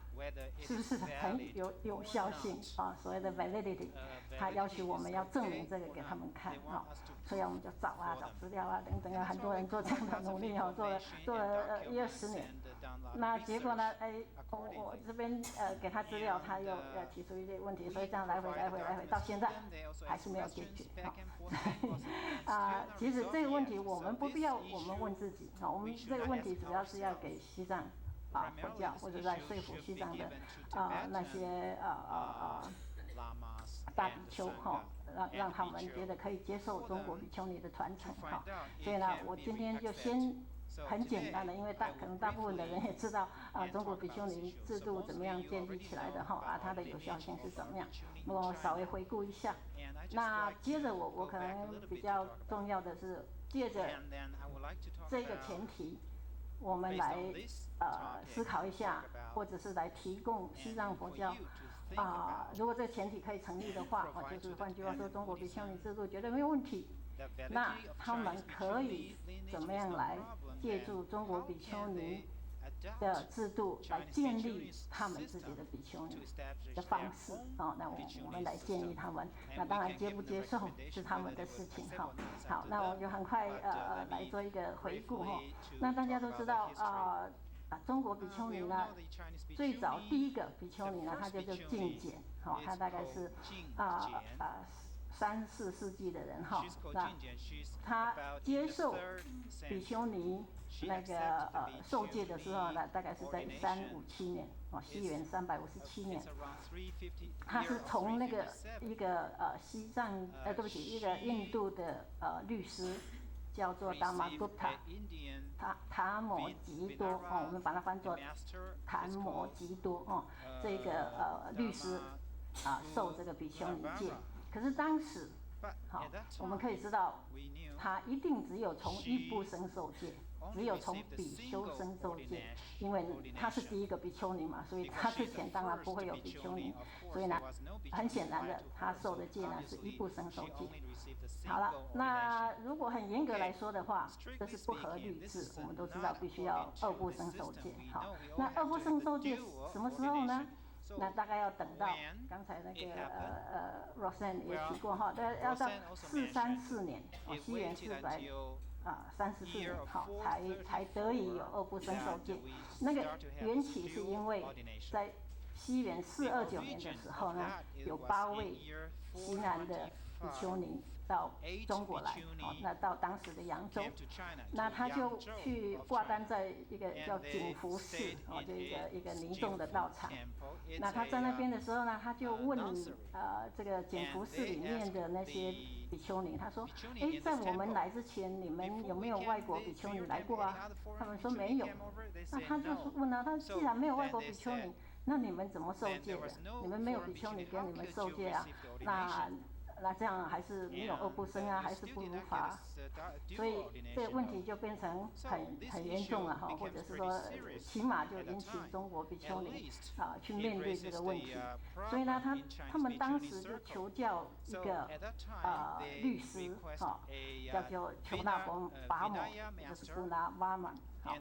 是不是很有效性啊？所谓的 validity， 他要求我们要证明这个给他们看啊，所以我们就找资料等等很多人做这样的努力做了10-20年。那结果呢？我这边给他资料，他又提出一些问题，所以这样来回，到现在还是没有解决。其实这个问题我们不必要我们问自己，我们这个问题主要是要给西藏佛教，或者在说服西藏的那些大比丘让他们觉得可以接受中国比丘尼的传承所以呢，我今天就先。很简单的，因为可能大部分的人也知道中国比丘尼制度怎么样建立起来的它的有效性是怎么样，我稍微回顾一下。那接着我可能比较重要的是，借着这个前提，我们来思考一下，或者是来提供西藏佛教如果这个前提可以成立的话，就是换句话说，中国比丘尼制度绝对没有问题。那他们可以怎么样来借助中国比丘尼的制度来建立他们自己的比丘尼的方式那我们来建议他们。那当然接不接受是他们的事情好，那我们就很快来做一个回顾那大家都知道中国比丘尼呢，最早第一个比丘尼呢，它就叫净简它大概是3、4世纪的人那他接受比丘尼那个受戒的时候呢，大概是在1357年西元357年，他是从那个一个西藏对不起，一个印度的律师叫做达玛古塔塔摩吉多我们把它翻作檀摩吉多这个律师受这个比丘尼戒。可是当时，我们可以知道，他一定只有从一部僧受戒，只有从比丘僧受戒，因为他是第一个比丘尼嘛，所以他之前当然不会有比丘尼，所以呢，很显然的，他受的戒呢是一部僧受戒。好了，那如果很严格来说的话，这是不合律制，我们都知道必须要2部僧受戒。好，那2部僧受戒什么时候呢？那大概要等到刚才那个Roseanne 也提过要到434年西元434年才得以有2部僧受戒。那个缘起是因为在西元429年的时候呢，有8位西南的比丘尼到中国来，那到当时的扬州，那他就去挂单在一个叫景福寺，就一个尼众的道场。那他在那边的时候呢，他就问这个景福寺里面的那些比丘尼，他说，在我们来之前，你们有没有外国比丘尼来过啊？他们说没有。那他就问他既然没有外国比丘尼，那你们怎么受戒的？你们没有比丘尼给你们受戒啊？那这样还是没有恶不生啊，还是不如法，所以这个问题就变成很严重了哈，或者是说起码就引起中国比丘尼去面对这个问题。所以呢，他们当时就求教一个律师叫做求那拔摩，就是布那巴玛。好，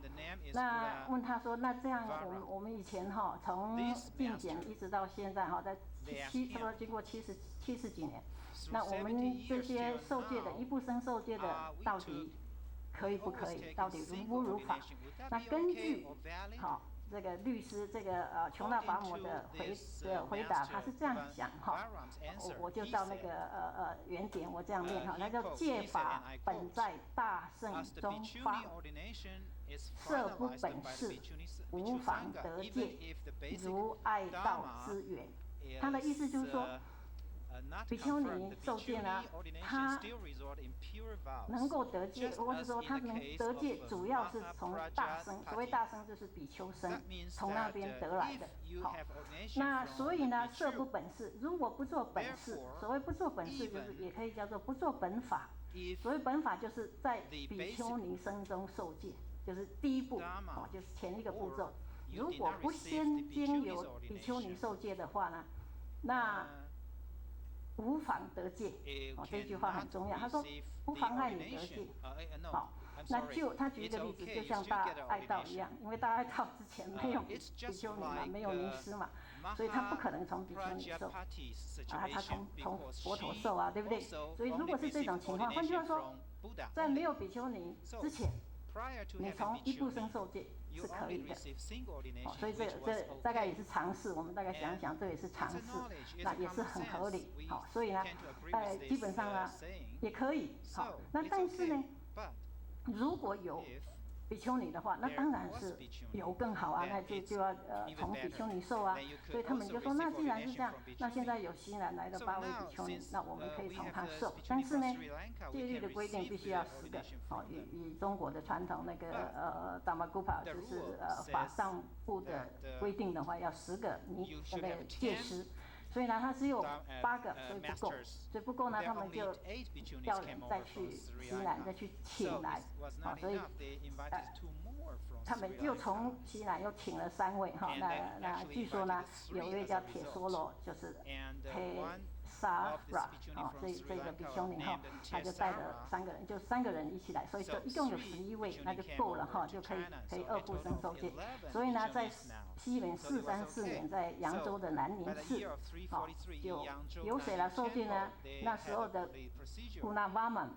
那问他说，那这样我们以前从定检一直到现在在差不多经过70几年。那我们这些受戒的一不生受戒的，到底可以不可以？到底如不如法？那根据这个律师这个琼那拔摩的回答，他是这样讲我就到那个原点，我这样念他叫戒法本在大圣中发，色不本是，无妨得戒，如爱道之源。他的意思就是说，比丘尼受戒呢，他能够得戒，或是说他能得戒，主要是从大僧，所谓大僧就是比丘僧，从那边得来的。好，那所以呢，色不本事，如果不做本事，所谓不做本事，就是也可以叫做不做本法。所谓本法，就是在比丘尼僧中受戒，就是第一步，就是前一个步骤。如果不先经由比丘尼受戒的话呢，那无妨得戒，这句话很重要。他说不妨碍你得戒。好，那他举一个例子，就像大爱道一样，因为大爱道之前没有比丘尼嘛，没有尼师嘛，所以他不可能从比丘尼受，他从佛陀受啊，对不对？所以如果是这种情况，换句话说，在没有比丘尼之前，你从一部生受戒是可以的，所以这大概也是常识，我们大概想想，这也是常识，那也是很合理，所以呢，基本上呢也可以，那但是呢，如果有比丘尼的话，那当然是有更好啊，那就要从比丘尼受啊，所以他们就说，那既然是这样，那现在有新来的8位比丘尼，那我们可以从他受，但是呢，戒律的规定必须要10个，以中国的传统那个达玛古帕就是法上部的规定的话，要10个那个戒师。所以呢，他只有8个，所以不够，所以不够呢，他们就要人再去西南，再去请来，所以他们又从西南又请了3位那据说呢，有一位叫铁梭罗，就是铁沙拉这个比丘尼他就带着3个人，就3个人一起来，所以就一共有11位，那就够了就可以2部生受戒。所以呢，在西元434年，在扬州的南宁寺，就由谁来受戒呢？那时候的布那巴玛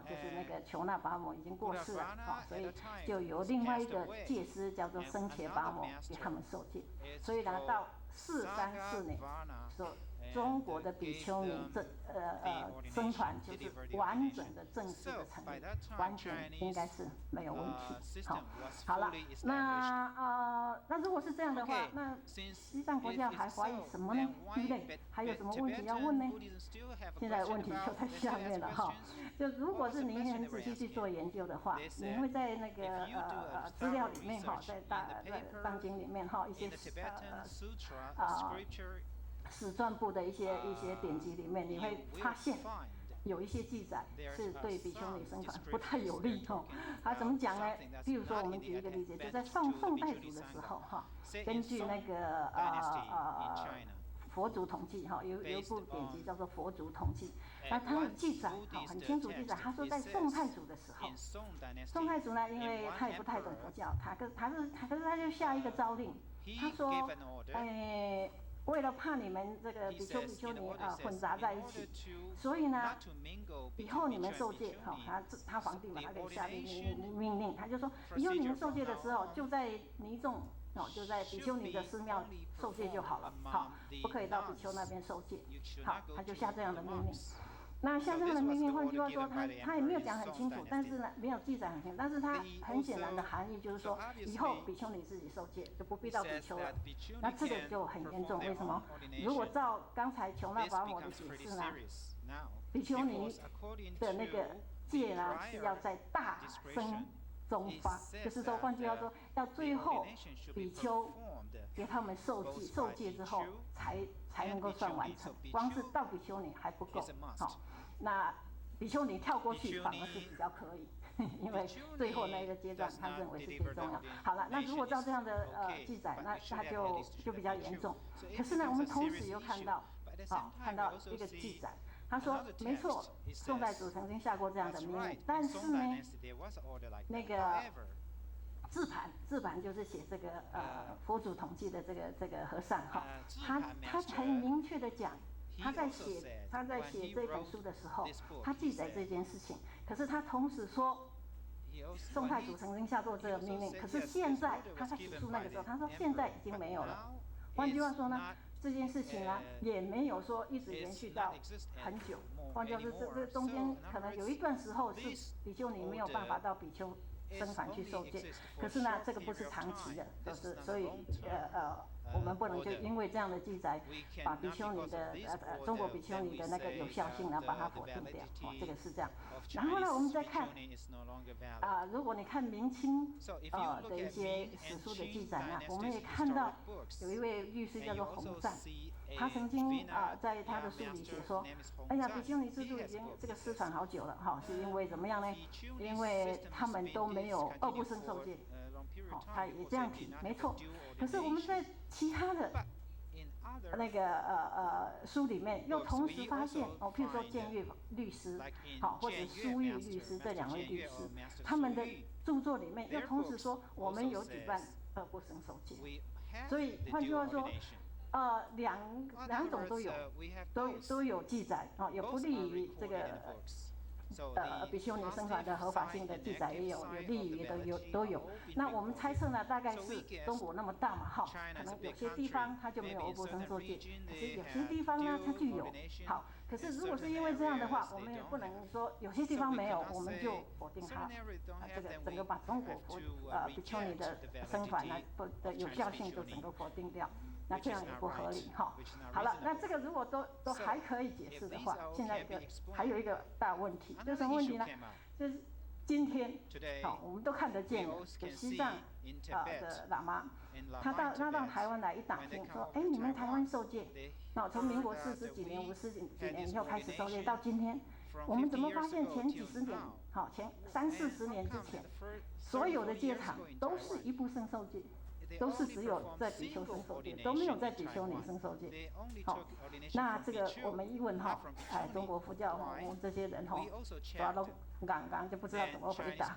就是那个求那拔摩已经过世了所以就由另外一个戒师叫做僧伽拔摩给他们受戒。所以呢，到434年，说中国的比丘尼僧团就是完整的正式的成立，完全应该是没有问题。好了，那如果是这样的话，那西藏国家还怀疑什么呢？对不对？还有什么问题要问呢？现在问题就在下面了就如果是您很仔细去做研究的话，你会在那个资料里面在藏经里面一些史传部的一些典籍里面，你会发现有一些记载是对比丘尼僧团不太有利他怎么讲呢？譬如说，我们举一个例子，就在宋太祖的时候根据那个佛祖统计有一部典籍叫做《佛祖统计》，那他有记载很清楚记载，他说在宋太祖的时候，宋太祖呢，因为他也不太懂佛教，可是他就下一个诏令，他说，为了怕你们这个比丘尼混杂在一起，所以呢，以后你们受戒他皇帝嘛，他可以下命令，他就说以后你们受戒的时候，就在尼众就在比丘尼的寺庙受戒就好了，不可以到比丘那边受戒，他就下这样的命令。那像这样的命令，换句话说，他也没有讲很清楚，但是呢，没有记载很清楚，但是它很显然的含义就是说，以后比丘尼自己受戒，就不必到比丘了。那这个就很严重，为什么？如果照刚才琼那法摩的解释呢，比丘尼的那个戒呢是要在大僧中发，就是说，换句话说，要最后比丘给他们受戒之后，才能够算完成。光是到比丘尼还不够，好，那比丘尼跳过去反而是比较可以，因为最后那个阶段他认为是最重要。好了，那如果照这样的记载，那他就比较严重。可是呢，我们同时又看到一个记载。他说：“没错，宋代主曾经下过这样的命令，但是呢，那个自盘就是写这个佛祖统计的这个和尚哈，他很明确的讲，他在写这本书的时候，他记载这件事情，可是他同时说，宋太祖曾经下过这个命令，可是现在他在写书那个时候，他说现在已经没有了。换句话说呢？”这件事情呢，也没有说一直延续到很久。换句话说，这中间可能有一段时候是比丘尼没有办法到比丘僧团去受戒，可是呢，这个不是长期的，所以我们不能就因为这样的记载，把比丘尼的中国比丘尼的那个有效性呢，把它否定掉。这个是这样。然后呢，我们再看如果你看明清的一些史书的记载呢，我们也看到有一位律师叫做洪赞，他曾经在他的书里写说，哎呀，比丘尼制度已经这个失传好久了，是因为怎么样呢？因为他们都没有二不生受戒。他也这样提，没错。可是我们在其他的那个书里面，又同时发现譬如说建岳律师，或者苏玉律师这两位律师，他们的著作里面又同时说，我们有举办二不生受戒。所以换句话说，两种都有记载有不利于这个。比丘尼僧团的合法性的记载也有利于的都有。那我们猜测呢，大概是中国那么大嘛，可能有些地方它就没有二不生受戒，可是有些地方呢它就有。好，可是如果是因为这样的话，我们也不能说有些地方没有，我们就否定它，这个整个把中国比丘尼的僧团呢的有效性就整个否定掉。那这样也不合理哈。好了，那这个如果都还可以解释的话，现在还有一个大问题，就是什么问题呢？就是今天我们都看得见的，西藏的喇嘛，他到台湾来一打听说，哎，你们台湾受戒，从民国40几年、50几年以后开始受戒，到今天，我们怎么发现前几十年，前30-40年之前，所有的戒场都是一不生受戒。都是只有在比丘僧受戒，都没有在比丘尼僧受戒。那这个我们一问中国佛教我们这些人抓到刚刚就不知道怎么回答，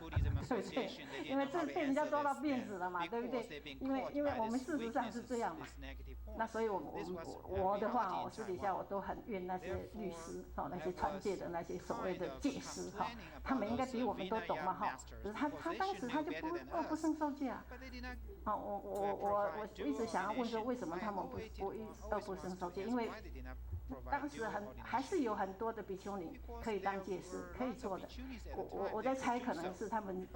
对不对？因为这被人家抓到辫子了嘛，对不对？因为我们事实上是这样嘛。那所以我的话我私底下我都很怨那些律师那些传戒的那些所谓的戒师他们应该比我们都懂嘛可是他当时他就不生受戒啊。我一直想要问说，为什么他们不二不生受戒？因为当时还是有很多的比丘尼可以当戒师，可以做的。我在猜，可能是他们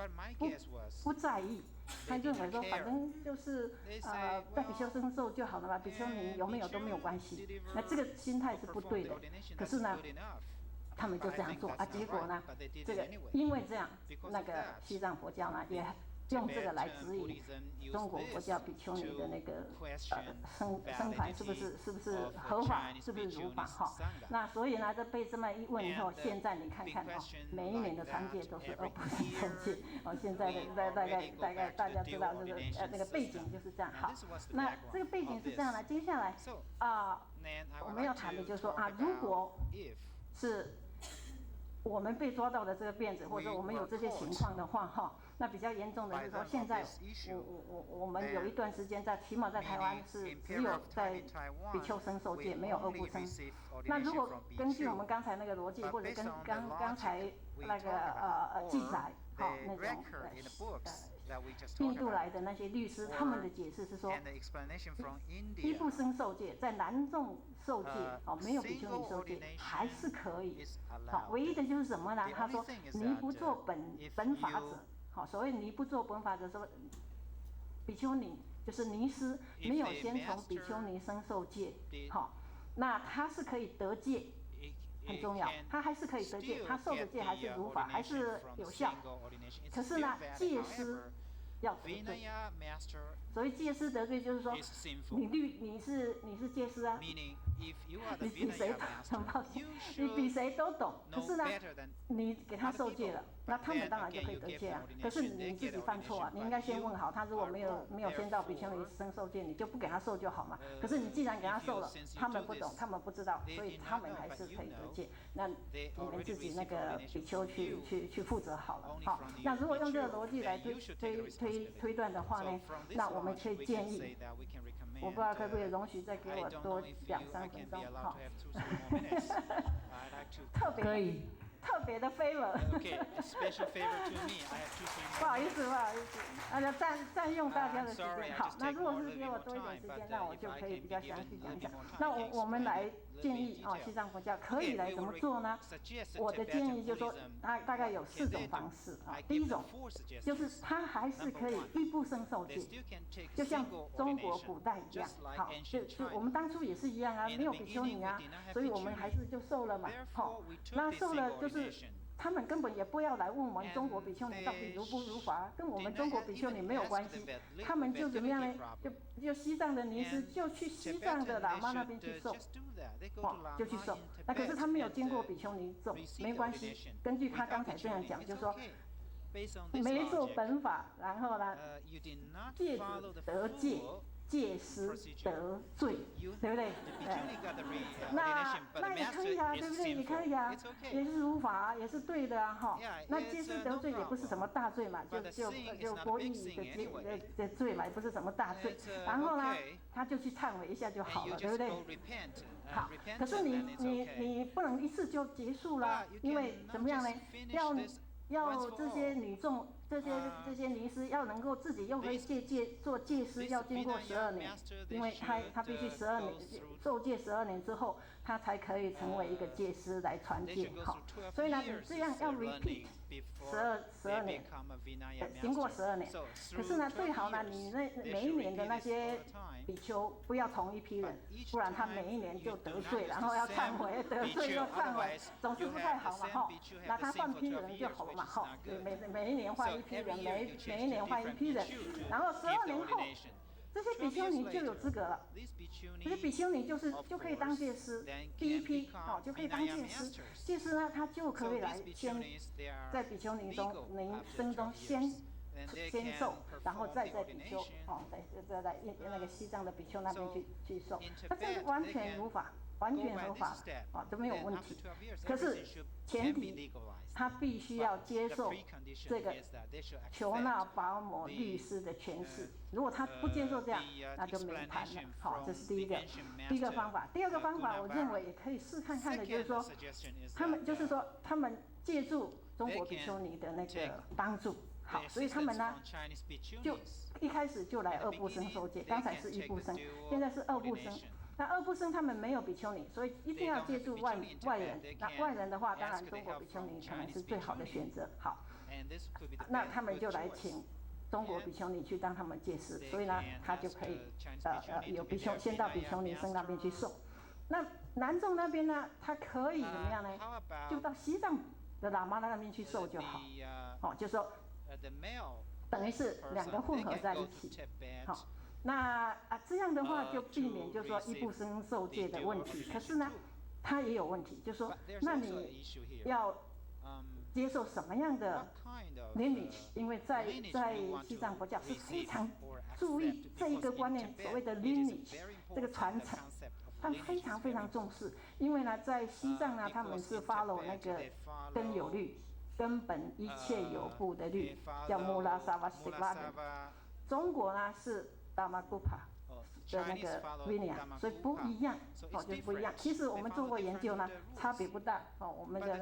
不在意，他认为说反正就是在比丘僧受就好了嘛，比丘尼有没有都没有关系。那这个心态是不对的。可是呢，他们就这样做结果呢，这个因为这样，那个西藏佛教呢也。用这个来指引中国佛教比丘尼的那个僧团是不是合法，是不是如法那所以呢，这被这么一问以后，现在你看看每一年的传戒都是二不生受戒现在的大概大家知道这个那个背景就是这样。好，那这个背景是这样的，接下来我们要谈的就是说如果是我们被抓到的这个辫子，或者我们有这些情况的话那比较严重的是说，现在我们有一段时间起码在台湾是只有在比丘僧受戒，没有二不生。那如果根据我们刚才那个逻辑，或者跟刚才那个记载那种印度来的那些律师，他们的解释是说，依附生受戒在男众受戒没有比丘尼受戒还是可以。好，唯一的就是什么呢？他说尼不做本法者，好，所谓尼不做本法者说，比丘尼就是尼师没有先从比丘尼生受戒，好，那他是可以得戒。很重要，他还是可以得戒，他受的戒还是如法，还是有效。可是呢，戒师要得罪。所以戒师得罪就是说，你是戒师啊，你比谁都很抱歉，你比谁都懂。可是呢，你给他受戒了，那他们当然就可以得戒啊。可是你自己犯错啊，你应该先问好，他如果没有先到比丘尼生受戒，你就不给他受就好嘛。可是你既然给他受了，他们不懂，他们不知道，所以他们还是可以得戒。那你们自己那个比丘去负责好了。好，那如果用这个逻辑来推断的话呢，那我们可以建议。我不知道可不可以容许再给我多2-3分钟，好。可以。特别的 favor。不好意思，那就占用大家的时间。好，那如果是给我多一点时间，那我就可以比较详细讲讲。那我们来建议西藏佛教可以来怎么做呢？我的建议就是说，大概有4种方式啊。第一种就是它还是可以依附生受戒，就像中国古代一样。好，就我们当初也是一样啊，没有比丘尼啊，所以我们还是就受了嘛。好，那受了就是他们根本也不要来问我们中国比丘尼到底如不如法，跟我们中国比丘尼没有关系。他们就怎么样呢？就西藏的尼师就去西藏的喇嘛那边去受，就去受。那可是他没有经过比丘尼受，没关系。根据他刚才这样讲，就是说没做本法，然后呢，戒子得戒。戒师得罪，对不对？那也可以啊，对不对？也可以啊，也是如法，也是对的啊，哈。那戒师得罪也不是什么大罪嘛，就国义的罪嘛，也不是什么大罪。然后呢，他就去忏悔一下就好了，对不对？好，可是你不能一次就结束了，因为怎么样呢？要这些女众。这些尼师要能够自己又可以做戒师，要经过12年，因为他必须12年受戒12年之后，他才可以成为一个戒师来传戒。好，所以呢，你这样要 repeat 12年，经过12年。可是呢，最好呢，你每一年的那些比丘不要同一批人，不然他每一年就得罪，然后要忏悔，得罪又忏悔，总是不太好嘛，哈。那他换批人就好了嘛，哈。每一年换一批人，每一年换一批人，然后12年后，这些比丘尼就有资格了。这些比丘尼就可以当戒师，第一批就可以当戒师。戒师呢，他就可以来先在比丘尼生中先受，然后再在比丘再来那个西藏的比丘那边去受，那这是完全如法。完全合法都没有问题。可是前提，他必须要接受这个求那跋摩律师的诠释。如果他不接受这样，那就没谈了。好，这是第一个方法。第二个方法，我认为也可以试看看的，就是说，他们借助中国比丘尼的那个帮助。好，所以他们呢，就一开始就来2部生受戒，刚才是1部生，现在是2部生。那2部生他们没有比丘尼，所以一定要借助外人。那外人的话，当然中国比丘尼可能是最好的选择。好，那他们就来请中国比丘尼去当他们戒师，所以呢，他就可以有先到比丘尼生那边去受。那南众那边呢，他可以怎么样呢？就到西藏的喇嘛那边去受就好。好，就说等于是2个混合在一起。好。那这样的话就避免就是说1部生受戒的问题。可是呢，它也有问题，就是说，那你要接受什么样的 lineage？ 因为在西藏佛教是非常注意这一个观念，所谓的 lineage 这个传承，他们非常非常重视。因为呢，在西藏呢，他们是 follow 那个根有律，根本一切有部的律，叫穆拉萨瓦西拉的。中国呢是达玛古帕，的那个 Vinaya， 所以不一样，就是不一样。其实我们做过研究呢，差别不大。我们的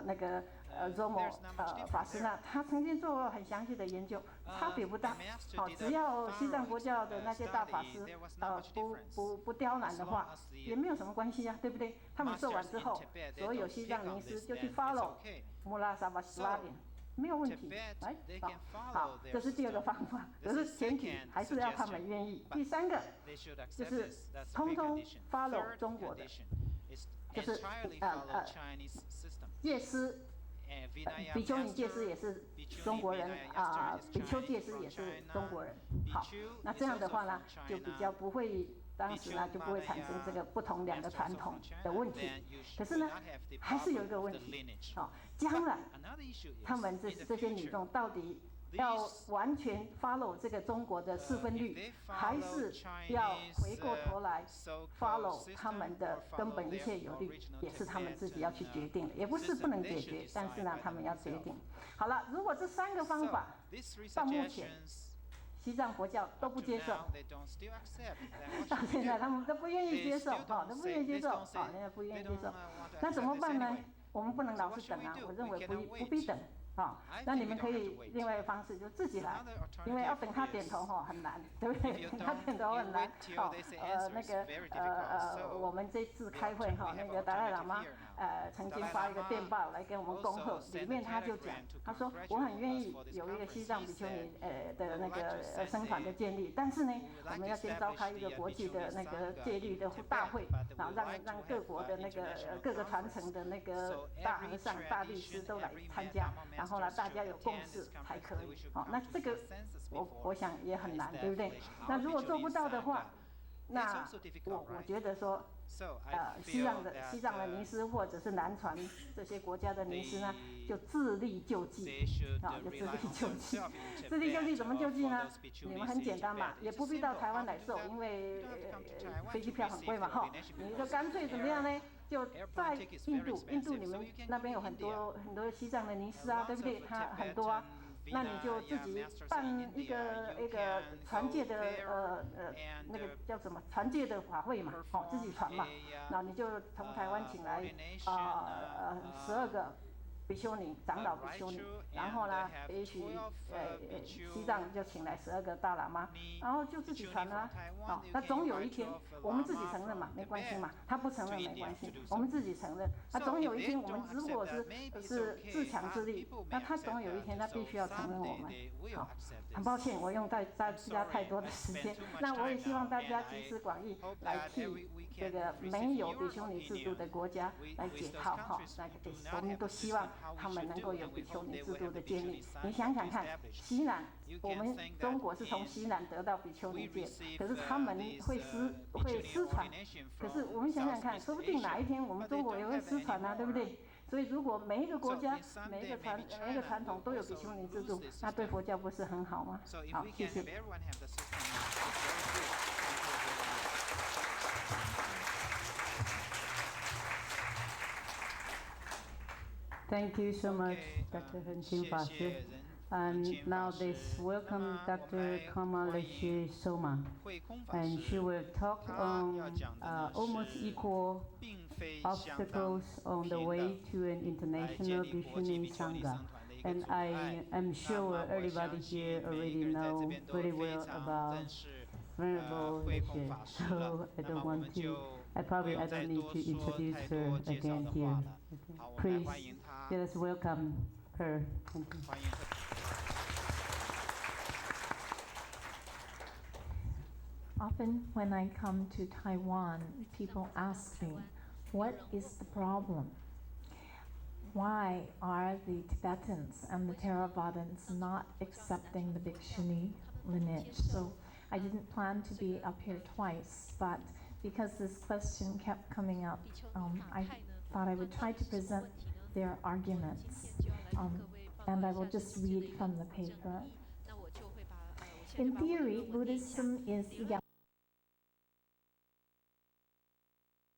那个Zomo 法师呢，他曾经做过很详细的研究，差别不大。只要西藏国教的那些大法师不刁难的话，也没有什么关系啊，对不对？他们做完之后，所有西藏尼师就去 follow 穆拉萨巴斯拉点。没有问题，哎，好，这是第二个方法，可是前提还是要他们愿意。第三个就是通通 follow 中国的，就是戒师，比丘尼戒师也是中国人比丘戒师也是中国人。好，那这样的话呢，就比较不会。当时呢就不会产生这个不同两个传统的问题，可是呢还是有一个问题，将来他们这些女众到底要完全 follow 这个中国的4分律，还是要回过头来 follow 他们的根本一切有律，也是他们自己要去决定的，也不是不能解决，但是呢他们要决定。好了，如果这3个方法到目前。西藏佛教都不接受，到现在他们都不愿意接受，都不愿意接受，人家不愿意接受，那怎么办呢？我们不能老是等啊，我认为不必等。那你们可以另外一个方式就自己来，因为要等他点头很难，对不对？等他点头很难。我们这次开会那个达赖喇嘛曾经发一个电报来跟我们恭贺，里面他就讲，他说我很愿意有一个西藏比丘尼的那个僧团的建立，但是呢，我们要先召开一个国际的那个戒律的大会，然后让各国的那个各个传承的那个大和尚、大律师都来参加。然后呢，大家有共识才可以。那这个我想也很难，对不对？那如果做不到的话，那我觉得说，西藏的尼师或者是南传这些国家的尼师呢，就自力救济，就自力救济。自力救济怎么救济呢？你们很简单嘛，也不必到台湾来受，因为飞机票很贵嘛，你就干脆怎么样呢？就在印度你们那边有很多西藏的尼师啊，对不对？他很多啊，那你就自己办一个传戒的那个叫什么传戒的法会嘛，自己传嘛，那你就从台湾请来12个。比丘尼长老比丘尼，然后呢，也许西藏就请来12个大喇嘛，然后就自己传了。那总有一天我们自己承认嘛，没关系嘛，他不承认没关系，我们自己承认。那总有一天我们如果是自强自立，那他总有一天他必须要承认我们。很抱歉我用大家太多的时间，那我也希望大家集思广益来替这个没有比丘尼制度的国家来解套我们都希望。他们能够有比丘尼制度的建立，你想想看，西南，我们中国是从西南得到比丘尼戒，可是他们会失传，可是我们想想看，说不定哪一天我们中国也会失传啊，对不对？所以如果每一个国家、每一个传统都有比丘尼制度，那对佛教不是很好吗？好，谢谢。Thank you so much, Dr. Henqing Fashi. And now let's welcome Dr. Kamaleshi Soma. And she will talk on almost equal obstacles on the way to an international Bhikshuni Sangha. And I am sure everybody here already know very well about Venerable Leshe, so I don't want to. I don't need to introduce her again here. Okay. Please let us welcome her. Thank you. Often when I come to Taiwan, people ask me, what is the problem? Why are the Tibetans and the Theravadins not accepting the Bhikshuni lineage? So I didn't plan to be up here twice, but because this question kept coming up, I thought I would try to present their arguments. And I will just read from the paper. In theory, Buddhism is